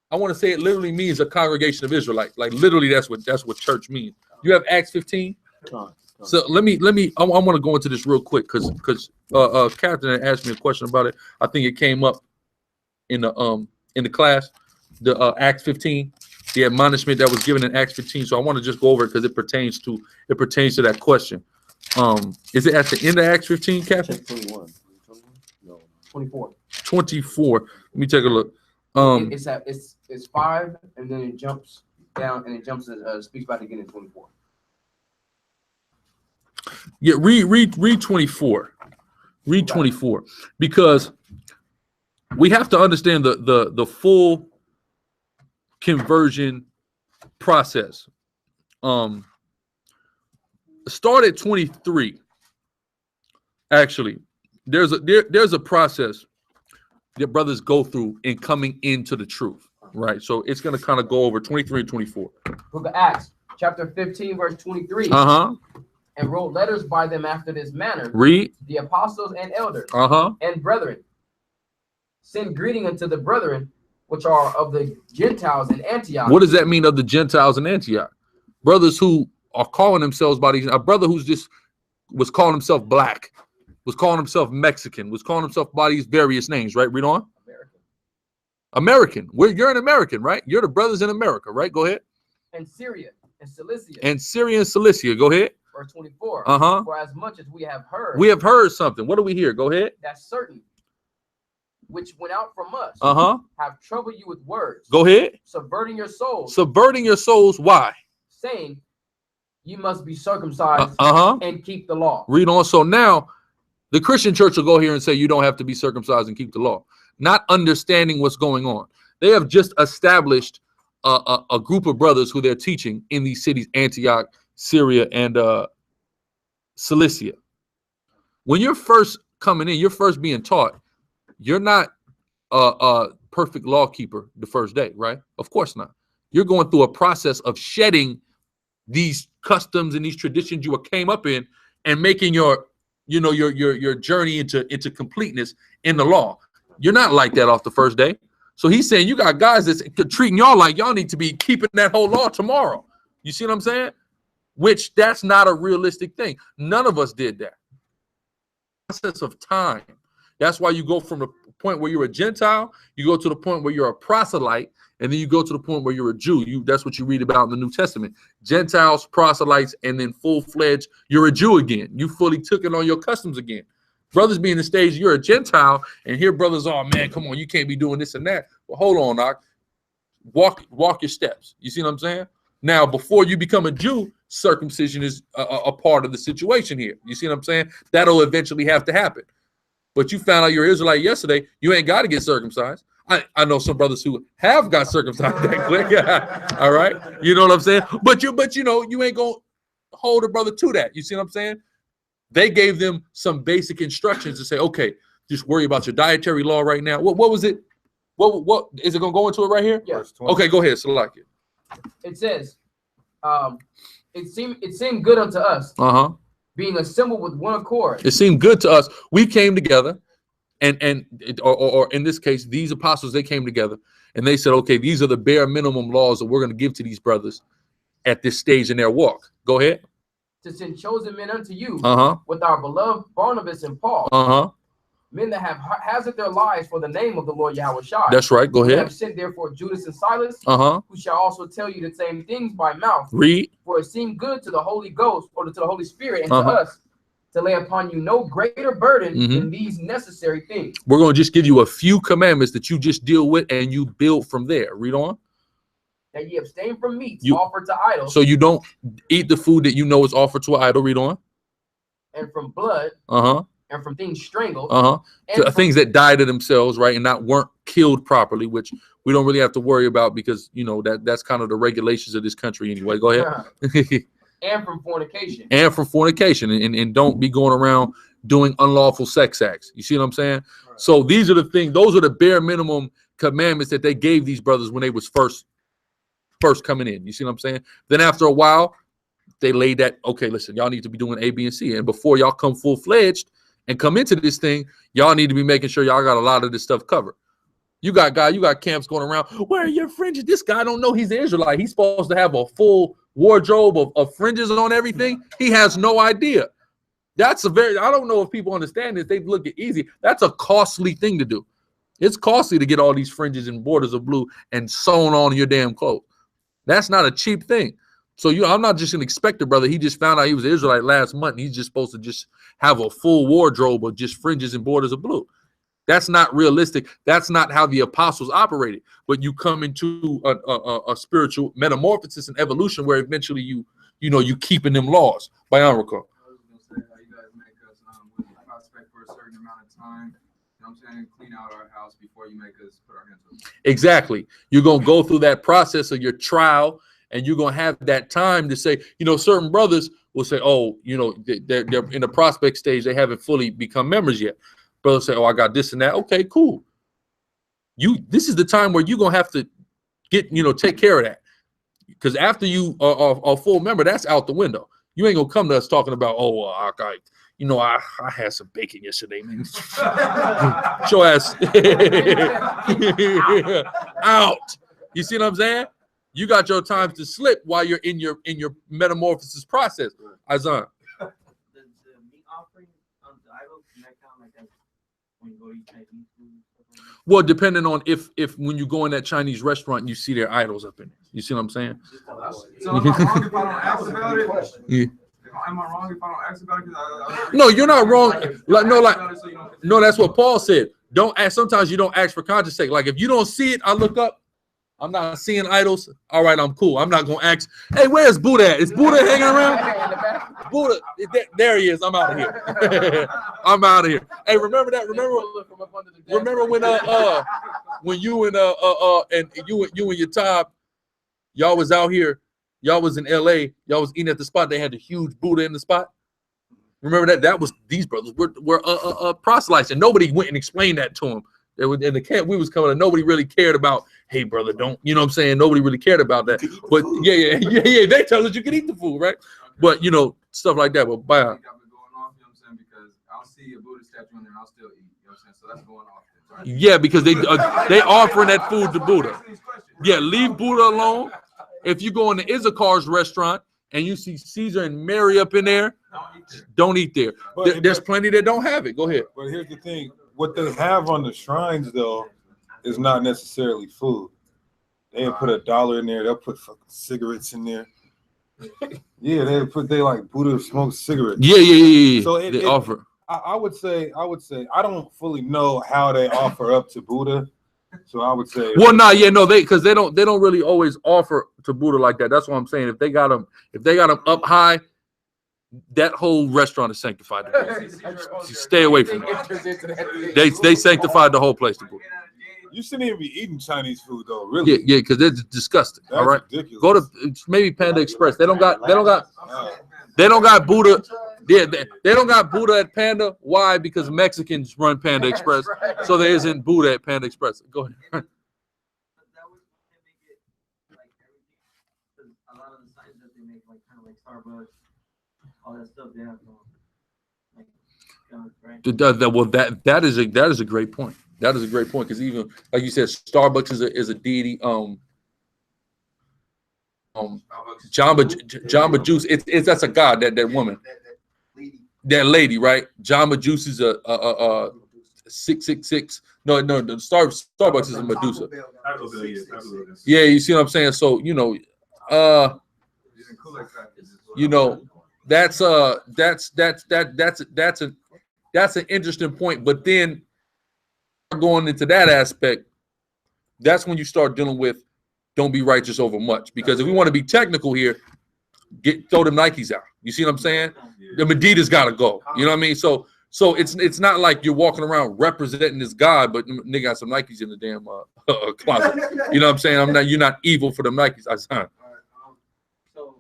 I want to say it literally means a congregation of Israelites. Like literally, that's what church means. You have Acts 15. So let me. I want to go into this real quick because Catherine asked me a question about it. I think it came up in the class, the Acts 15, the admonishment that was given in Acts 15. So I want to just go over it because it pertains to that question. Is it at the end of Acts 15, Catherine? 21. No, 24. 24. Let me take a look. It's 5, and then it jumps down, and it jumps and speaks about it again in 24. Yeah, read 24. Read 24, because we have to understand the full conversion process. Start at 23. Actually, there's a process that brothers go through in coming into the truth. Right. So it's going to kind of go over 23 and 24. Book of Acts, chapter 15, verse 23. And wrote letters by them after this manner. Read. The apostles and elders and brethren send greeting unto the brethren which are of the Gentiles in Antioch. What does that mean, of the Gentiles in Antioch? Brothers who are calling themselves by these, a brother who's just was calling himself black, was calling himself Mexican, was calling himself by these various names, right? Read on. American. You're an American, right? You're the brothers in America, right? Go ahead. And Syria and Cilicia. And Syria and Cilicia. Go ahead. Verse 24. For as much as we have heard. We have heard something. What do we hear? Go ahead. That's certain. Which went out from us. Have troubled you with words. Go ahead. Subverting your souls. Subverting your souls. Why? Saying, you must be circumcised and keep the law. Read on. So now the Christian church will go here and say you don't have to be circumcised and keep the law, not understanding what's going on. They have just established a group of brothers who they're teaching in these cities, Antioch, Syria, and Cilicia. When you're first coming in, you're first being taught, you're not a perfect law keeper the first day, right? Of course not. You're going through a process of shedding these customs and these traditions you came up in and making your journey into completeness in the law. You're not like that off the first day. So he's saying you got guys that's treating y'all like y'all need to be keeping that whole law tomorrow. You see what I'm saying? Which that's not a realistic thing. None of us did that. Process of time. That's why you go from the point where you're a Gentile, you go to the point where you're a proselyte, and then you go to the point where you're a Jew. That's what you read about in the New Testament. Gentiles, proselytes, and then full-fledged, you're a Jew again. You fully took it on your customs again. Brothers being the stage, you're a Gentile, and here brothers, oh man, come on, you can't be doing this and that. Well, hold on, Doc. Walk your steps. You see what I'm saying? Now, before you become a Jew, circumcision is a part of the situation here. You see what I'm saying? That'll eventually have to happen. But you found out you're Israelite yesterday, you ain't got to get circumcised. I know some brothers who have got circumcised that quick. All right. You know what I'm saying? But you know, you ain't going to hold a brother to that. You see what I'm saying? They gave them some basic instructions to say, okay, just worry about your dietary law right now. What was it? What is it going to go into it right here? Yeah. Okay, go ahead. Select it. It says, it seemed good unto us, being assembled with one accord. It seemed good to us. We came together, or in this case, these apostles, they came together and they said, okay, these are the bare minimum laws that we're going to give to these brothers at this stage in their walk. Go ahead. To send chosen men unto you with our beloved Barnabas and Paul, men that have hazarded their lives for the name of the Lord Yahweh Shai. That's right. Go ahead. We have sent therefore Judas and Silas, who shall also tell you the same things by mouth. Read. For it seemed good to the Holy Ghost, or to the Holy Spirit, and to us, to lay upon you no greater burden than these necessary things. We're going to just give you a few commandments that you just deal with and you build from there. Read on. That ye abstain from meats offered to idols. So you don't eat the food that you know is offered to an idol. Read on. And from blood. And from things strangled. And things that died of themselves, right, and weren't killed properly, which we don't really have to worry about because, you know, that's kind of the regulations of this country anyway. Go ahead. And from fornication. And from fornication. And don't be going around doing unlawful sex acts. You see what I'm saying? Right. So these are the things, those are the bare minimum commandments that they gave these brothers when they was first coming in. You see what I'm saying? Then after a while, they laid that, okay, listen, y'all need to be doing A, B, and C. And before y'all come full-fledged and come into this thing, y'all need to be making sure y'all got a lot of this stuff covered. You got camps going around, where are your fringes? This guy don't know he's an Israelite. He's supposed to have a full wardrobe of fringes on everything. He has no idea. That's I don't know if people understand this. They look at easy. That's a costly thing to do. It's costly to get all these fringes and borders of blue and sewn on your damn clothes. That's not a cheap thing. So I'm not just gonna expect a brother. He just found out he was an Israelite last month. And he's just supposed to just have a full wardrobe of just fringes and borders of blue. That's not realistic. That's not how the apostles operated. But you come into a spiritual metamorphosis and evolution where eventually you keeping them laws. By Uncle. I was gonna say how you guys make us with the prospect for a certain amount of time. You know what I'm saying? Clean out our house before you make us put our hands on it. Exactly. You're gonna go through that process of your trial, and you're gonna have that time to say, certain brothers will say, oh, they're in the prospect stage, they haven't fully become members yet. Brothers say, oh, I got this and that. Okay, cool. This is the time where you're gonna have to take care of that. Because after you are a full member, that's out the window. You ain't gonna come to us talking about, oh, I had some bacon yesterday, man. Get your ass out. You see what I'm saying? You got your time to slip while you're in your metamorphosis process. Azan. The meat offering on the idols, can that count like when you go to eat Chinese food? Well, depending on if when you go in that Chinese restaurant and you see their idols up in there. You see what I'm saying? So am I wrong if I don't ask about it? Yeah. Am I wrong if I don't ask about it? No, you're not wrong. No, that's what Paul said. Don't ask. Sometimes you don't ask for conscience sake. Like if you don't see it, I look up. I'm not seeing idols. All right, I'm cool. I'm not gonna ask. Hey, where's Buddha at? Is Buddha hanging around? Buddha, there he is. I'm out of here. I'm out of here. Hey, remember that? Remember when you and you and your top, y'all was out here. Y'all was in LA. Y'all was eating at the spot. They had the huge Buddha in the spot. Remember that? That was these brothers were proselytes, and nobody went and explained that to them. They were in the camp. We was coming, and nobody really cared about. Hey, brother, don't. You know what I'm saying? Nobody really cared about that. But yeah. They tell us you can eat the food, right? But stuff like that. But Going off, you know what I'm saying? Because I'll see a Buddha statue in there, and I'll still eat. You know what I'm saying? So that's going off. Right? Yeah, because they offering that food to Buddha. Yeah, leave Buddha alone. If you go in the Issachar's restaurant and you see Caesar and Mary up in there, don't eat there. There's plenty that don't have it. Go ahead. But here's the thing. What they have on the shrines, though, is not necessarily food. They'll put $1 in there. They'll put fucking cigarettes in there. Yeah, they like Buddha smoked cigarettes. Yeah. So they offer. I would say I don't fully know how they offer up to Buddha. So I would say, well, because they don't really always offer to Buddha like that. That's what I'm saying. If they got them up high, that whole restaurant is sanctified to Buddha. Stay away from it. They sanctified the whole place to Buddha. You shouldn't even be eating Chinese food though, really. Yeah, because it's disgusting. That's all right, ridiculous. Go to maybe Panda Express. They don't got Buddha. Yeah, they don't got Buddha at Panda. Why? Because Mexicans run Panda Express, so there isn't Buddha at Panda Express. Go ahead. That would make it like everything. A lot of the signs that they make, like kind of like Starbucks, all that stuff, they have like right? Well, that is a great point. That is a great point because even like you said, Starbucks is a deity. Jamba Juice. That's a god. That woman. That lady, right? Jamba Juice is a 666. No, the Starbucks is a Medusa. Yeah, you see what I'm saying? So that's an interesting point. But then going into that aspect, that's when you start dealing with don't be righteous over much. Because if we want to be technical here, throw them Nikes out. You see what I'm saying? The Meditas gotta go. You know what I mean? So it's not like you're walking around representing this God, but nigga got some Nikes in the damn closet. You know what I'm saying? You're not evil for them Nikes. So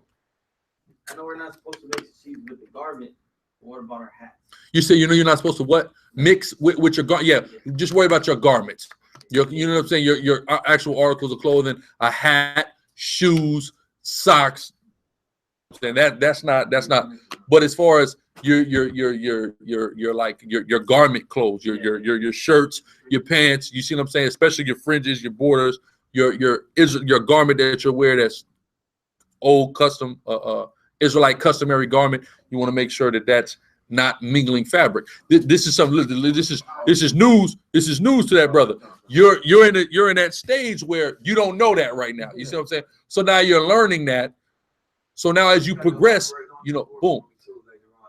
I know we're not supposed to mix seeds with the garment. What about our hats? You say you're not supposed to what? Mix with your garment. Yeah, just worry about your garments. You know what I'm saying? Your actual articles of clothing, a hat, shoes, socks. And that's not. But as far as your garment clothes, your shirts, your pants, you see what I'm saying? Especially your fringes, your borders, your garment that you wear that's old custom Israelite customary garment. You want to make sure that that's not mingling fabric. This is something. This is news. This is news to that brother. You're in that stage where you don't know that right now. You see what I'm saying? So now you're learning that. So now as you progress, boom.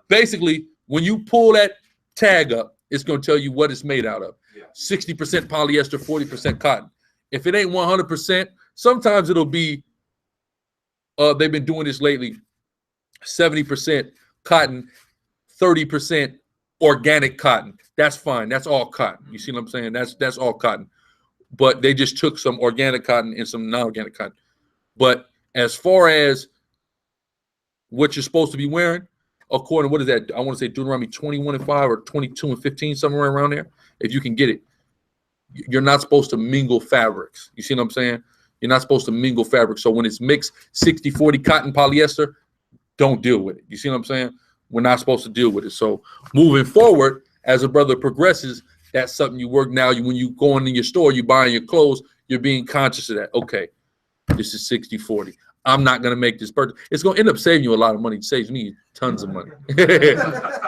Basically, when you pull that tag up, it's going to tell you what it's made out of. 60% polyester, 40% cotton. If it ain't 100%, sometimes it'll be, they've been doing this lately, 70% cotton, 30% organic cotton. That's fine. That's all cotton. You see what I'm saying? That's all cotton. But they just took some organic cotton and some non-organic cotton. But as far as what you're supposed to be wearing, according to what is that? I want to say Deuteronomy 21:5 or 22:15, somewhere around there. If you can get it, you're not supposed to mingle fabrics. You see what I'm saying? You're not supposed to mingle fabric. So when it's mixed 60-40 cotton polyester, don't deal with it. You see what I'm saying? We're not supposed to deal with it. So moving forward, as a brother progresses, that's something you work now. When you go in your store, you buying your clothes, you're being conscious of that. Okay, this is 60-40. I'm not going to make this purchase. It's going to end up saving you a lot of money. It saves me tons of money.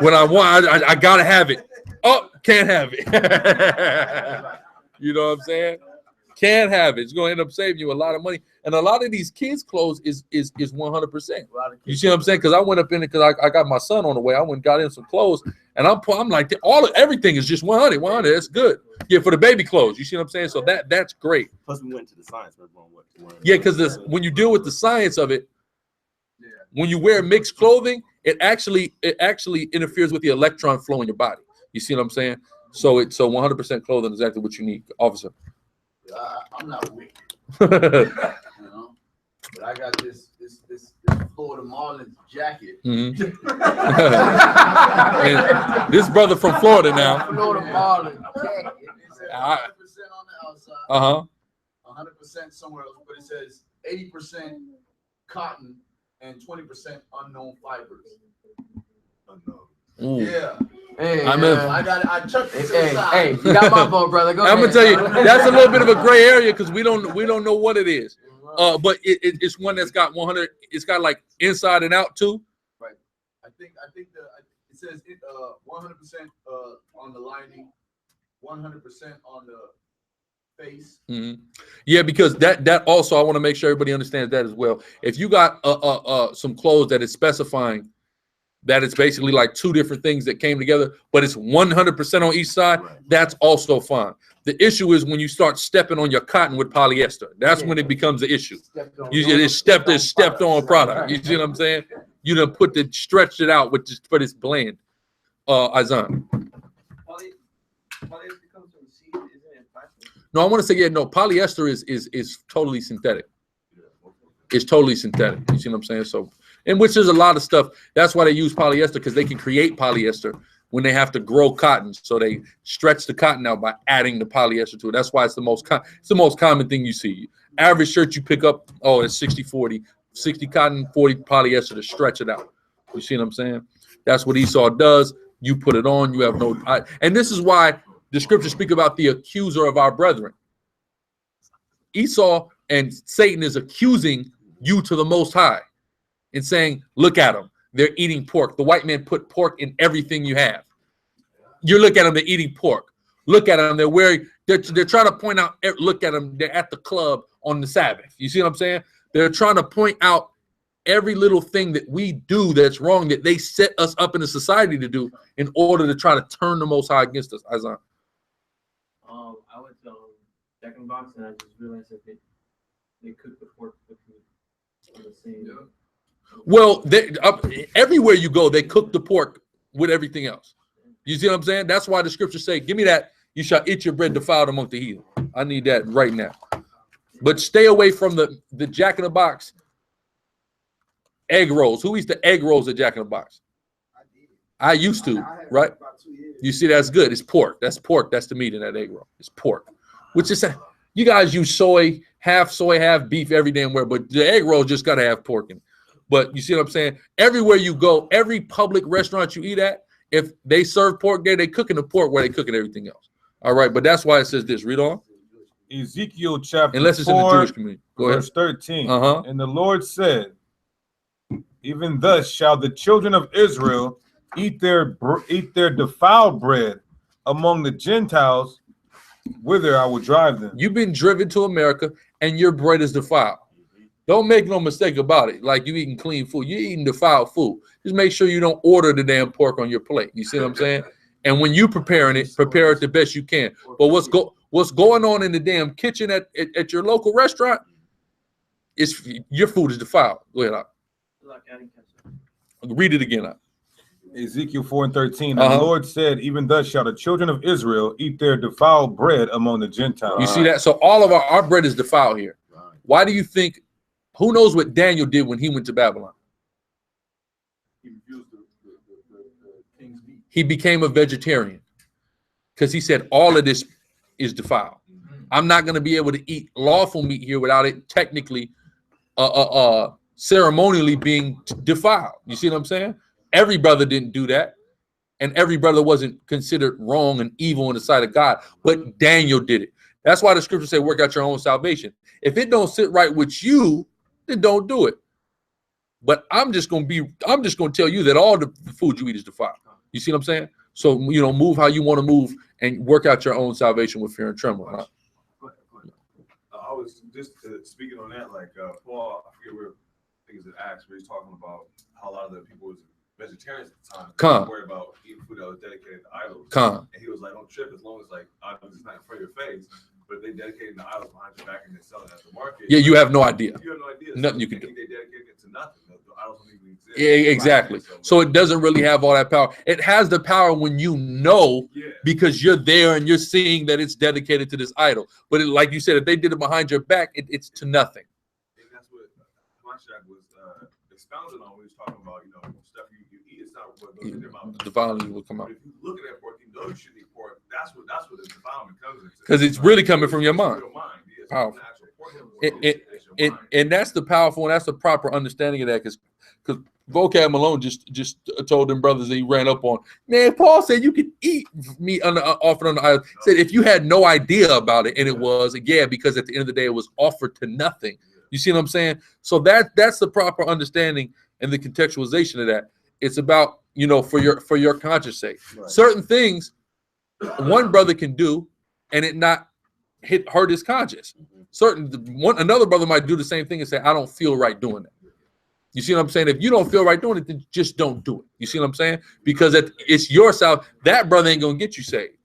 When I want, I got to have it. Oh, can't have it. You know what I'm saying? Can't have it. It's going to end up saving you a lot of money. And a lot of these kids' clothes is 100%. You see what I'm saying? Because I went up in it because I got my son on the way. I went and got in some clothes, and I'm like, everything is just 100. That's good. Yeah, for the baby clothes. You see what I'm saying? So that's great. Plus, we went to the science. Yeah, because when you deal with the science of it, when you wear mixed clothing, it actually interferes with the electron flow in your body. You see what I'm saying? So 100% clothing is exactly what you need, officer. I'm not wicked, you know, but I got this Florida Marlins jacket. And this brother from Florida now. Florida Marlins jacket. It says 100% on the outside. 100% somewhere else, but it says 80% cotton and 20% unknown fibers. Unknown. Ooh. Yeah. Hey, I chucked it to the side. Hey, you got my vote, brother. Go I'm ahead. gonna tell you, that's a little bit of a gray area because we don't know what it is. But it's one that's got 100. It's got like inside and out too. Right. I think it says 100% on the lining, 100% on the face. Yeah, because that also I want to make sure everybody understands that as well. If you got some clothes that is specifying that it's basically like two different things that came together, but it's 100% on each side, that's also fine. The issue is when you start stepping on your cotton with polyester. That's when it becomes an issue. It's stepped on product. You see what I'm saying? You done stretched it out for this blend. Azan. No, I want to say, no, polyester is totally synthetic. It's totally synthetic. You see what I'm saying? So, and which is a lot of stuff. That's why they use polyester, because they can create polyester when they have to grow cotton. So they stretch the cotton out by adding the polyester to it. That's why it's the most common thing you see. Average shirt you pick up, it's 60-40, 60 cotton, 40 polyester to stretch it out. You see what I'm saying? That's what Esau does. You put it on, you have no, and this is why the scriptures speak about the accuser of our brethren. Esau and Satan is accusing you to the Most High and saying, look at them. They're eating pork. The white man put pork in everything you have. You look at them, they're eating pork. Look at them, they're trying to point out, look at them, they're at the club on the Sabbath. You see what I'm saying? They're trying to point out every little thing that we do that's wrong, that they set us up in a society to do in order to try to turn the Most High against us. Azan. I went to Jack in the Box and I just realized that they cook the pork with me on the same. Yeah. Well, everywhere you go, they cook the pork with everything else. You see what I'm saying? That's why the scriptures say, give me that. You shall eat your bread defiled among the heathen. I need that right now. But stay away from the Jack in the Box egg rolls. Who eats the egg rolls at Jack in the Box? I used to, right? You see, that's good. It's pork. That's pork. That's the meat in that egg roll. It's pork. Which is, you guys use soy, half beef every damn where, but the egg roll just got to have pork in it. But you see what I'm saying? Everywhere you go, every public restaurant you eat at, if they serve pork there, they cooking the pork where they cooking everything else. All right, but that's why it says this. Read on. Ezekiel chapter Unless it's 4, in the Jewish community. Go verse ahead. 13. And the Lord said, even thus shall the children of Israel eat their defiled bread among the Gentiles, whither I will drive them. You've been driven to America, and your bread is defiled. Don't make no mistake about it. Like you eating clean food, you're eating defiled food. Just make sure you don't order the damn pork on your plate. You see what I'm saying? And when you preparing it, prepare it the best you can. But what's going on in the damn kitchen at your local restaurant is your food is defiled. Go ahead. Read it again. Ezekiel 4:13. And the Lord said, even thus shall the children of Israel eat their defiled bread among the Gentiles. You see that? So all of our bread is defiled here. Why do you think? Who knows what Daniel did when he went to Babylon? He refused the king's meat. He became a vegetarian because he said all of this is defiled. I'm not going to be able to eat lawful meat here without it technically, ceremonially being defiled. You see what I'm saying? Every brother didn't do that. And every brother wasn't considered wrong and evil in the sight of God. But Daniel did it. That's why the scriptures say, work out your own salvation. If it don't sit right with you, then don't do it. But I'm just going to tell you that all the food you eat is defiled. You see what I'm saying? So, you know, move how you want to move and work out your own salvation with fear and trembling. Right? I was just speaking on that, like Paul, I forget where, I think it's in Acts, where he's talking about how a lot of the people was vegetarians at the time. They were worried about eating food that was dedicated to idols. And he was like, don't trip as long as like idols is not in front of your face. But if they dedicated the idols behind your back and they're selling at the market. Yeah, you have no idea. You have no idea. Nothing you can do. They dedicated it to nothing. The idols don't even exist. Yeah, exactly. So it doesn't really have all that power. It has the power when you know, because you're there and you're seeing that it's dedicated to this idol. But it, like you said, if they did it behind your back, it's to nothing. And that's what Masharah was expounding on when he was talking about, you know, stuff you eat. It's not what goes in your mouth. Defilement will come out. But if you look at that pork, you know you shouldn't eat pork. That's what the defilement comes into. Because it's really coming from your mind. Powerful. And that's the powerful and that's the proper understanding of that. Because Vocab Malone just told them brothers that he ran up on. Man, Paul said you could eat meat offered on the idol. Said if you had no idea about it, and it was, yeah, because at the end of the day it was offered to nothing. You see what I'm saying? So that's the proper understanding and the contextualization of that. It's about, you know, for your conscience sake. Right. Certain things one brother can do and it not hurt his conscience. Another brother might do the same thing and say, I don't feel right doing that. You see what I'm saying? If you don't feel right doing it, then just don't do it. You see what I'm saying? Because it's yourself. That brother ain't gonna get you saved.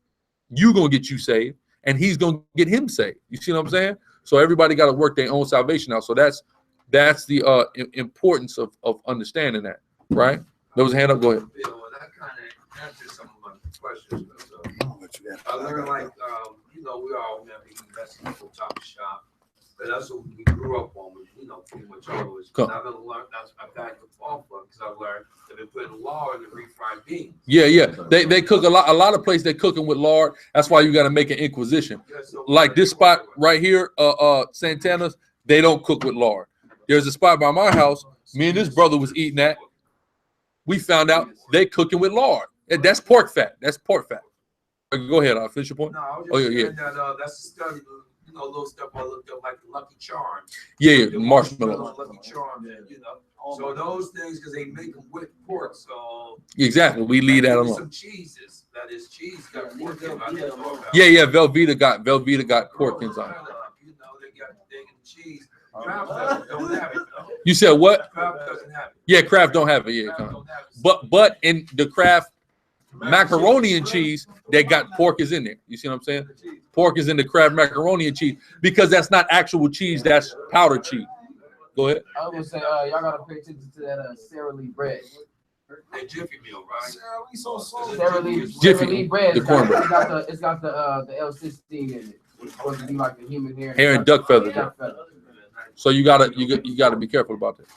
You gonna get you saved, and he's gonna get him saved. You see what I'm saying? So everybody got to work their own salvation out. So that's the importance of understanding that, right? There was a hand up. Go ahead. That kind of answers some of my questions. I learned, like, you know, we all have to invest in people top shop. But that's what we grew up on, you know, pretty much always. I've learned I've got the fall from because I've learned they've been putting lard in the refried beans. Yeah. They cook a lot of places they cooking with lard. That's why you got to make an inquisition. Yeah, so like this spot right here, Santana's, they don't cook with lard. There's a spot by my house. Me and this brother was eating at. We found out they cooking with lard. That's pork fat. That's pork fat. Go ahead. I'll finish your point. No, I was just saying that that's the study. You know, little stuff I looked up like the Lucky Charms. Yeah, marshmallows. Lucky Charms, you know. So those things, because they make them with pork. So exactly, we leave that alone. Some cheeses. That is cheese got pork in it. Yeah. Velveeta got pork inside. You know, they got cheese. Kraft don't have it though. You said what? Kraft doesn't have it. Yeah, Kraft don't have it. Yeah, but in the Kraft macaroni and cheese, they got pork is in there. You see what I'm saying? Pork is in the Kraft macaroni and cheese because that's not actual cheese, that's powdered cheese. Go ahead. I was gonna say, y'all gotta pay attention to that SICARRI bread. That Jiffy meal, right? SICARRI bread. It's got the L16 in it. It's supposed to be like the human hair. Hair and duck feather. So you gotta be careful about that.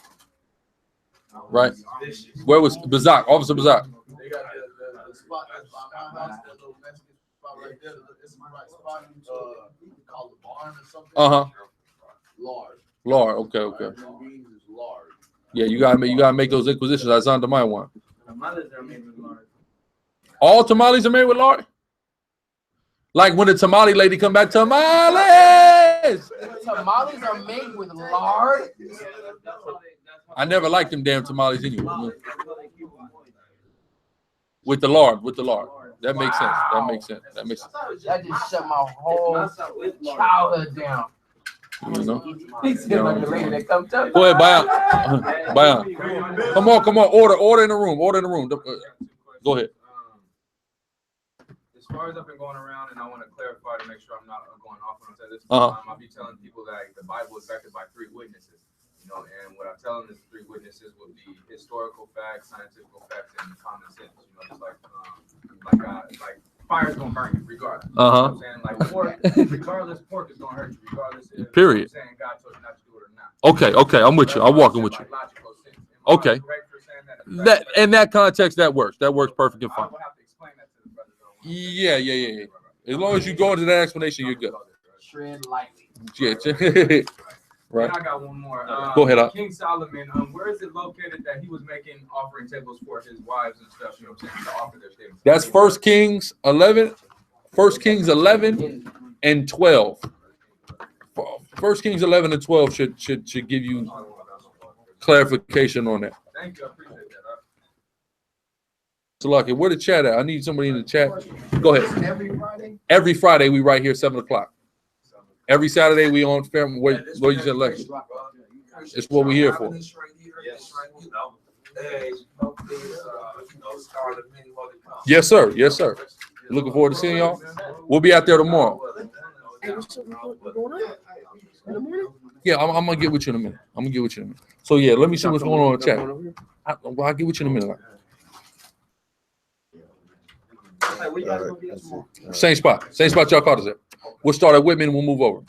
Right? Where was Bazak? Officer Bazak? They got the spot that little Mexican spot right there. It's my spot. You can call it barn or something. Lard. Okay. Yeah, you gotta make those inquisitions. That's under my one. Tamales are made with lard. All tamales are made with lard. Like when the tamale lady come back, tamales. Tamales are made with lard. I never liked them damn tamales anyway. With the lard. That makes sense. That just shut my whole childhood down. You know? Go ahead, Bayan. Come on. Order in the room. Go ahead. As far as I've been going around, and I want to clarify to make sure I'm not going off when I say this, I'll be telling people that the Bible is backed by 3 witnesses. You know, and what I tell them is 3 witnesses would be historical facts, scientific facts, and common sense. You know, just like fire's gonna burn you regardless. You know what I'm saying? Like pork, regardless, pork is gonna hurt you regardless. Period. Saying God told you not to do it or not. Okay, I'm with you. I'm walking with you. Okay. That in that context, that works. That works perfectly fine. Yeah. As long as you go into that explanation, you're good. tread lightly. Yeah. Right. And I got one more. Go ahead. King Solomon, where is it located that he was making offering tables for his wives and stuff, you know what I'm saying, to offer their statements? That's 1 Kings 11. 1 Kings 11 and 12. 1 Kings 11 and 12 should give you clarification on that. Thank you, I appreciate that. So, Lucky, where the chat at? I need somebody in the chat. Go ahead. Every Friday? Every Friday, we right here, 7 o'clock. Every Saturday, we on family. What you said, Lucky? It's what we're here for. Yes, sir. Yes, sir. Looking forward to seeing y'all. We'll be out there tomorrow. Yeah, I'm gonna get with you in a minute. So yeah, let me see what's going on in the chat. I'll get with you in a minute. Same spot y'all caught us at. We'll start at Whitman and we'll move over.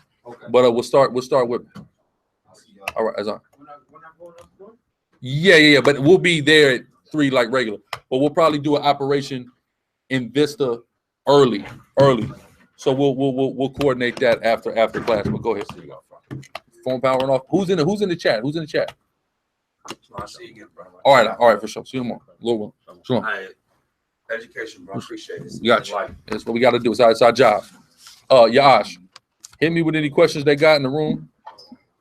But we'll start Whitman. All right, Azan. Yeah. But we'll be there at 3 like regular. But we'll probably do an operation in Vista early. So we'll coordinate that after class. But go ahead. Phone powering off. Who's in the chat? I'll see you again, bro. All right, for sure. See you tomorrow. Lord willing. Education, bro. Appreciate it. You got you. That's what we got to do. It's our job. Yash, hit me with any questions they got in the room.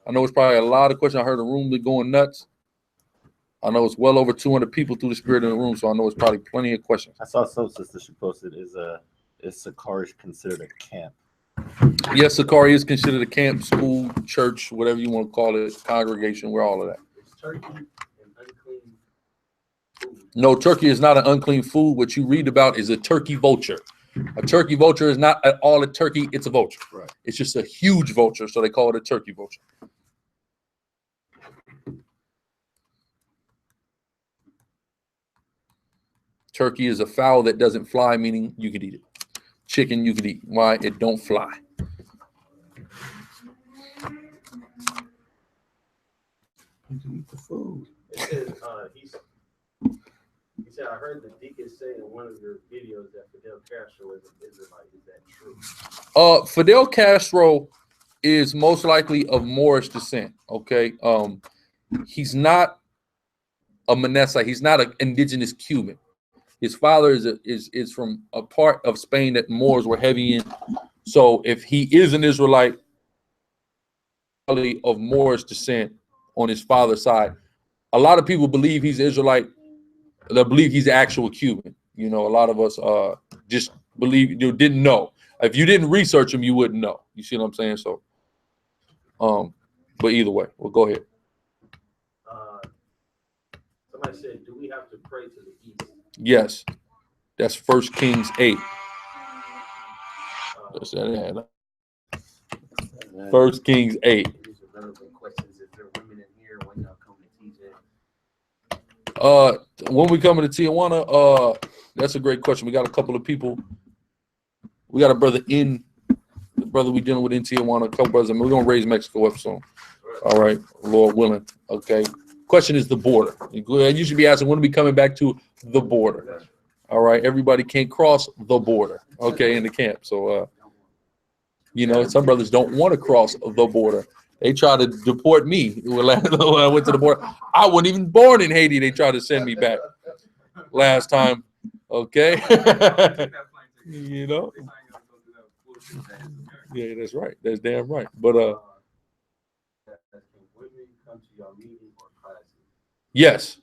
I know it's probably a lot of questions. I heard the room be going nuts. I know it's well over 200 people through the spirit in the room, so I know it's probably plenty of questions. I saw some sister she posted is SICARRI considered a camp? Yes, SICARRI is considered a camp, school, church, whatever you want to call it, congregation. We're all of that. No, turkey is not an unclean food. What you read about is a turkey vulture. A turkey vulture is not at all a turkey, it's a vulture. Right. It's just a huge vulture, so they call it a turkey vulture. Turkey is a fowl that doesn't fly, meaning you could eat it. Chicken you could eat. Why? It don't fly. You can eat the food. He said, I heard the deacon say in one of your videos that Fidel Castro is an Israelite. Is that true? Fidel Castro is most likely of Moorish descent. Okay. He's not a Manasseh. He's not an indigenous Cuban. His father is from a part of Spain that Moors were heavy in. So if he is an Israelite of Moorish descent on his father's side, a lot of people believe he's Israelite. They believe he's actual Cuban. You know, a lot of us just believe, didn't know. If you didn't research him, you wouldn't know. You see what I'm saying? So, but either way, well, go ahead. Somebody said, do we have to pray to the east? Yes, that's 1 Kings 8. That's that. 1 Kings 8. These are relevant questions. Is there women in here when y'all come to TJ? When we come to Tijuana, that's a great question. We got a couple of people. We got a brother we dealing with in Tijuana, a couple brothers. I mean, we're gonna raise Mexico up soon. All right, Lord willing. Okay. Question is the border. You should be asking, when are we coming back to the border? All right, everybody can't cross the border, okay, in the camp. So, you know, some brothers don't want to cross the border. They try to deport me when I went to the border. I wasn't even born in Haiti. They tried to send me back last time, okay? You know? Yeah, that's right. That's damn right. But, yes,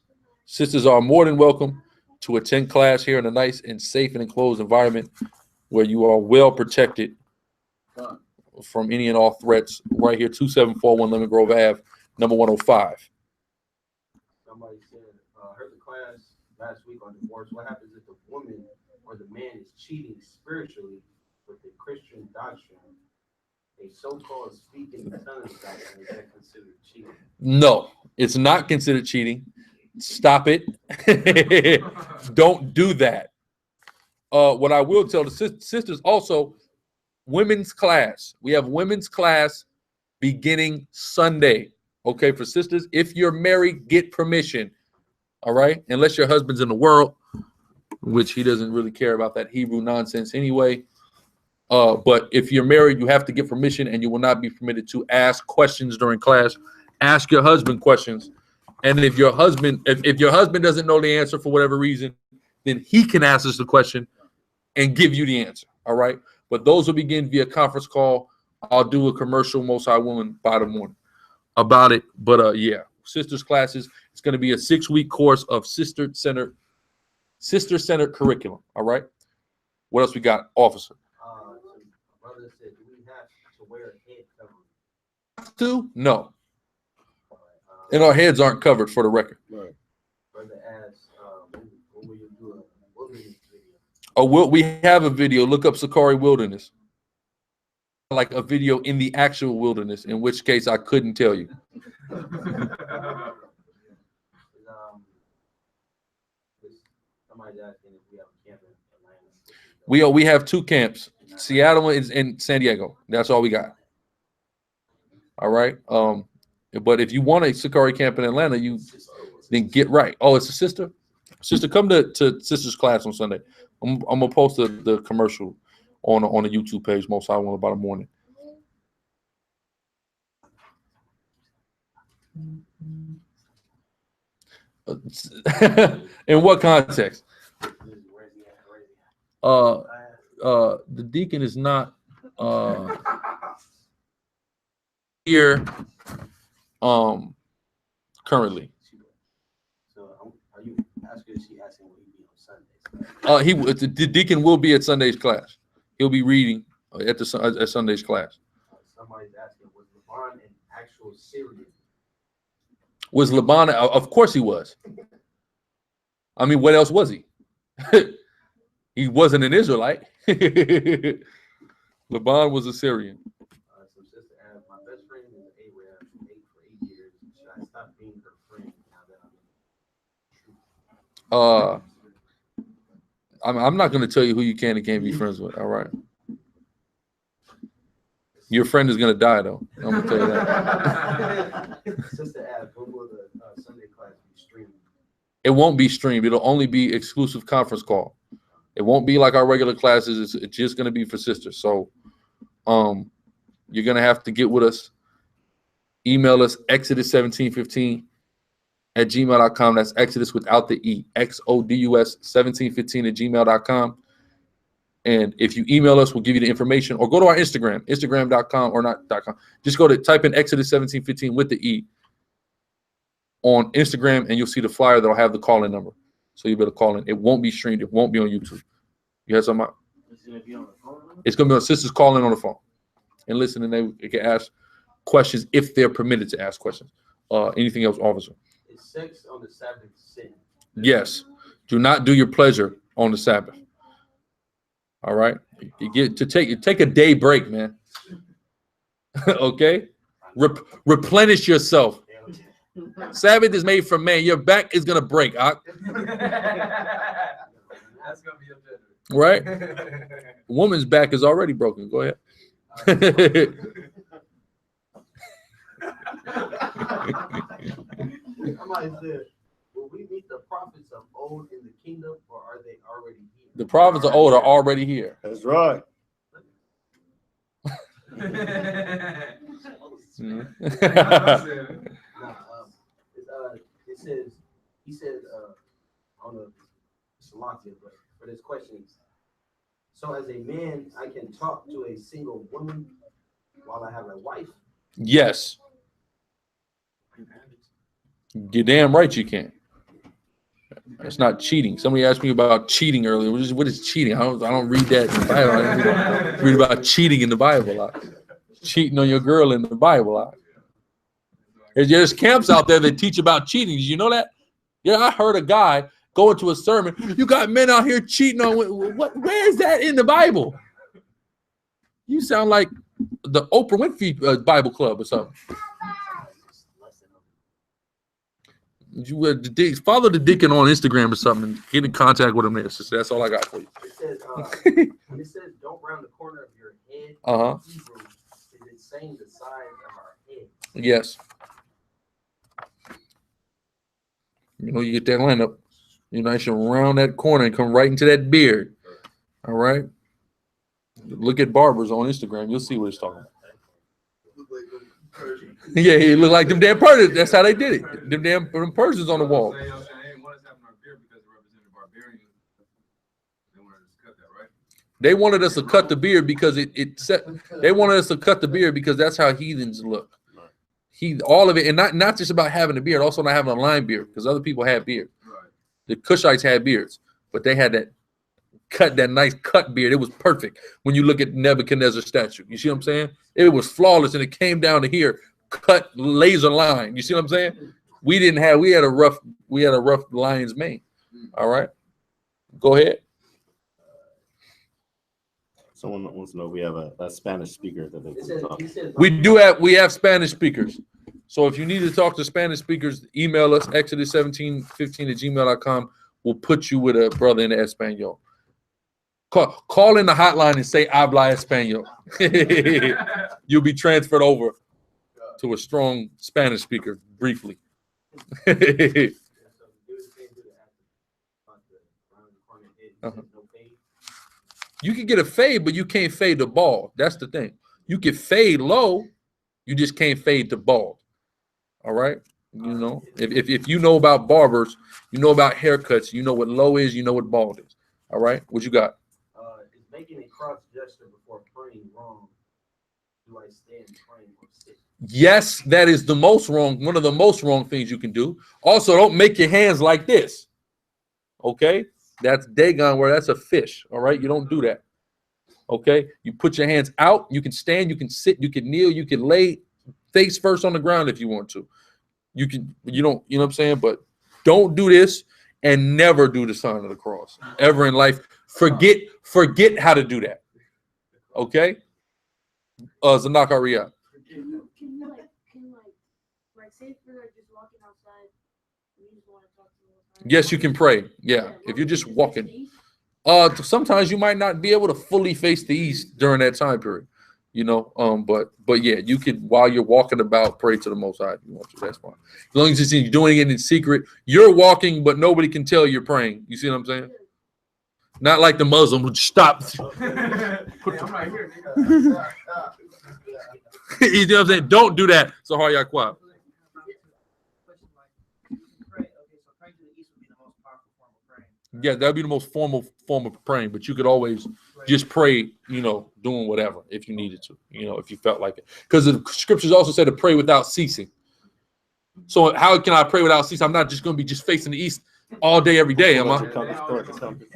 sisters are more than welcome to attend class here in a nice and safe and enclosed environment where you are well protected from any and all threats. Right here, 2741 Lemon Grove Ave, number 105. Somebody said, I heard the class last week on divorce. What happens if the woman or the man is cheating spiritually with the Christian doctrine? A so-called speaking in tongues doctrine, is that considered cheating? No, it's not considered cheating. Stop it. Don't do that. What I will tell the sisters also, women's class. We have women's class beginning Sunday. Okay, for sisters, if you're married, get permission. All right, unless your husband's in the world, which he doesn't really care about that Hebrew nonsense anyway. But if you're married, you have to get permission, and you will not be permitted to ask questions during class. Ask your husband questions, and if your husband doesn't know the answer for whatever reason, then he can ask us the question and give you the answer. All right. But those will begin via conference call. I'll do a commercial, most high willing, by the morning about it. But yeah, sisters classes. It's going to be a 6-week course of sister-centered curriculum. All right. What else we got, officer? So brother said, do we have to wear a head covering? To? No. And our heads aren't covered, for the record. Right. Brother asked, when will you do a wilderness video? Oh, we have a video. Look up SICARRI Wilderness. Like a video in the actual wilderness, in which case I couldn't tell you. Somebody's asking if we have a camp in Atlanta. We have 2 camps. Seattle and San Diego. That's all we got. All right. But if you want a SICARRI camp in Atlanta, you then get right. Oh, it's a sister. Sister, come to sister's class on Sunday. I'm gonna post the commercial on the YouTube page. Most high one about a morning. In what context? The deacon is not here currently. So are you asking? Is she asking will he be on Sundays? The deacon will be at Sunday's class. He'll be reading at Sunday's class. Somebody's asking, was LeBron an actual Syrian? Was LeBron? Of course he was. I mean, what else was he? He wasn't an Israelite. LeBron was a Syrian. Some sister asked, my best friend is an Arab who ate for 8 years. Should I stop being her friend now that I'm not going to tell you who you can and can't be friends with. All right. Your friend is going to die, though. I'm going to tell you that. Sister asked, when will the Sunday class be streamed? It won't be streamed. It'll only be exclusive conference call. It won't be like our regular classes. It's just going to be for sisters. So you're going to have to get with us. Email us exodus1715@gmail.com. That's Exodus without the E. XODUS1715@gmail.com. And if you email us, we'll give you the information, or go to our Instagram, instagram.com, or not .com. Just go to type in Exodus1715 with the E on Instagram, and you'll see the flyer that'll have the call-in number. So you better call in. It won't be streamed. It won't be on YouTube. You have something? It's going to be on the phone? It's going to be on sisters calling on the phone and listen, and they can ask questions if they're permitted to ask questions. Anything else, officer? Is sex on the Sabbath sin? Yes. Do not do your pleasure on the Sabbath. All right. You get to take a day break, man. Okay. Replenish yourself. Sabbath is made for man. Your back is gonna break. That's gonna be a better. Right. Woman's back is already broken. Go ahead. Somebody said, will we meet the prophets of old in the kingdom, or are they already here? The prophets of old are already here. That's right. It says, he said, I don't know if it's Salakia, but for this question, so as a man, I can talk to a single woman while I have a wife? Yes. You're damn right you can. It's not cheating. Somebody asked me about cheating earlier. What is cheating? I don't read that in the Bible. I don't read about cheating in the Bible a lot. Cheating on your girl in the Bible a lot. There's camps out there that teach about cheating. Did you know that? Yeah, I heard a guy go into a sermon. You got men out here cheating on what? Where is that in the Bible? You sound like the Oprah Winfrey Bible Club or something. You follow the deacon on Instagram or something and get in contact with him there. So that's all I got for you. It says, when it says don't round the corner of your head, Hebrew, is it saying the size of our head? Yes. You know, you get that line up, you know, I should round that corner and come right into that beard. All right. Look at barbers on Instagram. You'll see what it's talking about. Yeah, he looked like them damn Persians. That's how they did it. Them Persians on the wall. They wanted us to cut the beard because they wanted us to cut the beard because that's how heathens look. All of it, and not just about having a beard, also not having a line beard, because other people had beards. The Cushites had beards, but they had that nice cut beard. It was perfect when you look at Nebuchadnezzar's statue. You see what I'm saying? It was flawless, and it came down to here, cut laser line. You see what I'm saying? We had a rough lion's mane. All right, go ahead. Someone wants to know if we have a Spanish speaker that they can talk. We have Spanish speakers. So if you need to talk to Spanish speakers, email us exodus1715@gmail.com. We'll put you with a brother in the Espanol. Call in the hotline and say habla Espanol. You'll be transferred over to a strong Spanish speaker briefly. You can get a fade, but you can't fade the bald. That's the thing. You can fade low, you just can't fade the bald. All right? You know, if you know about barbers, you know about haircuts, you know what low is, you know what bald is. All right? What you got? Is making a cross gesture before praying wrong? Do I stand praying or sit? Yes, that is the most wrong, one of the most wrong things you can do. Also, don't make your hands like this. Okay? That's Dagon, where that's a fish. All right, you don't do that. Okay, you put your hands out. You can stand, you can sit, you can kneel, you can lay face first on the ground if you want to. You can, you know what I'm saying? But don't do this, and never do the sign of the cross ever in life. Forget how to do that. Okay, Zanakaria. Can like say if you're just walking outside, you just want to talk to them. Yes, you can pray. Yeah, if you're just walking. Sometimes you might not be able to fully face the east during that time period, you know. But yeah, you can, while you're walking about, pray to the Most High if you want to. That's fine. As long as you're doing it in secret, you're walking, but nobody can tell you're praying. You see what I'm saying? Not like the Muslim would stop. I'm right here. You know what I'm saying? Don't do that. So hard, Yaqua. Yeah, that'd be the most formal form of praying, but you could always just pray, you know, doing whatever if you needed to, you know, if you felt like it. Because the scriptures also said to pray without ceasing. So how can I pray without ceasing? I'm not just going to be just facing the east all day, every day, am I?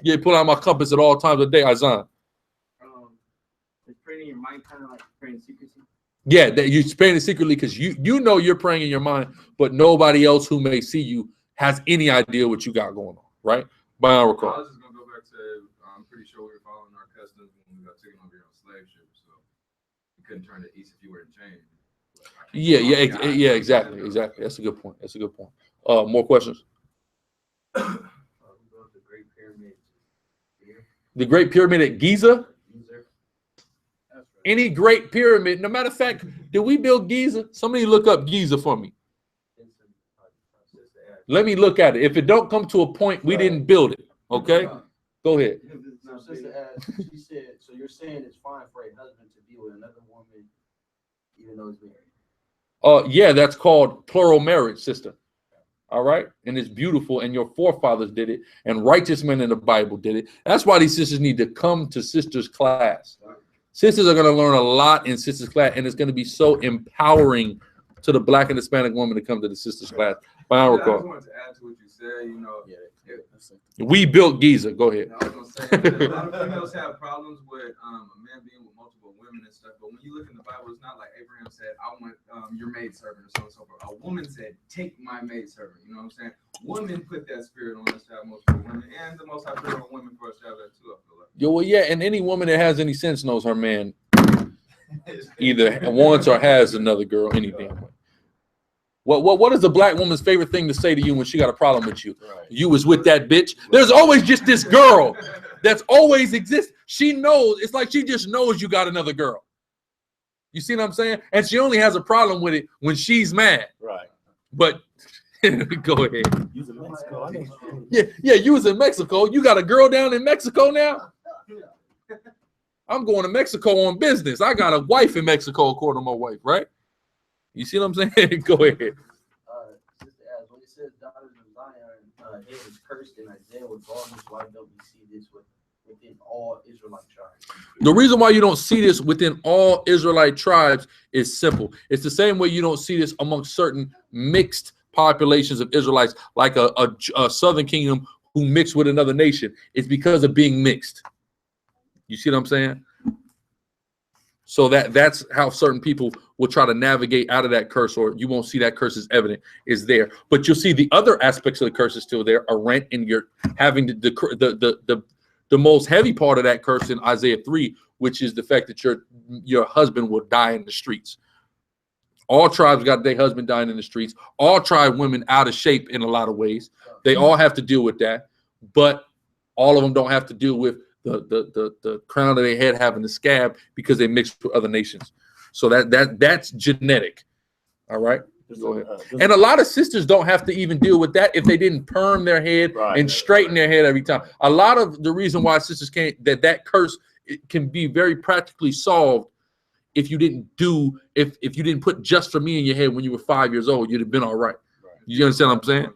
Yeah, pull out my compass at all times of the day, Isaiah. Is praying in your mind kind of like praying secrecy? Yeah, that you're praying secretly because you know you're praying in your mind, but nobody else who may see you has any idea what you got going on, right? By our recall. I was just gonna go back to, I'm pretty sure we were following our customs when we got taken over here on slave ships, so you couldn't turn to east if you were in chains. Yeah, exactly. That's a good point. More questions? The Great Pyramid at Giza? Any Great Pyramid, no matter of fact, did we build Giza? Somebody look up Giza for me. Let me look at it. If it don't come to a point, we didn't build it. Okay? Go ahead. Now, sister asked, she said, so you're saying it's fine for a husband to be with another woman even though he's married? Yeah, that's called plural marriage, sister. All right? And it's beautiful, and your forefathers did it, and righteous men in the Bible did it. That's why these sisters need to come to sisters' class. Sisters are going to learn a lot in sisters' class, and it's going to be so empowering to the Black and Hispanic woman to come to the sisters' class. I just wanted to add to what you said, you know. We built Giza. Go ahead. I was gonna say, a lot of females have problems with a man being with multiple women and stuff, but when you look in the Bible, it's not like Abraham said, I want your maidservant or so and so forth. A woman said, take my maidservant. You know what I'm saying? Women put that spirit on us to have multiple women, and the Most High put on women for us to have that too, I feel like. Yo, well, yeah, and any woman that has any sense knows her man either wants or has another girl any damn way. What is a Black woman's favorite thing to say to you when she got a problem with you? Right. You was with that bitch. There's always just this girl that's always exists. She knows. It's like she just knows you got another girl. You see what I'm saying? And she only has a problem with it when she's mad. Right. But go ahead. You was in Mexico. Yeah, you was in Mexico. You got a girl down in Mexico now? I'm going to Mexico on business. I got a wife in Mexico, according to my wife, right? You see what I'm saying? Go ahead. Sister As, when it says daughters of Zion, it was cursed in Isaiah regardless, why don't we see this within all Israelite tribes? The reason why you don't see this within all Israelite tribes is simple. It's the same way you don't see this amongst certain mixed populations of Israelites, like a southern kingdom who mixed with another nation. It's because of being mixed. You see what I'm saying? So that's how certain people will try to navigate out of that curse, or you won't see that curse is evident is there. But you'll see the other aspects of the curse is still there, a rent, and you're having the most heavy part of that curse in Isaiah 3, which is the fact that your husband will die in the streets. All tribes got their husband dying in the streets. All tribe women out of shape in a lot of ways. They all have to deal with that, but all of them don't have to deal with the crown of their head having the scab because they mixed with other nations. So that's genetic. All right. Go ahead. And a lot of sisters don't have to even deal with that if they didn't perm their head and straighten their head every time. A lot of the reason why sisters can't, that curse can be very practically solved if you didn't if you didn't put just for me in your head when you were 5 years old, you'd have been all right. You understand what I'm saying?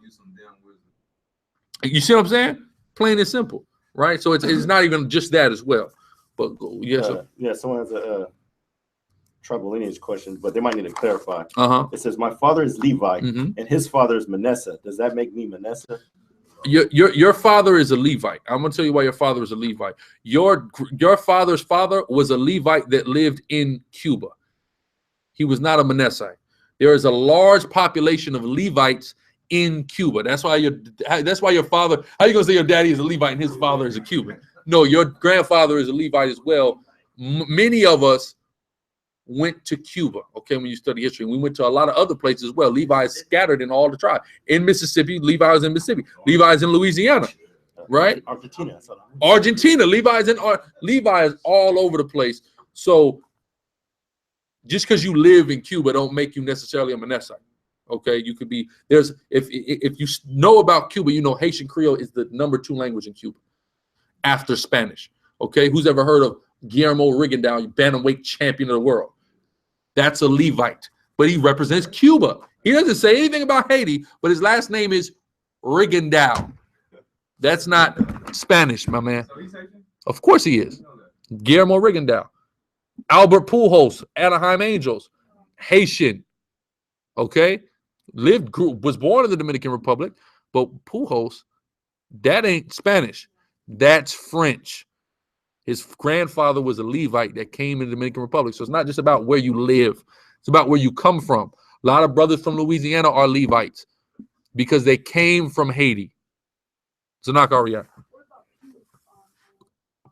You see what I'm saying? Plain and simple, right? So it's not even just that as well. But yes, yeah. Someone has a tribal lineage question, but they might need to clarify. It says, "My father is Levi, and his father is Manasseh. Does that make me Manasseh?" Your father is a Levite. I'm gonna tell you why your father is a Levite. Your father's father was a Levite that lived in Cuba. He was not a Manasseh. There is a large population of Levites in Cuba. That's why your father. How you gonna say your daddy is a Levite and his father is a Cuban? No, your grandfather is a Levite as well. Many of us went to Cuba, okay, when you study history. We went to a lot of other places as well. Levi is scattered in all the tribes. In Mississippi, Levi is in Mississippi. Levi is in Louisiana, right? Argentina. Levi is all over the place. So just because you live in Cuba don't make you necessarily a Manasseh. Okay, you could be if you know about Cuba, you know Haitian Creole is the #2 language in Cuba after Spanish. Okay, who's ever heard of Guillermo Rigondeaux, bantamweight champion of the world? That's a Levite, but he represents Cuba. He doesn't say anything about Haiti, but his last name is Rigondeaux. That's not Spanish, my man. Of course he is. Guillermo Rigondeaux. Albert Pujols, Anaheim Angels, Haitian. Okay, was born in the Dominican Republic, but Pujols, that ain't Spanish. That's French. His grandfather was a Levite that came in the Dominican Republic. So it's not just about where you live. It's about where you come from. A lot of brothers from Louisiana are Levites because they came from Haiti. Zanakaria.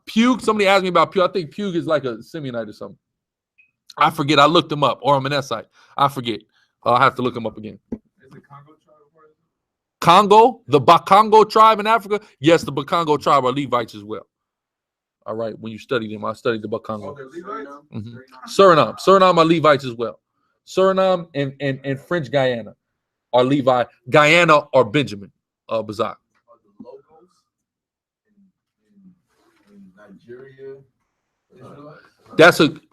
Pug, somebody asked me about Pug. I think Pug is like a Simeonite or something. I forget. I looked him up. Or a Manassite. I forget. I'll have to look him up again. Is the Congo tribe a part of it? Congo? The Bakongo tribe in Africa? Yes, the Bakongo tribe are Levites as well. All right, when you study them, I studied the Bakongo. Suriname are Levites as well. Suriname and French Guyana are Levi. Guyana are Benjamin Bazak. Are the logos in Nigeria?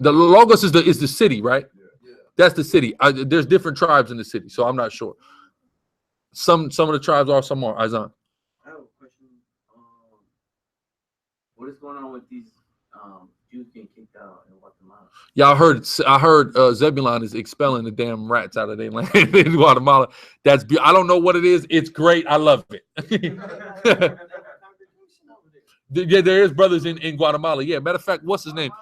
The Logos is the city, right? Yeah. That's the city. There's different tribes in the city, so I'm not sure. Some of the tribes are, some are. Izan. I have a question. What is going on with these Jews getting kicked out in Guatemala? Yeah, I heard Zebulon is expelling the damn rats out of their land in Guatemala. I don't know what it is. It's great. I love it. Yeah, there is brothers in Guatemala. Yeah, matter of fact, what's his name?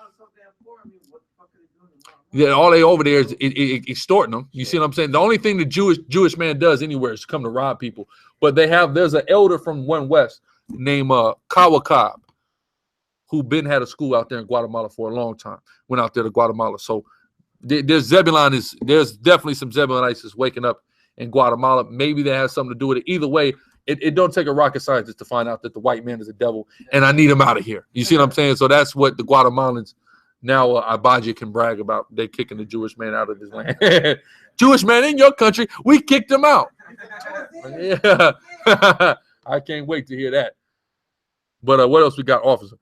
Yeah, all they over there is extorting them. You see what I'm saying? The only thing the Jewish man does anywhere is come to rob people. But there's an elder from One West named Kawakab, who had a school out there in Guatemala for a long time. Went out there to Guatemala. So there's definitely some Zebulonites that's waking up in Guatemala. Maybe that has something to do with it. Either way, it don't take a rocket scientist to find out that the white man is a devil, and I need him out of here. You see what I'm saying? So that's what the Guatemalans now Abaji can brag about. They kicking the Jewish man out of his land. Jewish man in your country, we kicked him out. Yeah, I can't wait to hear that. But what else we got, officer?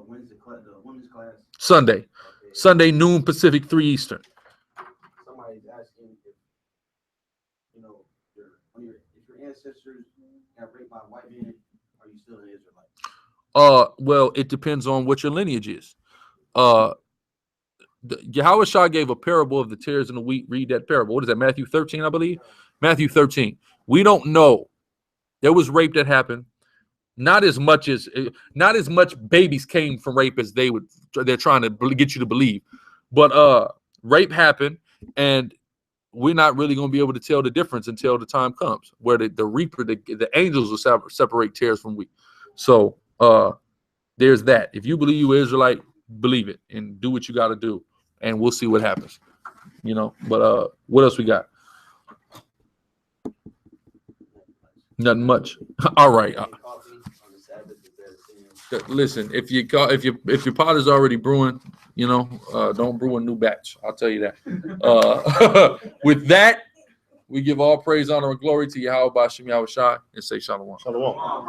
when's the women's class? Sunday. Okay. Sunday noon Pacific, 3 Eastern. Somebody's asking if you know if your ancestors got raped by a white man, are you still an Israelite? Well, it depends on what your lineage is. Yahweh Shah gave a parable of the tares and the wheat. Read that parable. What is that? Matthew 13, I believe. Matthew 13. We don't know. There was rape that happened. Not as much babies came from rape as they're trying to get you to believe. But rape happened, and we're not really going to be able to tell the difference until the time comes where the reaper, the angels will separate tares from wheat. So there's that. If you believe you're Israelite, believe it and do what you got to do, and we'll see what happens. You know. But what else we got? Nothing much. All right. Listen, if your pot is already brewing, you know, don't brew a new batch. I'll tell you that. With that, we give all praise, honor, and glory to Yahweh B'Shem Yahweh Shai and say shalom. Shalom.